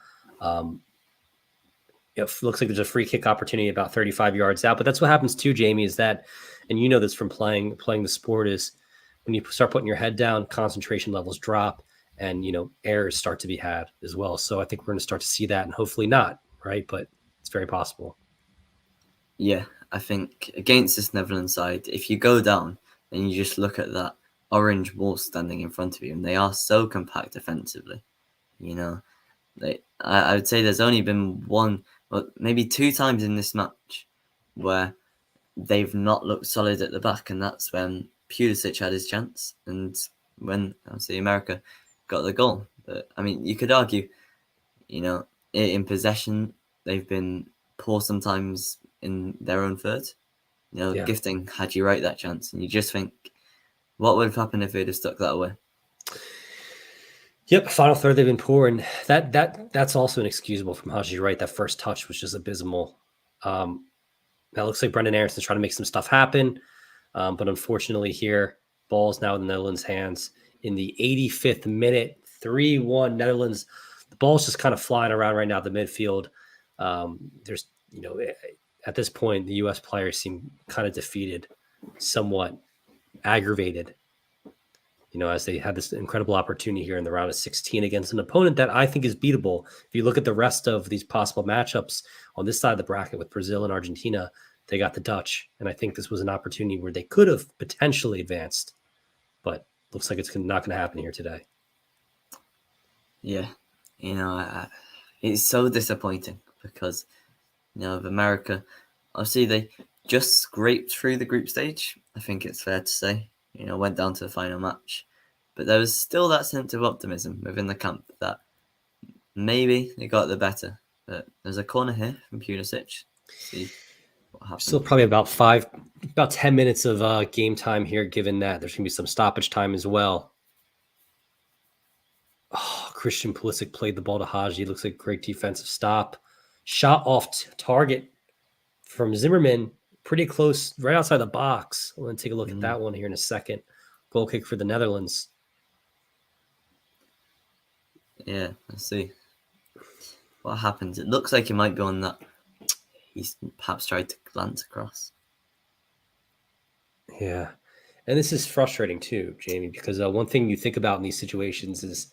It looks like there's a free kick opportunity about 35 yards out. But that's what happens too, Jamie, is that, and you know this from playing the sport, is when you start putting your head down, concentration levels drop, and errors start to be had as well. So I think we're going to start to see that, and hopefully not, right? But it's very possible. Yeah, I think against this Netherlands side, if you go down and you just look at that orange wall standing in front of you, and they are so compact defensively, I would say there's only been one, well, maybe two times in this match where they've not looked solid at the back, and that's when Pulisic had his chance and when obviously America got the goal. But I mean, you could argue, in possession they've been poor sometimes in their own third. Yeah. Gifting had you right that chance, and you just think, what would have happened if they'd have stuck that away? Yep, final third they've been poor, and that's also inexcusable from Haji Wright. That first touch was just abysmal. Now it looks like Brendan Aaronson's trying to make some stuff happen, but unfortunately here, ball's now in the Netherlands' hands in the 85th minute, 3-1 Netherlands. The ball's just kind of flying around right now at the midfield. There's, at this point, the U.S. players seem kind of defeated, somewhat aggravated, as they had this incredible opportunity here in the round of 16 against an opponent that I think is beatable. If you look at the rest of these possible matchups on this side of the bracket with Brazil and Argentina, they got the Dutch. And I think this was an opportunity where they could have potentially advanced, but looks like it's not going to happen here today. Yeah, it's so disappointing because, of America, obviously they just scraped through the group stage, I think it's fair to say. Went down to the final match. But there was still that sense of optimism within the camp that maybe they got the better. But there's a corner here from Pulisic. See what happens. Still probably about 10 minutes of game time here, given that there's going to be some stoppage time as well. Oh, Christian Pulisic played the ball to Haji. Looks like a great defensive stop. Shot off target from Zimmerman. Pretty close, right outside the box. We're going to take a look at that one here in a second. Goal kick for the Netherlands. Yeah, let's see what happens. It looks like he might be on that. He's perhaps tried to glance across. Yeah, and this is frustrating too, Jamie, because one thing you think about in these situations is,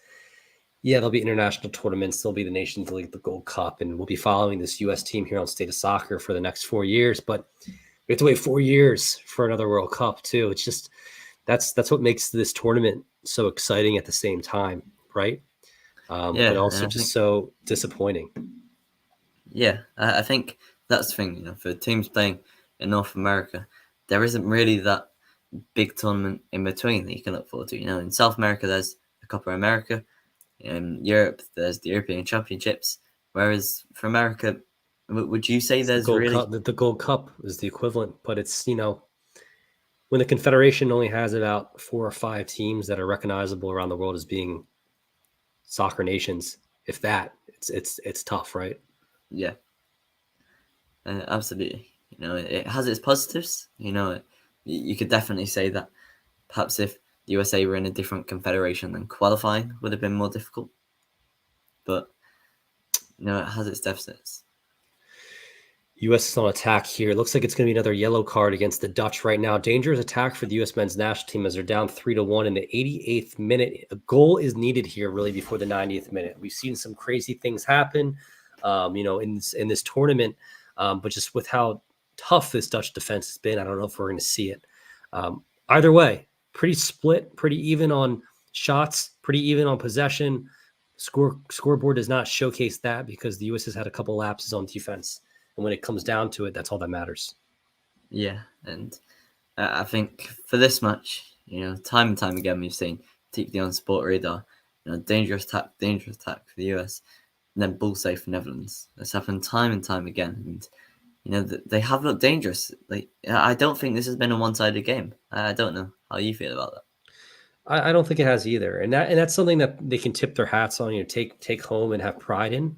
there'll be international tournaments. There'll be the Nations League, the Gold Cup, and we'll be following this U.S. team here on State of Soccer for the next 4 years. But we have to wait 4 years for another World Cup too. It's just that's what makes this tournament so exciting at the same time, right? But also just so disappointing. Yeah, I think that's the thing. For teams playing in North America, there isn't really that big tournament in between that you can look forward to. In South America, there's the Copa America. In Europe, there's the European Championships. Whereas for America, would you say there's the Gold Cup is the equivalent, but it's when the Confederation only has about 4 or 5 teams that are recognizable around the world as being soccer nations, if that, it's tough, right? Yeah, absolutely. It has its positives. You could definitely say that perhaps if the USA were in a different confederation, then qualifying would have been more difficult. But it has its deficits. U.S. is on attack here. It looks like it's going to be another yellow card against the Dutch right now. Dangerous attack for the U.S. men's national team as they're down 3-1 in the 88th minute. A goal is needed here really before the 90th minute. We've seen some crazy things happen, in this tournament, but just with how tough this Dutch defense has been, I don't know if we're going to see it. Either way, pretty split, pretty even on shots, pretty even on possession. Scoreboard does not showcase that because the U.S. has had a couple lapses on defense. And when it comes down to it, that's all that matters. Yeah, and I think for this match, time and time again, we've seen, particularly on Sport Radar, dangerous attack for the US, and then ball save for Netherlands. That's happened time and time again, and they have looked dangerous. I don't think this has been a one-sided game. I don't know how you feel about that. I don't think it has either, and that's something that they can tip their hats on, take home and have pride in.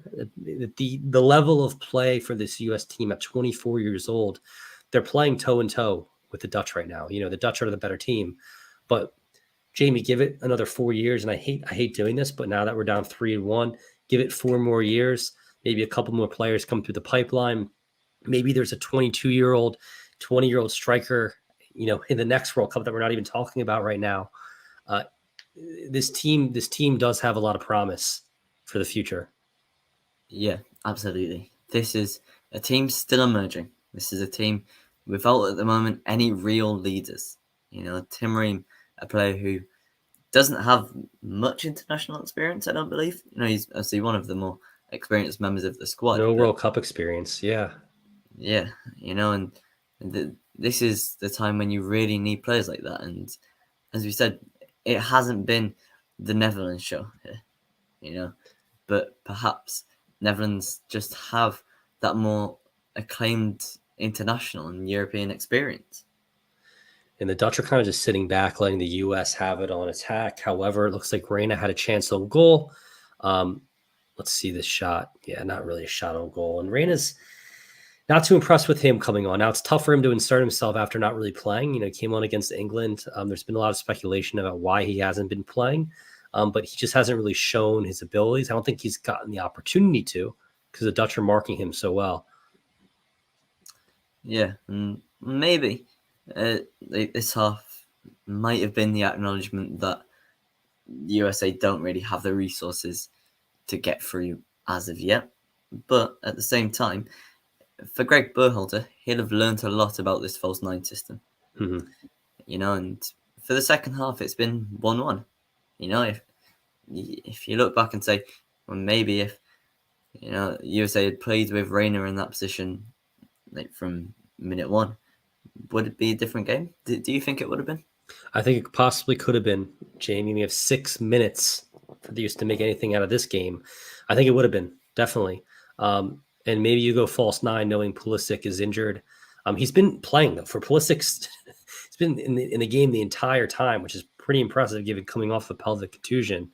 The level of play for this U.S. team at 24 years old, they're playing toe and toe with the Dutch right now. The Dutch are the better team, but Jamie, give it another 4 years, and I hate doing this, but now that we're down 3-1, give it 4 more years. maybe a couple more players come through the pipeline. Maybe there's a 22-year-old, 20-year-old striker, in the next World Cup that we're not even talking about right now. This team does have a lot of promise for the future. Yeah, absolutely. This is a team still emerging. This is a team without, at the moment, any real leaders. Tim Ream, a player who doesn't have much international experience, I don't believe. He's obviously one of the more experienced members of the squad. No World Cup experience, yeah. Yeah, this is the time when you really need players like that. And as we said, it hasn't been the Netherlands show here, but perhaps Netherlands just have that more acclaimed international and European experience. And the Dutch are kind of just sitting back, letting the U.S. have it on attack. However, it looks like Reina had a chance on goal. Let's see this shot. Yeah, not really a shot on goal. And Reina's not too impressed with him coming on. Now, it's tough for him to insert himself after not really playing. He came on against England. There's been a lot of speculation about why he hasn't been playing, but he just hasn't really shown his abilities. I don't think he's gotten the opportunity to because the Dutch are marking him so well. Yeah, maybe this half might have been the acknowledgement that the USA don't really have the resources to get through as of yet. But at the same time, for Greg Berhalter, he'll have learned a lot about this false nine system. Mm-hmm. And for the second half, it's been 1-1. If you look back and say, well, maybe if USA had played with Reina in that position, like from minute one, would it be a different game? Do you think it would have been? I think it possibly could have been, Jamie. We have 6 minutes for the US to make anything out of this game. I think it would have been, definitely. And maybe you go false nine knowing Pulisic is injured. He's been playing, though. For Pulisic, he's been in the game the entire time, which is pretty impressive given coming off a pelvic contusion.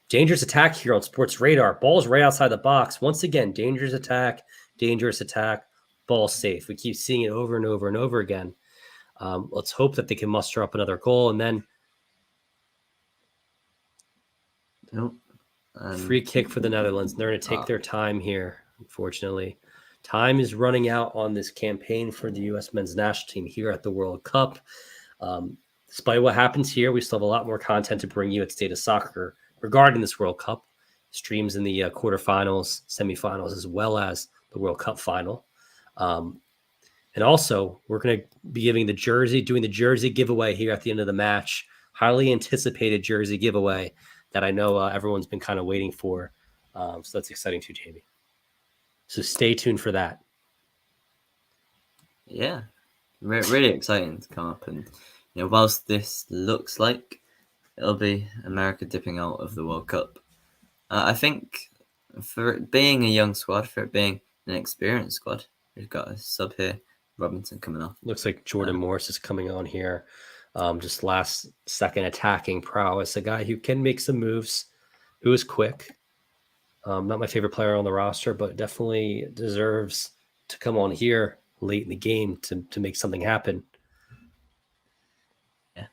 Dangerous attack here on Sports Radar. Ball's right outside the box. Once again, dangerous attack, ball safe. We keep seeing it over and over and over again. Let's hope that they can muster up another goal. And then free kick for the Netherlands. They're going to take their time here, unfortunately. Time is running out on this campaign for the U.S. men's national team here at the World Cup. Despite what happens here, we still have a lot more content to bring you at State of Soccer regarding this World Cup. Streams in the quarterfinals, semifinals, as well as the World Cup final. And also, we're going to be doing the jersey giveaway here at the end of the match. Highly anticipated jersey giveaway that I know everyone's been kind of waiting for. So that's exciting too, Jamie. So stay tuned for that. Yeah, really exciting to come up. And whilst this looks like it'll be America dipping out of the World Cup, I think for it being a young squad, for it being an experienced squad, we've got a sub here, Robinson, coming off. Looks like Jordan Morris is coming on here. Just last second attacking prowess, a guy who can make some moves, who is quick. Not my favorite player on the roster, but definitely deserves to come on here late in the game to make something happen. Yeah.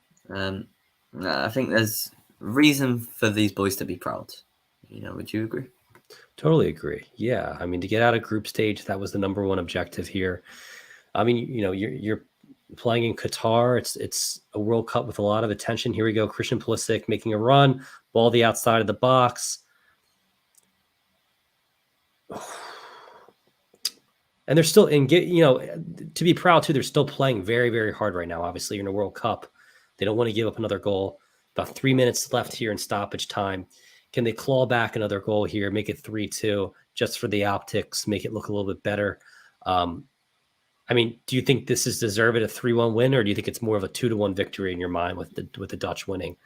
I think there's reason for these boys to be proud. Would you agree? Totally agree. Yeah. I mean, to get out of group stage, that was the number one objective here. I mean, you're playing in Qatar. It's a World Cup with a lot of attention. Here we go. Christian Pulisic making a run, ball the outside of the box. And they're still to be proud too, they're still playing very, very hard right now. Obviously, you're in a World Cup. They don't want to give up another goal. About 3 minutes left here in stoppage time. Can they claw back another goal here, make it 3-2 just for the optics, make it look a little bit better? I mean, do you think this is deserved a 3-1 win, or do you think it's more of a 2-1 victory in your mind with the Dutch winning?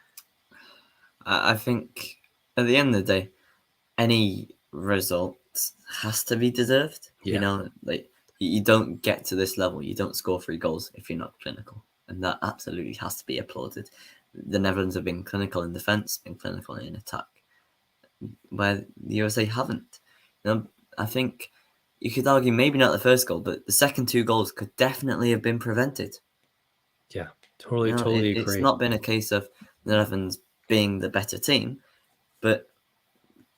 I think at the end of the day, any result has to be deserved. Yeah. You don't get to this level, you don't score 3 goals if you're not clinical, and that absolutely has to be applauded. The Netherlands have been clinical in defense, been clinical in attack, where the USA haven't. I think you could argue maybe not the first goal, but the second 2 goals could definitely have been prevented. Yeah, totally agree. It's not been a case of the Netherlands being the better team, but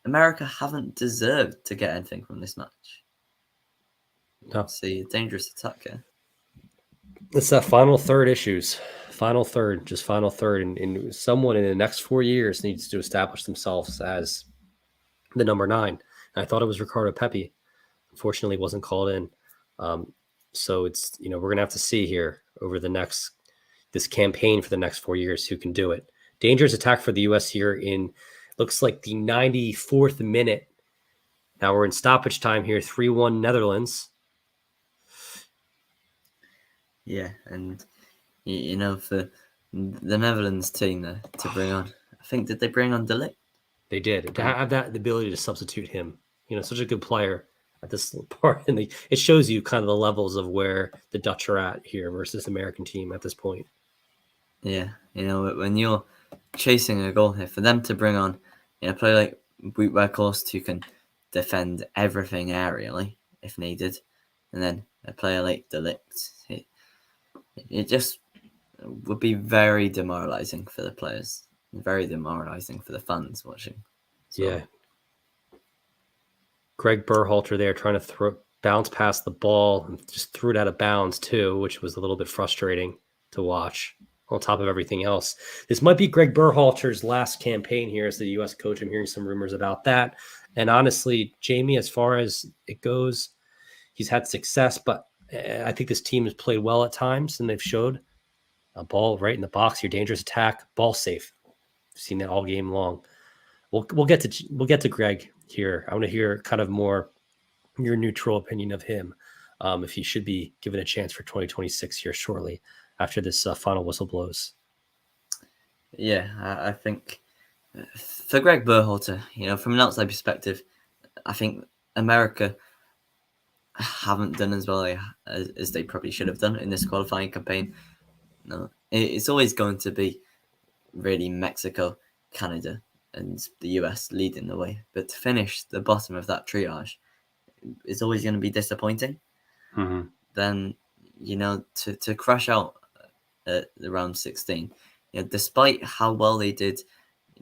America haven't deserved to get anything from this match. No. See, a dangerous attack here. It's that final third issues. Final third. And someone in the next 4 years needs to establish themselves as the number 9. And I thought it was Ricardo Pepi. Unfortunately, wasn't called in. So it's, we're going to have to see here over this campaign for the next 4 years who can do it. Dangerous attack for the U.S. here in, looks like the 94th minute. Now we're in stoppage time here, 3-1 Netherlands. Yeah, and for the Netherlands team there to bring on, I think, did they bring on De Ligt? They did. To have the ability to substitute him, such a good player at this part, and it shows you kind of the levels of where the Dutch are at here versus the American team at this point. Yeah, when you're chasing a goal here, for them to bring on a player like Weghorst who can defend everything aerially if needed, and then a player like De Ligt, it just would be very demoralizing for the players, very demoralizing for the fans watching. So. Yeah. Greg Berhalter there trying to bounce past the ball and just threw it out of bounds too, which was a little bit frustrating to watch on top of everything else. This might be Greg Berhalter's last campaign here as the U.S. coach. I'm hearing some rumors about that. And honestly, Jamie, as far as it goes, he's had success, but I think this team has played well at times, and they've showed a ball right in the box here, dangerous attack, ball safe. I've seen that all game long. We'll get to Greg here. I want to hear kind of more your neutral opinion of him, if he should be given a chance for 2026 here shortly after this final whistle blows. Yeah, I think for Greg Berhalter, from an outside perspective, I think America haven't done as well as they probably should have done in this qualifying campaign. No, it's always going to be really Mexico, Canada, and the US leading the way. But to finish the bottom of that triage is always going to be disappointing. Mm-hmm. Then, to crash out at the round 16, despite how well they did,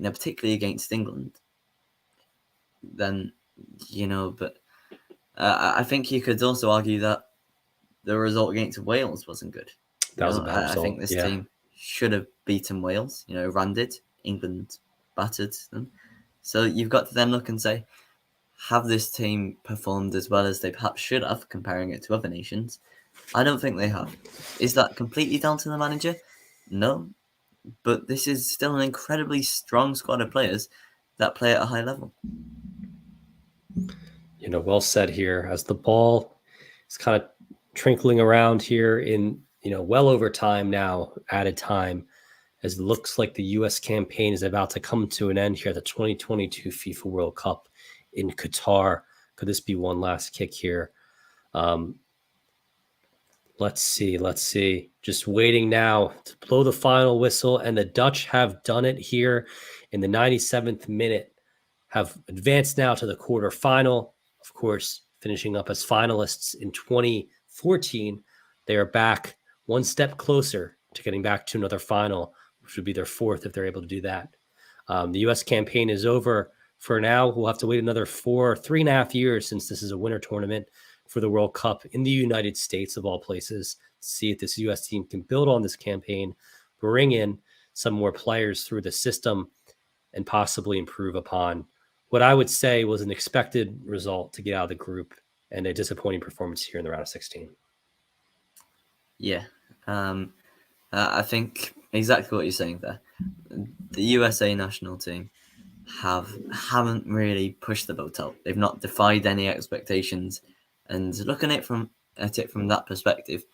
particularly against England, then, but I think you could also argue that the result against Wales wasn't good. That was a bad result. I think this team should have beaten Wales. Iran did. England battered them. So you've got to then look and say, have this team performed as well as they perhaps should have, comparing it to other nations? I don't think they have. Is that completely down to the manager? No. But this is still an incredibly strong squad of players that play at a high level. Well said here. As the ball is kind of trickling around here in, well over time now, added time, as it looks like the U.S. campaign is about to come to an end here at the 2022 FIFA World Cup in Qatar. Could this be one last kick here? Let's see. Just waiting now to blow the final whistle, and the Dutch have done it here in the 97th minute, have advanced now to the quarterfinal. Of course, finishing up as finalists in 2014. They are back one step closer to getting back to another final, which would be their fourth if they're able to do that. The U.S. campaign is over for now. We'll have to wait another 3.5 years, since this is a winter tournament for the World Cup in the United States, of all places, to see if this U.S. team can build on this campaign, bring in some more players through the system, and possibly improve upon what I would say was an expected result to get out of the group and a disappointing performance here in the round of 16. Yeah. I think exactly what you're saying there. The USA national team haven't really pushed the boat out. They've not defied any expectations. And looking at it from that perspective,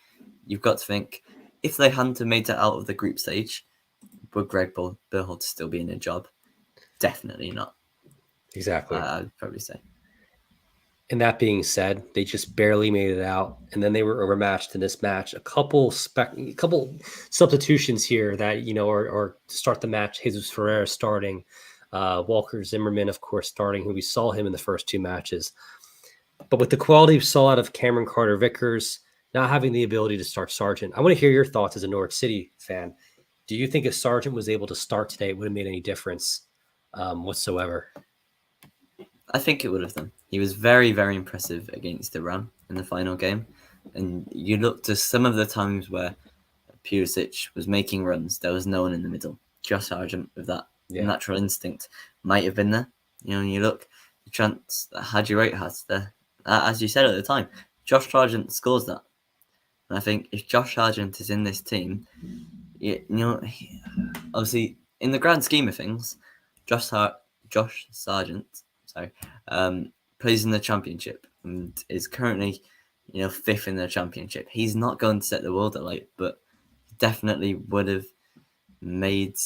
you've got to think, if they hadn't have made it out of the group stage, would Greg Berhalter still be in a job? Definitely not. Exactly. I'd probably say. And that being said, they just barely made it out, and then they were overmatched in this match. A couple substitutions here that are to start the match. Jesus Ferreira starting, Walker Zimmerman, of course, starting, who we saw him in the first two matches. But with the quality we saw out of Cameron Carter-Vickers, not having the ability to start Sargent, I want to hear your thoughts as a Norwich City fan. Do you think if Sargent was able to start today, it would have made any difference whatsoever? I think it would have done. He was very, very impressive against Iran in the final game. And you look to some of the times where Pulisic was making runs, there was no one in the middle. Josh Sargent, with that natural instinct, might have been there. And you look, the chance that Haji Wright has there, as you said at the time, Josh Sargent scores that. And I think if Josh Sargent is in this team, obviously, in the grand scheme of things, Josh Sargent, plays in the championship and is currently, fifth in the championship. He's not going to set the world alight, but definitely would have made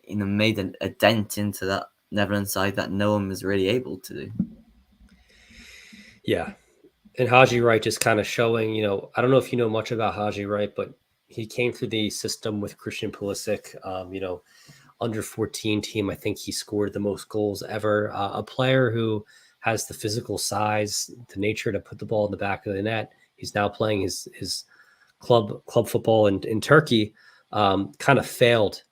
a dent into that Netherlands side that no one was really able to do. Yeah. And Haji Wright just kind of showing, I don't know if you know much about Haji Wright, but he came through the system with Christian Pulisic, under 14 team. I think he scored the most goals ever. A player who has the physical size, the nature to put the ball in the back of the net. He's now playing his club football in Turkey. Kind of failed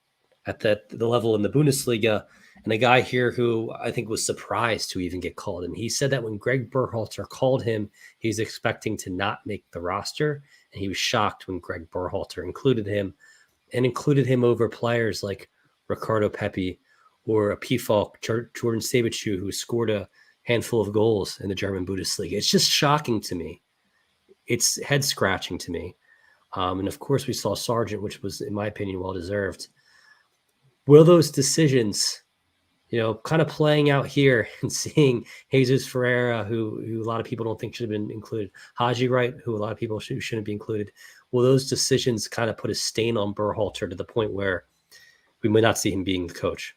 at the level in the Bundesliga. And a guy here who I think was surprised to even get called. And he said that when Greg Berhalter called him, he's expecting to not make the roster. And he was shocked when Greg Berhalter included him over players like Ricardo Pepi or a P-Falk, Jordan Sabichu, who scored a handful of goals in the German Bundesliga. It's just shocking to me. It's head scratching to me. And of course we saw Sargent, which was, in my opinion, well-deserved. Will those decisions, kind of playing out here and seeing Jesus Ferreira, who a lot of people don't think should have been included, Haji Wright, who a lot of people shouldn't be included, will those decisions kind of put a stain on Berhalter to the point where we might not see him being the coach?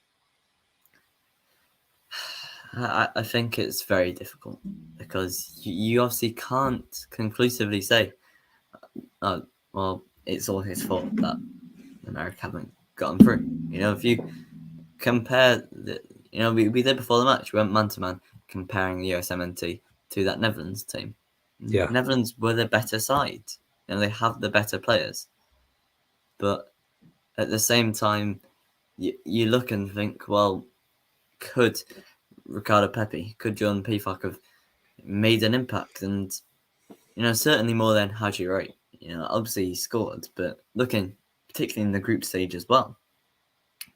I think it's very difficult because you obviously can't conclusively say, well, it's all his fault that America haven't gotten through. If you compare we did before the match, we went man to man comparing the USMNT to that Netherlands team. Yeah, Netherlands were the better side. They have the better players, but at the same time, you look and think, well, could Ricardo Pepi, could John P-Falk have made an impact? And certainly more than Haji Wright. Obviously he scored, but looking particularly in the group stage as well,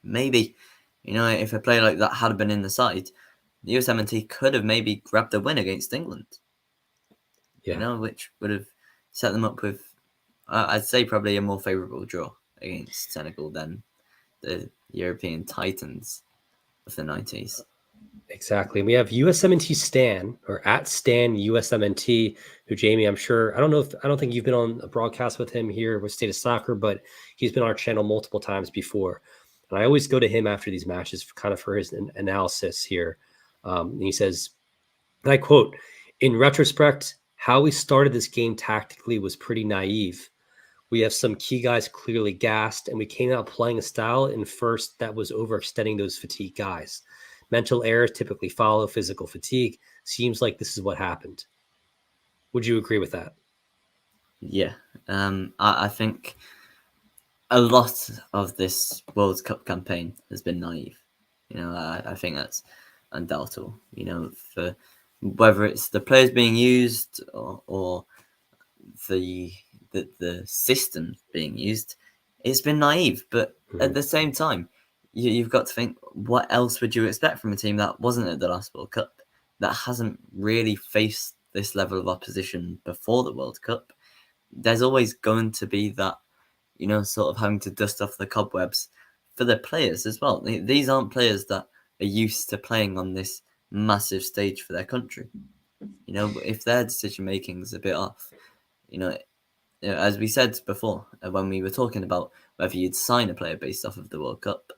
maybe if a player like that had been in the side, the USMNT could have maybe grabbed a win against England. Yeah. Which would have set them up with, I'd say, probably a more favourable draw against Senegal than the European Titans of the 90s. Exactly. We have USMNT Stan, or at Stan USMNT, who, Jamie, I don't think you've been on a broadcast with him here with State of Soccer, but he's been on our channel multiple times before. And I always go to him after these matches for his analysis here. And he says, and I quote, "In retrospect, how we started this game tactically was pretty naive. We have some key guys clearly gassed, and we came out playing a style in first that was overextending those fatigue guys. Mental errors typically follow physical fatigue. Seems like this is what happened." Would you agree with that? Yeah. I think a lot of this World Cup campaign has been naive. I think that's undoubtable. For whether it's the players being used or the system being used, it's been naive. But at the same time, you've got to think, what else would you expect from a team that wasn't at the last World Cup, that hasn't really faced this level of opposition before the World Cup? There's always going to be that, sort of having to dust off the cobwebs for the players as well. These aren't players that are used to playing on this massive stage for their country. If their decision making is a bit off, as we said before, when we were talking about whether you'd sign a player based off of the World Cup,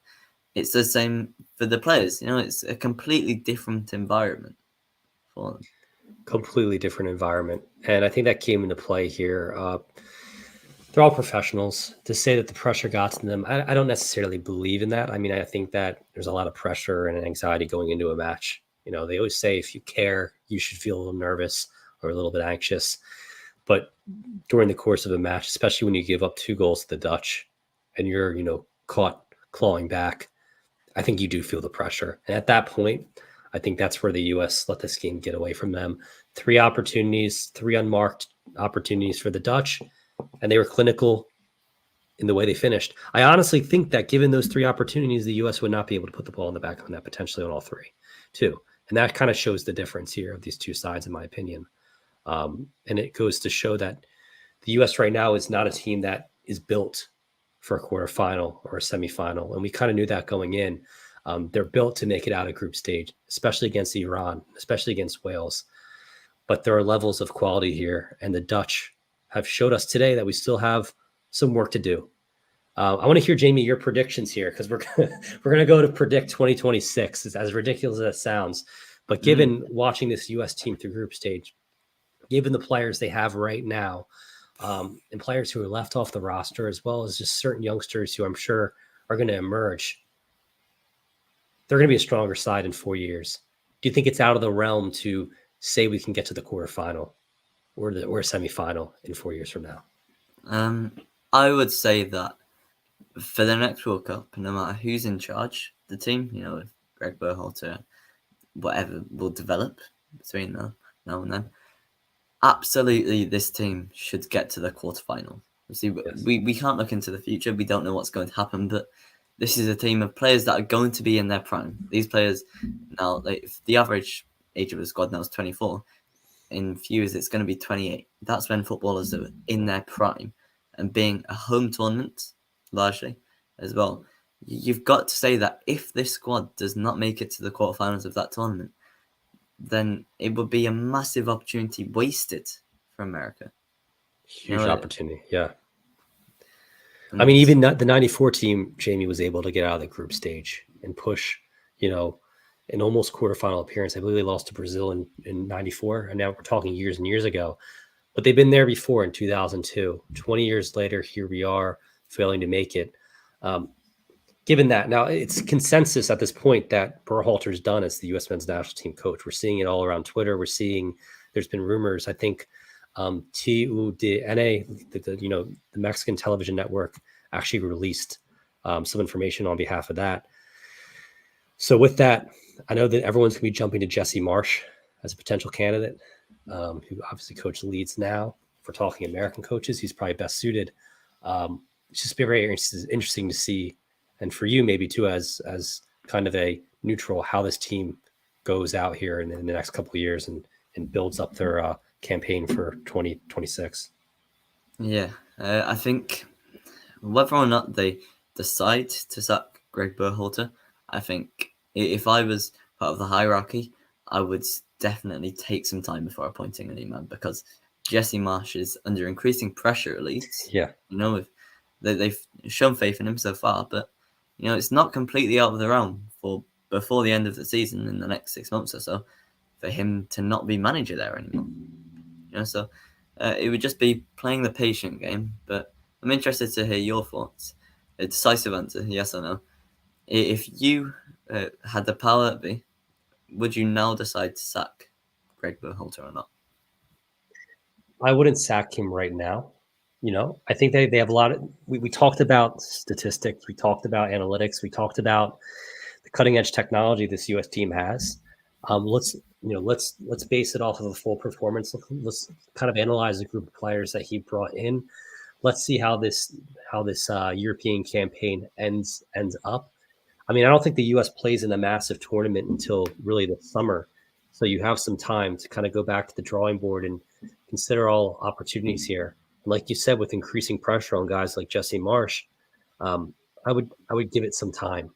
it's the same for the players. It's a completely different environment for them. Completely different environment. And I think that came into play here. They're all professionals. To say that the pressure got to them, I don't necessarily believe in that. I mean, I think that there's a lot of pressure and anxiety going into a match. They always say if you care, you should feel a little nervous or a little bit anxious. But during the course of a match, especially when you give up 2 goals to the Dutch and you're, caught clawing back, I think you do feel the pressure. And at that point, I think that's where the U.S. let this game get away from them. 3 opportunities, 3 unmarked opportunities for the Dutch, and they were clinical in the way they finished. I honestly think that given those 3 opportunities, the U.S. would not be able to put the ball in the back of the net, potentially on all 3, too. And that kind of shows the difference here of these 2 sides, in my opinion. And it goes to show that the U.S. right now is not a team that is built for a quarterfinal or a semifinal. And we kind of knew that going in. They're built to make it out of group stage, especially against Iran, especially against Wales. But there are levels of quality here. And the Dutch have showed us today that we still have some work to do. I want to hear, Jamie, your predictions here, because we're going to go to predict 2026, as ridiculous as that sounds. But given watching this U.S. team through group stage, given the players they have right now, and players who are left off the roster, as well as just certain youngsters who I'm sure are going to emerge, they're going to be a stronger side in 4 years. Do you think it's out of the realm to say we can get to the quarterfinal or a semifinal in 4 years from now? I would say that for the next World Cup, no matter who's in charge, the team, if Greg Berhalter, whatever will develop between now and then, absolutely this team should get to the quarterfinal. See, yes. we can't look into the future. We don't know what's going to happen, but this is a team of players that are going to be in their prime. These players now, if the average age of the squad now is 24, in few years it's going to be 28. That's when footballers are in their prime, and being a home tournament largely as well. You've got to say that if this squad does not make it to the quarterfinals of that tournament, then it would be a massive opportunity wasted for America. Huge opportunity, yeah. I mean, even the 94 team, Jamie, was able to get out of the group stage and push, an almost quarterfinal appearance. I believe they lost to Brazil in 94, and now we're talking years and years ago. But they've been there before in 2002. 20 years later, here we are, failing to make it. Given that, now it's consensus at this point that Berhalter's done as the U.S. men's national team coach. We're seeing it all around Twitter. We're seeing there's been rumors. I think TUDN, the Mexican television network, actually released some information on behalf of that. So with that, I know that everyone's going to be jumping to Jesse Marsch as a potential candidate, who obviously coaches Leeds now. If we're talking American coaches, he's probably best suited. It's just very interesting to see. And for you, maybe too, as kind of a neutral, how this team goes out here in the next couple of years and builds up their campaign for 2026. Yeah, I think whether or not they decide to sack Greg Berhalter, I think if I was part of the hierarchy, I would definitely take some time before appointing a new man, because Jesse Marsch is under increasing pressure at least. Yeah. They've shown faith in him so far, but it's not completely out of the realm for before the end of the season in the next 6 months or so for him to not be manager there anymore. So it would just be playing the patient game. But I'm interested to hear your thoughts. A decisive answer, yes or no. If you had the power to be, would you now decide to sack Greg Berhalter or not? I wouldn't sack him right now. I think they have a lot of, we talked about statistics, we talked about analytics, we talked about the cutting edge technology this U.S. team has. Let's base it off of a full performance. Let's kind of analyze the group of players that he brought in. Let's see how this European campaign ends up. I mean, I don't think the U.S. plays in a massive tournament until really the summer. So you have some time to kind of go back to the drawing board and consider all opportunities here. And like you said, with increasing pressure on guys like Jesse Marsch, I would give it some time.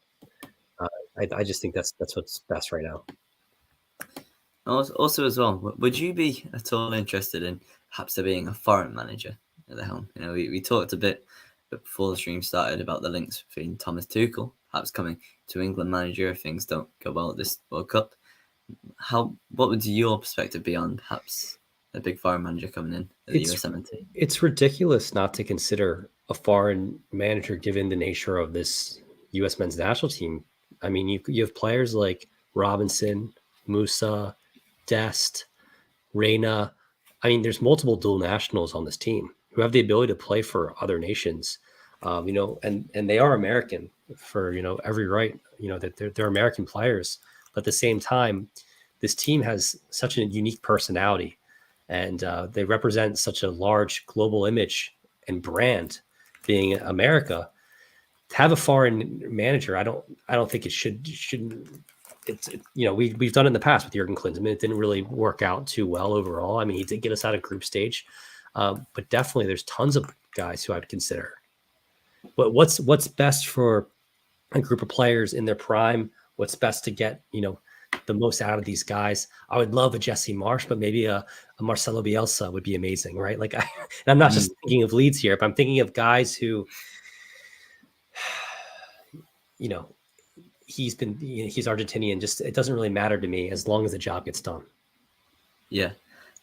I just think that's what's best right now. Also, as well, would you be at all interested in perhaps there being a foreign manager at the helm? We talked a bit before the stream started about the links between Thomas Tuchel perhaps coming to England manager if things don't go well at this World Cup. What would your perspective be on perhaps a big foreign manager coming in at the USMNT? It's ridiculous not to consider a foreign manager given the nature of this U.S. men's national team. I mean, you have players like Robinson, Musa, Dest, Reyna. I mean, there's multiple dual nationals on this team who have the ability to play for other nations, and they are American for, every right, that they're American players. But at the same time, this team has such a unique personality, and they represent such a large global image and brand, being America. To have a foreign manager, I don't think it shouldn't. We've done it in the past with Jurgen Klinsmann. It didn't really work out too well overall. I mean, he did get us out of group stage, but definitely there's tons of guys who I would consider. But what's best for a group of players in their prime? What's best to get the most out of these guys? I would love a Jesse Marsch, but maybe a Marcelo Bielsa would be amazing, right? Like, and I'm not just thinking of Leeds here, but I'm thinking of guys who, he's Argentinian. Just, it doesn't really matter to me as long as the job gets done. Yeah,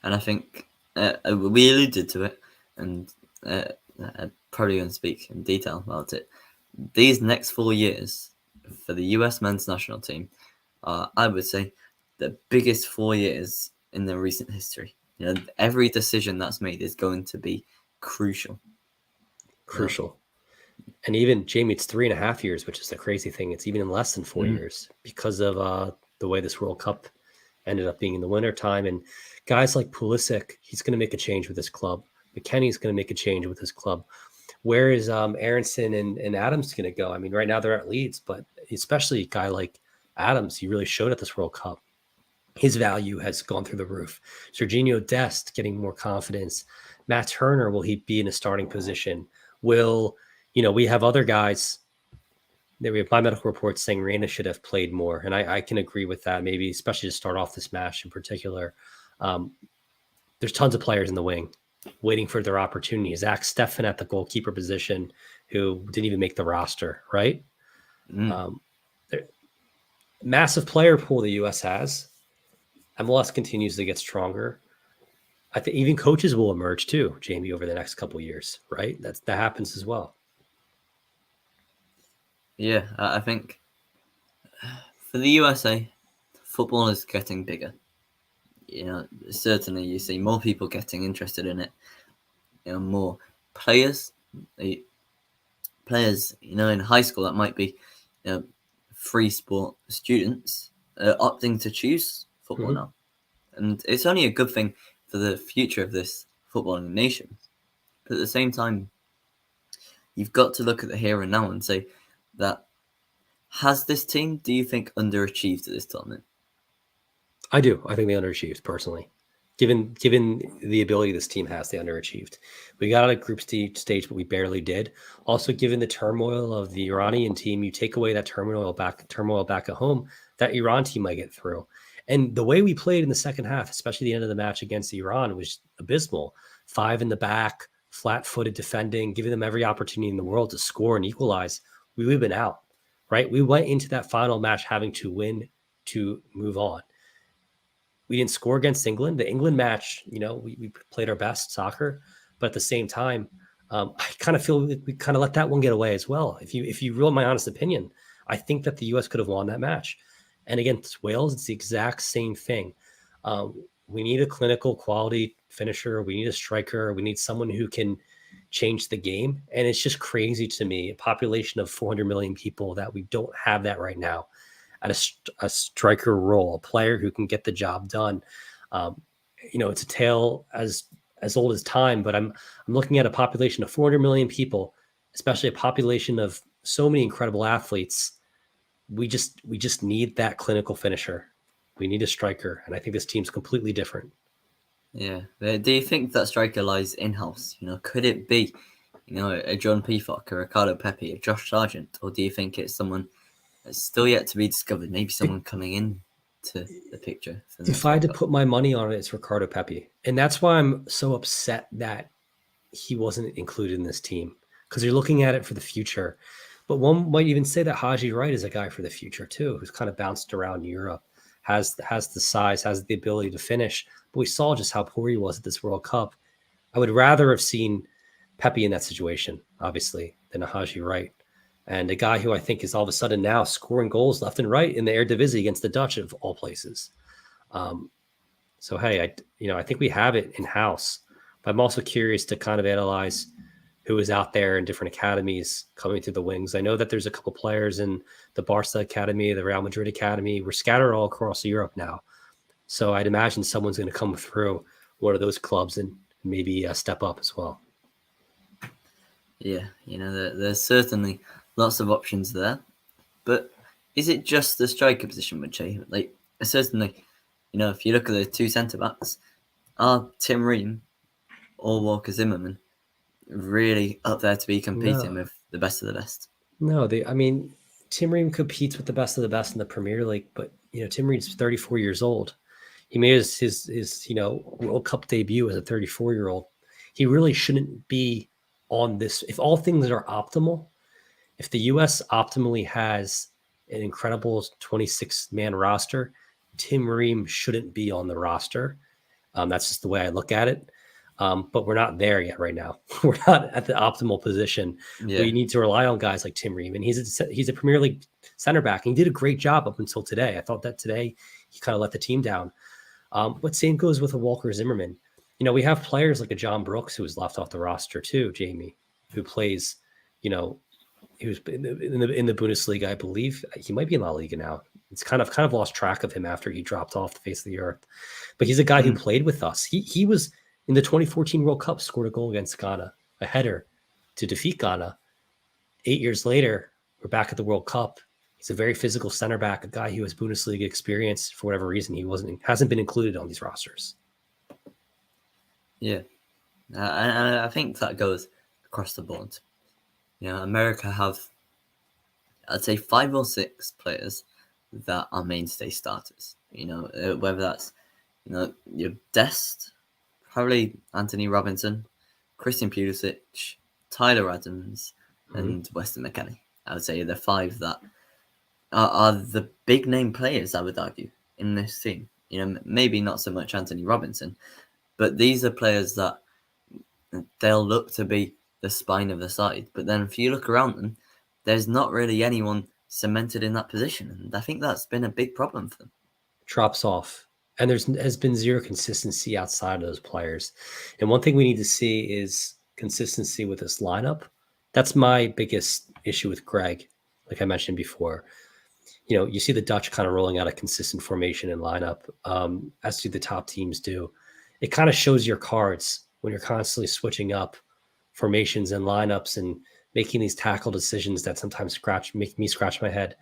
and I think we alluded to it, and I'm probably going to speak in detail about it. These next 4 years for the US men's national team are, I would say, the biggest 4 years in the recent history. Every decision that's made is going to be crucial. And even, Jamie, it's 3.5 years, which is the crazy thing. It's even in less than 4 years because of the way this World Cup ended up being in the wintertime. And guys like Pulisic, he's going to make a change with his club. McKennie's going to make a change with his club. Where is Aronson and Adams going to go? I mean, right now they're at Leeds, but especially a guy like Adams, he really showed at this World Cup. His value has gone through the roof. Serginho Dest getting more confidence. Matt Turner, will he be in a starting position? We have other guys. We have my medical reports saying Reina should have played more, and I can agree with that. Maybe especially to start off this match in particular. There's tons of players in the wing waiting for their opportunity. Zach Steffen at the goalkeeper position, who didn't even make the roster, right? Massive player pool the U.S. has. MLS continues to get stronger. I think even coaches will emerge too, Jamie, over the next couple of years, right? That happens as well. Yeah, I think for the USA, football is getting bigger. Certainly you see more people getting interested in it. More players. Players, in high school that might be, free sport students opting to choose football now, and it's only a good thing for the future of this footballing nation. But at the same time, you've got to look at the here and now and say that, has this team, do you think, underachieved at this tournament? I do. I think they underachieved personally. Given the ability this team has, they underachieved. We got out of group stage, but we barely did. Also, given the turmoil of the Iranian team, you take away that turmoil back at home, that Iran team might get through. And the way we played in the second half, especially the end of the match against Iran, was abysmal. 5 in the back, flat-footed defending, giving them every opportunity in the world to score and equalize. We would have been out, right? We went into that final match having to win to move on. We didn't score against England. The England match, we played our best soccer, but at the same time, I kind of feel we kind of let that one get away as well. If you want my honest opinion, I think that the U.S. could have won that match. And against Wales, it's the exact same thing. We need a clinical quality finisher. We need a striker. We need someone who can change the game. And it's just crazy to me, a population of 400 million people, that we don't have that right now at a striker role, a player who can get the job done. It's a tale as old as time, but I'm looking at a population of 400 million people, especially a population of so many incredible athletes. We just need that clinical finisher. We need a striker, and I think this team's completely different. Yeah. Do you think that striker lies in-house? Could it be, a John Peacock, a Ricardo Pepi, a Josh Sargent, or do you think it's someone that's still yet to be discovered? Maybe someone coming in to the picture. If I had to put my money on it, it's Ricardo Pepi. And that's why I'm so upset that he wasn't included in this team, because you're looking at it for the future. But one might even say that Haji Wright is a guy for the future too, who's kind of bounced around Europe, has the size, has the ability to finish. But we saw just how poor he was at this World Cup. I would rather have seen Pepi in that situation, obviously, than a Haji Wright. And a guy who I think is all of a sudden now scoring goals left and right in the Eredivisie against the Dutch of all places. So, hey, I think we have it in house. But I'm also curious to kind of analyze who is out there in different academies coming through the wings. I know that there's a couple players in the Barca Academy, the Real Madrid Academy. We're scattered all across Europe now. So I'd imagine someone's going to come through one of those clubs and maybe step up as well. Yeah, there's certainly lots of options there. But is it just the striker position, would you? Like, certainly, if you look at the two centre-backs, are Tim Ream or Walker Zimmerman really up there to be competing with the best of the best? No, Tim Ream competes with the best of the best in the Premier League, but Tim Ream's 34 years old. He made his World Cup debut as a 34-year-old. He really shouldn't be on this. If all things are optimal, if the U.S. optimally has an incredible 26-man roster, Tim Ream shouldn't be on the roster. That's just the way I look at it. But we're not there yet right now. We're not at the optimal position. Yeah. We need to rely on guys like Tim Ream. And he's a Premier League center back. And he did a great job up until today. I thought that today he kind of let the team down. But same goes with a Walker Zimmerman. We have players like a John Brooks who was left off the roster too, Jamie, who plays, he was in the Bundesliga, I believe. He might be in La Liga now. It's kind of lost track of him after he dropped off the face of the earth. But he's a guy who played with us. He was in the 2014 World Cup, scored a goal against Ghana, a header to defeat Ghana. 8 years later, we're back at the World Cup. He's a very physical center back, a guy who has Bundesliga experience. For whatever reason, hasn't been included on these rosters. Yeah, and I think that goes across the board. America have, I'd say, 5 or 6 players that are mainstay starters. Whether that's, your Dest, probably Anthony Robinson, Christian Pulisic, Tyler Adams, and Weston McKennie. I would say the 5 that are the big name players, I would argue, in this team. Maybe not so much Anthony Robinson, but these are players that they'll look to be the spine of the side. But then if you look around them, there's not really anyone cemented in that position. And I think that's been a big problem for them. Drops off. And has been zero consistency outside of those players. And one thing we need to see is consistency with this lineup. That's my biggest issue with Greg, like I mentioned before. You see the Dutch kind of rolling out a consistent formation and lineup, as do the top teams do. It kind of shows your cards when you're constantly switching up formations and lineups and making these tackle decisions that sometimes make me scratch my head.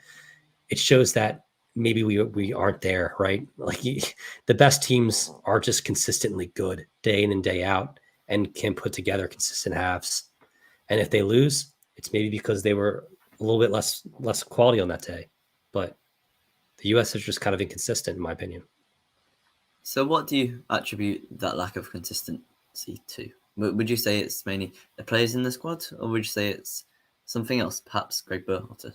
It shows that maybe we aren't there, right? Like the best teams are just consistently good day in and day out and can put together consistent halves. And if they lose, it's maybe because they were a little bit less quality on that day. But the U.S. is just kind of inconsistent, in my opinion. So what do you attribute that lack of consistency to? Would you say it's mainly the players in the squad, or would you say it's something else, perhaps Greg Berhalter?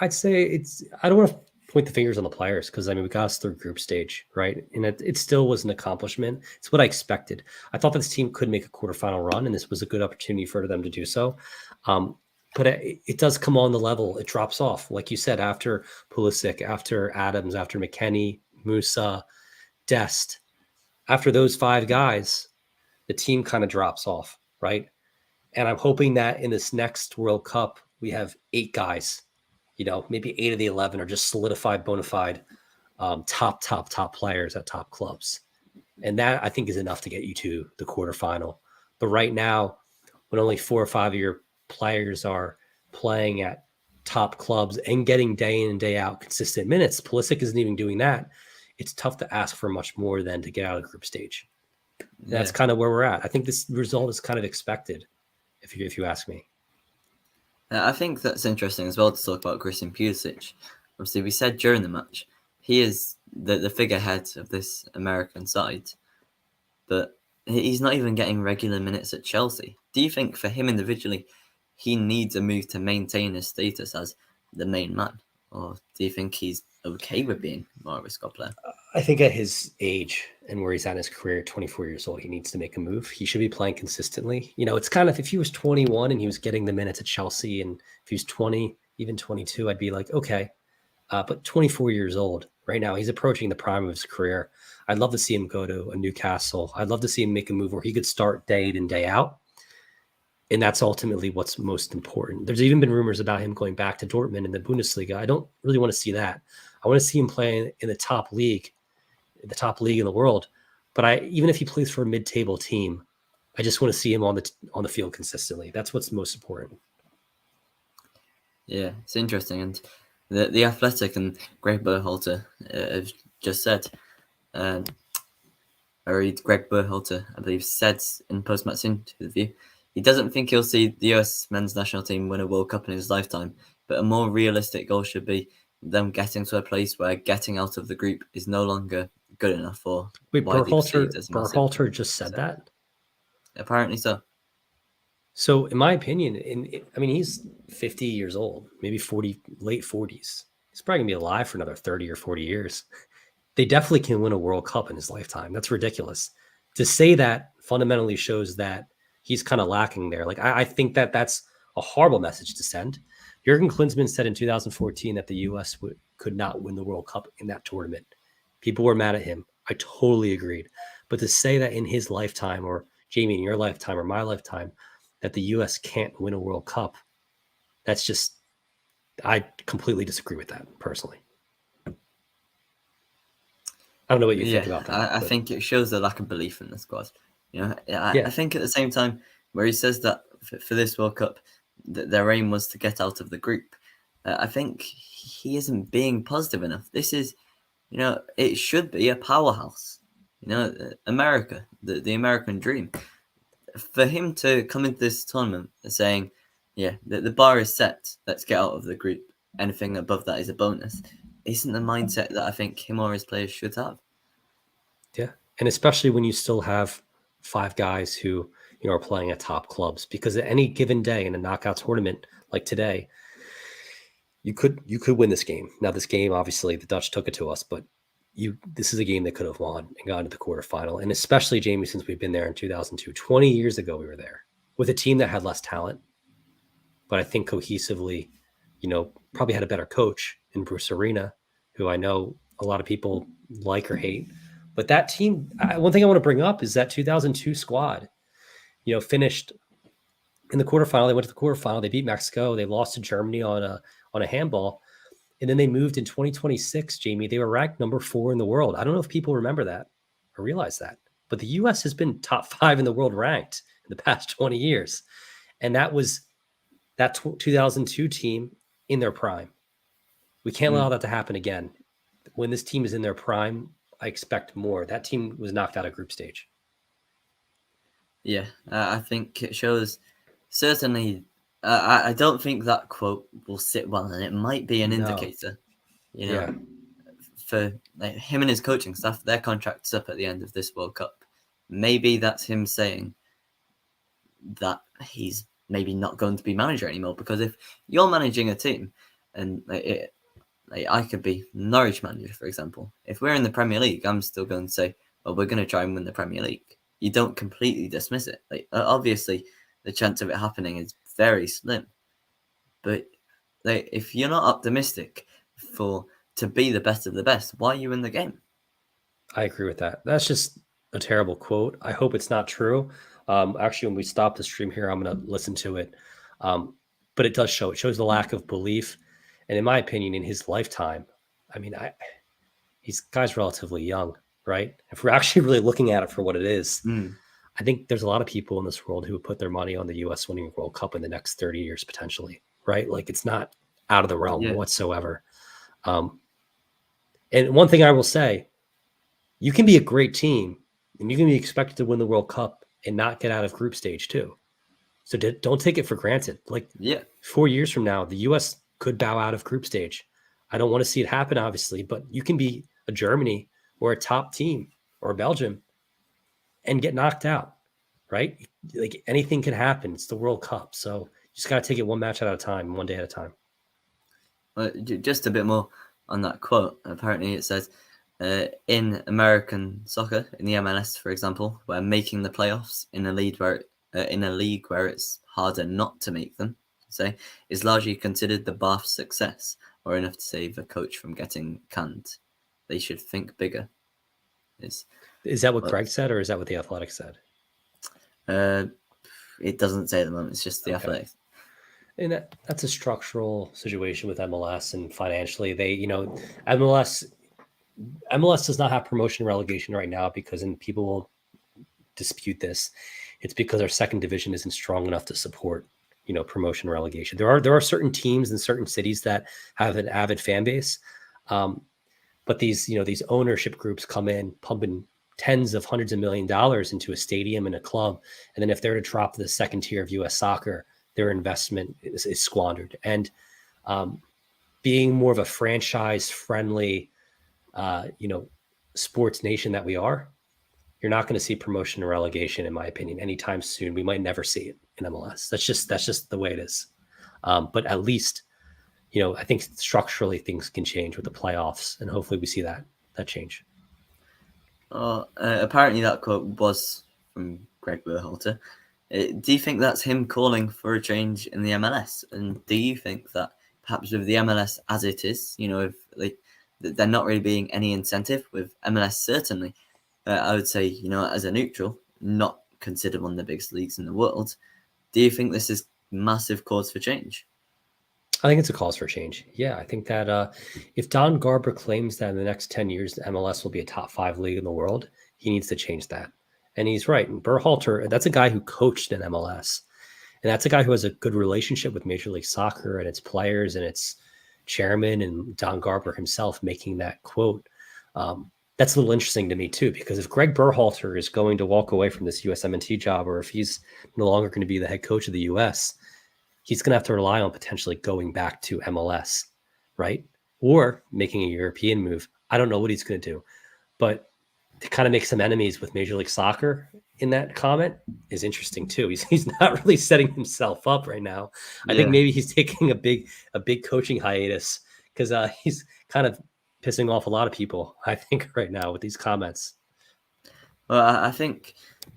I'd say I don't want to point the fingers on the players because, we got us through group stage, right? And it still was an accomplishment. It's what I expected. I thought this team could make a quarterfinal run, and this was a good opportunity for them to do so. But it does come on the level. It drops off, like you said, after Pulisic, after Adams, after McKennie, Musa, Dest. After those 5 guys, the team kind of drops off, right? And I'm hoping that in this next World Cup, we have 8 guys, maybe 8 of the 11 are just solidified, bona fide, top players at top clubs. And that, I think, is enough to get you to the quarterfinal. But right now, when only 4 or 5 of your players are playing at top clubs and getting day in and day out consistent minutes, Pulisic isn't even doing that. It's tough to ask for much more than to get out of the group stage. That's kind of where we're at. I think this result is kind of expected, if you ask me. I think that's interesting as well to talk about Christian Pulisic. Obviously, we said during the match, he is the figurehead of this American side, but he's not even getting regular minutes at Chelsea. Do you think for him individually, he needs a move to maintain his status as the main man? Or do you think he's okay with being more of a squad player? I think at his age and where he's at in his career, 24 years old, he needs to make a move. He should be playing consistently. It's kind of, if he was 21 and he was getting the minutes at Chelsea, and if he was 20, even 22, I'd be like, okay. But 24 years old right now, he's approaching the prime of his career. I'd love to see him go to a Newcastle. I'd love to see him make a move where he could start day in and day out. And that's ultimately what's most important. There's even been rumors about him going back to Dortmund in the Bundesliga. I don't really want to see that. I want to see him playing in the top league in the world. But even if he plays for a mid-table team, I just want to see him on the field consistently. That's what's most important. Yeah, it's interesting. And the Athletic and Greg Berhalter have just said, or Greg Berhalter, I believe, said in post-match interview, he doesn't think he'll see the US men's national team win a World Cup in his lifetime, but a more realistic goal should be them getting to a place where getting out of the group is no longer good enough for widely perceived as massive. Berhalter just said that? Apparently so. So, in my opinion, he's 50 years old, maybe 40, late 40s. He's probably going to be alive for another 30 or 40 years. They definitely can win a World Cup in his lifetime. That's ridiculous. To say that fundamentally shows that he's kind of lacking there. Like, I think that's a horrible message to send. Jurgen Klinsmann said in 2014 that the U.S. could not win the World Cup in that tournament. People were mad at him. I totally agreed. But to say that in his lifetime, or Jamie, in your lifetime, or my lifetime, that the U.S. can't win a World Cup, that's just, I completely disagree with that personally. I don't know what you think about that. I think it shows a lack of belief in the squad. I think at the same time, where he says that for this World Cup, that their aim was to get out of the group, I think he isn't being positive enough. This is, it should be a powerhouse. America, the American dream. For him to come into this tournament saying, the bar is set, let's get out of the group, anything above that is a bonus, isn't the mindset that I think him or his players should have. Yeah, and especially when you still have 5 guys who are playing at top clubs, because at any given day in a knockout tournament like today, you could win this game. Now, this game, obviously, the Dutch took it to us, but this is a game that could have won and gone to the quarterfinal. And especially, Jamie, since we've been there in 2002, 20 years ago, we were there with a team that had less talent, but I think cohesively, probably had a better coach in Bruce Arena, who I know a lot of people like or hate. But that team, one thing I want to bring up is that 2002 squad, finished in the quarterfinal. They went to the quarterfinal. They beat Mexico. They lost to Germany on a handball. And then they moved in 2026, Jamie. They were ranked number 4 in the world. I don't know if people remember that or realize that, but the U.S. has been top 5 in the world ranked in the past 20 years. And that was that 2002 team in their prime. We can't allow that to happen again. When this team is in their prime, I expect more. That team was knocked out of group stage. Yeah, I think it shows certainly. I don't think that quote will sit well, and it might be an indicator. For him and his coaching staff, their contract's up at the end of this World Cup. Maybe that's him saying that he's maybe not going to be manager anymore. Because if you're managing a team, and I could be Norwich manager, for example. If we're in the Premier League, I'm still going to say, well, we're going to try and win the Premier League. You don't completely dismiss it. Obviously, the chance of it happening is very slim. But if you're not optimistic to be the best of the best, why are you in the game? I agree with that. That's just a terrible quote. I hope it's not true. Actually, when we stop the stream here, I'm going to listen to it. But it does show. It shows the lack of belief. And in my opinion, in his lifetime, he's guy's relatively young, right? If we're actually really looking at it for what it is, I think there's a lot of people in this world who would put their money on the U.S. winning a World Cup in the next 30 years, potentially, right? Like, it's not out of the realm whatsoever. And one thing I will say, you can be a great team and you can be expected to win the World Cup and not get out of group stage too. So don't take it for granted. 4 years from now, the U.S. could bow out of group stage. I don't want to see it happen, obviously, but you can be a Germany or a top team or a Belgium and get knocked out, right? Like, anything can happen. It's the World Cup. So you just got to take it one match at a time, one day at a time. Well, just a bit more on that quote. Apparently it says, in American soccer, in the MLS, for example, where making the playoffs in a league where it's harder not to make them, say, is largely considered the bar for success, or enough to save a coach from getting canned. They should think bigger. Is that what Greg said, or is that what the Athletic said? It doesn't say at the moment. It's just the Okay. Athletics. And that's a structural situation with MLS, and financially, MLS does not have promotion and relegation right now because, and people will dispute this, it's because our second division isn't strong enough to support, promotion and relegation. There are certain teams in certain cities that have an avid fan base, but these ownership groups come in pumping tens of hundreds of $1 million into a stadium and a club, and then if they're to drop to the second tier of U.S. soccer, their investment is squandered. And being more of a franchise-friendly, sports nation that we are, you're not going to see promotion and relegation, in my opinion, anytime soon. We might never see it in MLS. That's just the way it is. But at least, I think structurally things can change with the playoffs, and hopefully we see that change. Apparently that quote was from Greg Berhalter. Do you think that's him calling for a change in the MLS? And do you think that perhaps with the MLS as it is, if there not really being any incentive with MLS, certainly, I would say, as a neutral, not considered one of the biggest leagues in the world, do you think this is massive cause for change? I think it's a cause for change. Yeah, I think that if Don Garber claims that in the next 10 years, the MLS will be a top 5 league in the world, he needs to change that. And he's right. And Berhalter, that's a guy who coached in MLS. And that's a guy who has a good relationship with Major League Soccer and its players and its chairman, and Don Garber himself making that quote. That's a little interesting to me too, because if Greg Berhalter is going to walk away from this USMNT job, or if he's no longer going to be the head coach of the US, he's going to have to rely on potentially going back to MLS, right? Or making a European move. I don't know what he's going to do, but to kind of make some enemies with Major League Soccer in that comment is interesting too. He's not really setting himself up right now. I think maybe he's taking a big coaching hiatus because he's kind of pissing off a lot of people, I think, right now with these comments. Well, I think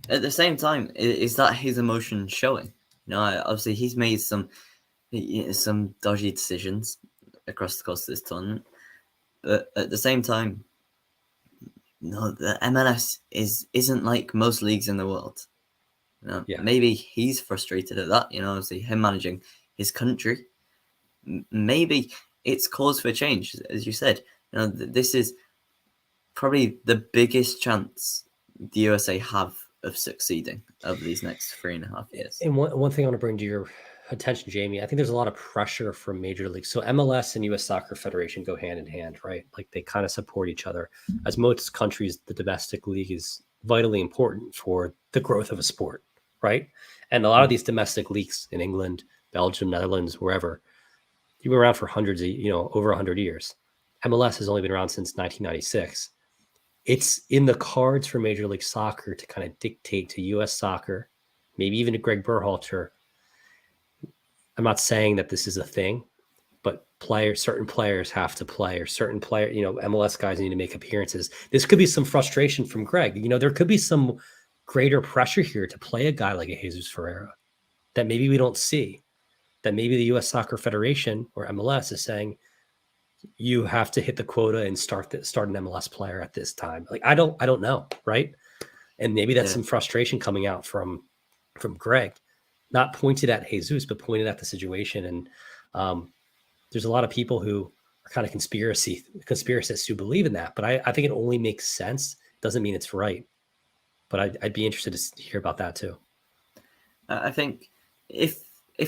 at the same time, is that his emotion showing? Obviously he's made some dodgy decisions across the course of this tournament, but at the same time, the MLS isn't like most leagues in the world. Maybe he's frustrated at that. Obviously him managing his country. Maybe it's cause for change, as you said. This is probably the biggest chance the USA have of succeeding over these next 3.5 years. And one thing I want to bring to your attention, Jamie, I think there's a lot of pressure from major leagues. So MLS and US Soccer Federation go hand in hand, right? Like they kind of support each other. As most countries, the domestic league is vitally important for the growth of a sport, right? And a lot of these domestic leagues in England, Belgium, Netherlands, wherever, you've been around for hundreds of, over 100 years. MLS has only been around since 1996. It's in the cards for Major League Soccer to kind of dictate to U.S. Soccer, maybe even to Greg Berhalter. I'm not saying that this is a thing, but certain players have to play, or certain MLS guys need to make appearances. This could be some frustration from Greg. There could be some greater pressure here to play a guy like a Jesus Ferreira that maybe we don't see, that maybe the U.S. Soccer Federation or MLS is saying, you have to hit the quota and start an MLS player at this time. Like, I don't know. Right. And maybe that's some frustration coming out from Greg, not pointed at Jesus, but pointed at the situation. And there's a lot of people who are kind of conspiracists who believe in that, but I think it only makes sense. Doesn't mean it's right, but I'd be interested to hear about that too. I think if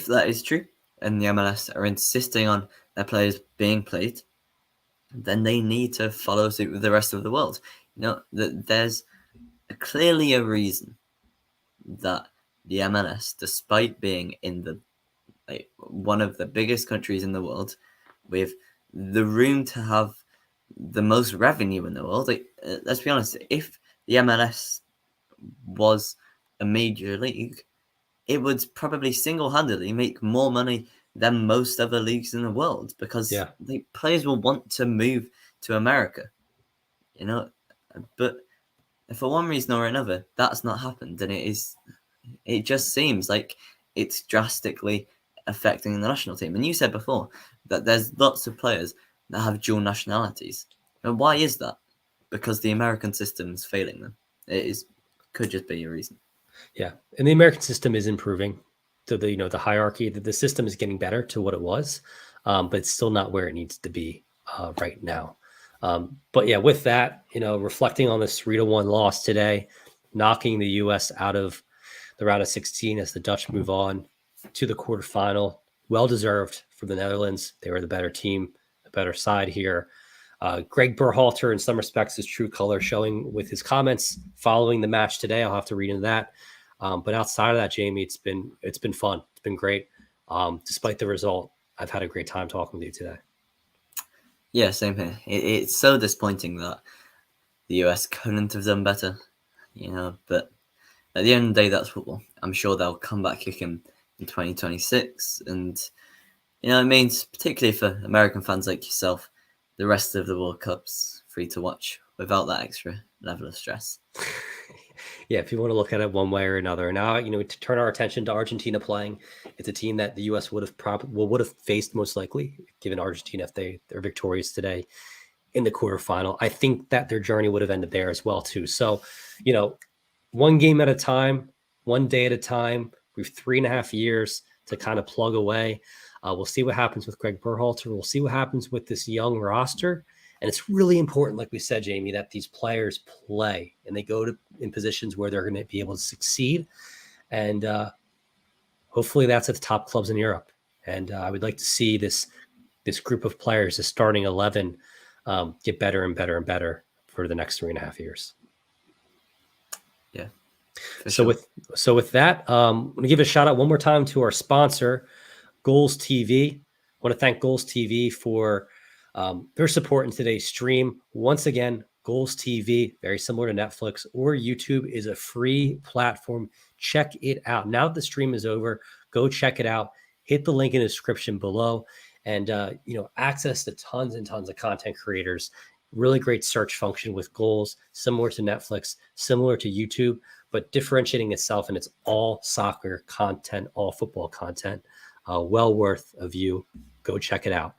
that is true and the MLS are insisting on their players being played, then they need to follow suit with the rest of the world. That there's clearly a reason that the MLS, despite being in one of the biggest countries in the world, with the room to have the most revenue in the world, let's be honest, if the MLS was a major league, it would probably single-handedly make more money than most other leagues in the world, because the players will want to move to America, but for one reason or another, that's not happened, and it just seems like it's drastically affecting the national team. And you said before that there's lots of players that have dual nationalities. And why is that? Because the American system's failing them. Could just be a reason. Yeah, and the American system is improving. So the hierarchy, the system is getting better to what it was, but it's still not where it needs to be right now. But yeah, with that, reflecting on this 3-1 loss today, knocking the U.S. out of the round of 16 as the Dutch move on to the quarterfinal, well deserved for the Netherlands. They were the better team, the better side here. Greg Berhalter, in some respects, his true color showing with his comments following the match today. I'll have to read into that. But outside of that, Jamie, it's been fun. It's been great. Despite the result, I've had a great time talking with you today. Yeah, same here. It's so disappointing that the US couldn't have done better, but at the end of the day, that's football. I'm sure they'll come back kicking in 2026. And, it means, particularly for American fans like yourself, the rest of the World Cup's free to watch without that extra level of stress. Yeah, if you want to look at it one way or another. Now, to turn our attention to Argentina playing, it's a team that the U.S. would have faced most likely, given Argentina if they're victorious today in the quarterfinal. I think that their journey would have ended there as well too. So, one game at a time, one day at a time. We have 3.5 years to kind of plug away. We'll see what happens with Greg Berhalter. We'll see what happens with this young roster. And it's really important, like we said, Jamie, that these players play and they go in positions where they're going to be able to succeed. And hopefully that's at the top clubs in Europe. And I would like to see this group of players, this starting 11, get better and better and better for the next 3.5 years. Yeah. So with that, I'm going to give a shout out one more time to our sponsor, GOLZ TV. I want to thank GOLZ TV for their support in today's stream. Once again, GOLZ TV, very similar to Netflix or YouTube, is a free platform. Check it out. Now that the stream is over, go check it out. Hit the link in the description below and access to tons and tons of content creators. Really great search function with GOLZ, similar to Netflix, similar to YouTube, but differentiating itself, and it's all soccer content, all football content. Well worth a view. Go check it out.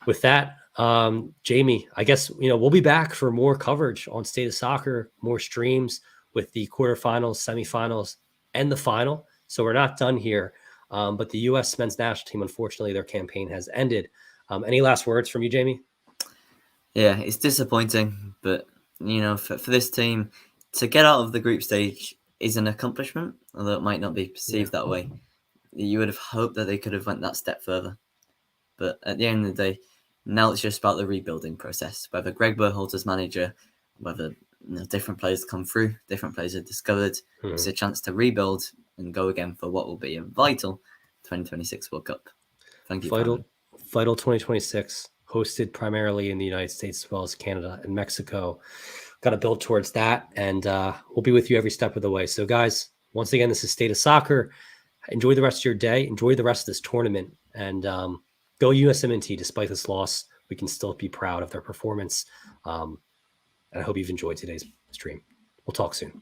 With that, Jamie, I guess, we'll be back for more coverage on State of Soccer, more streams with the quarterfinals, semifinals, and the final. So we're not done here. But the U.S. men's national team, unfortunately, their campaign has ended. Any last words from you, Jamie? Yeah, it's disappointing, but, for this team, to get out of the group stage is an accomplishment, although it might not be perceived that way. You would have hoped that they could have went that step further. But at the end of the day, now it's just about the rebuilding process. Whether Greg Berhalter's manager, whether different players come through, different players are discovered, it's a chance to rebuild and go again for what will be a vital 2026 World Cup. Thank you. Vital 2026, hosted primarily in the United States as well as Canada and Mexico. Got to build towards that, and we'll be with you every step of the way. So, guys, once again, this is State of Soccer. Enjoy the rest of your day. Enjoy the rest of this tournament, and go USMNT. Despite this loss, we can still be proud of their performance. And I hope you've enjoyed today's stream. We'll talk soon.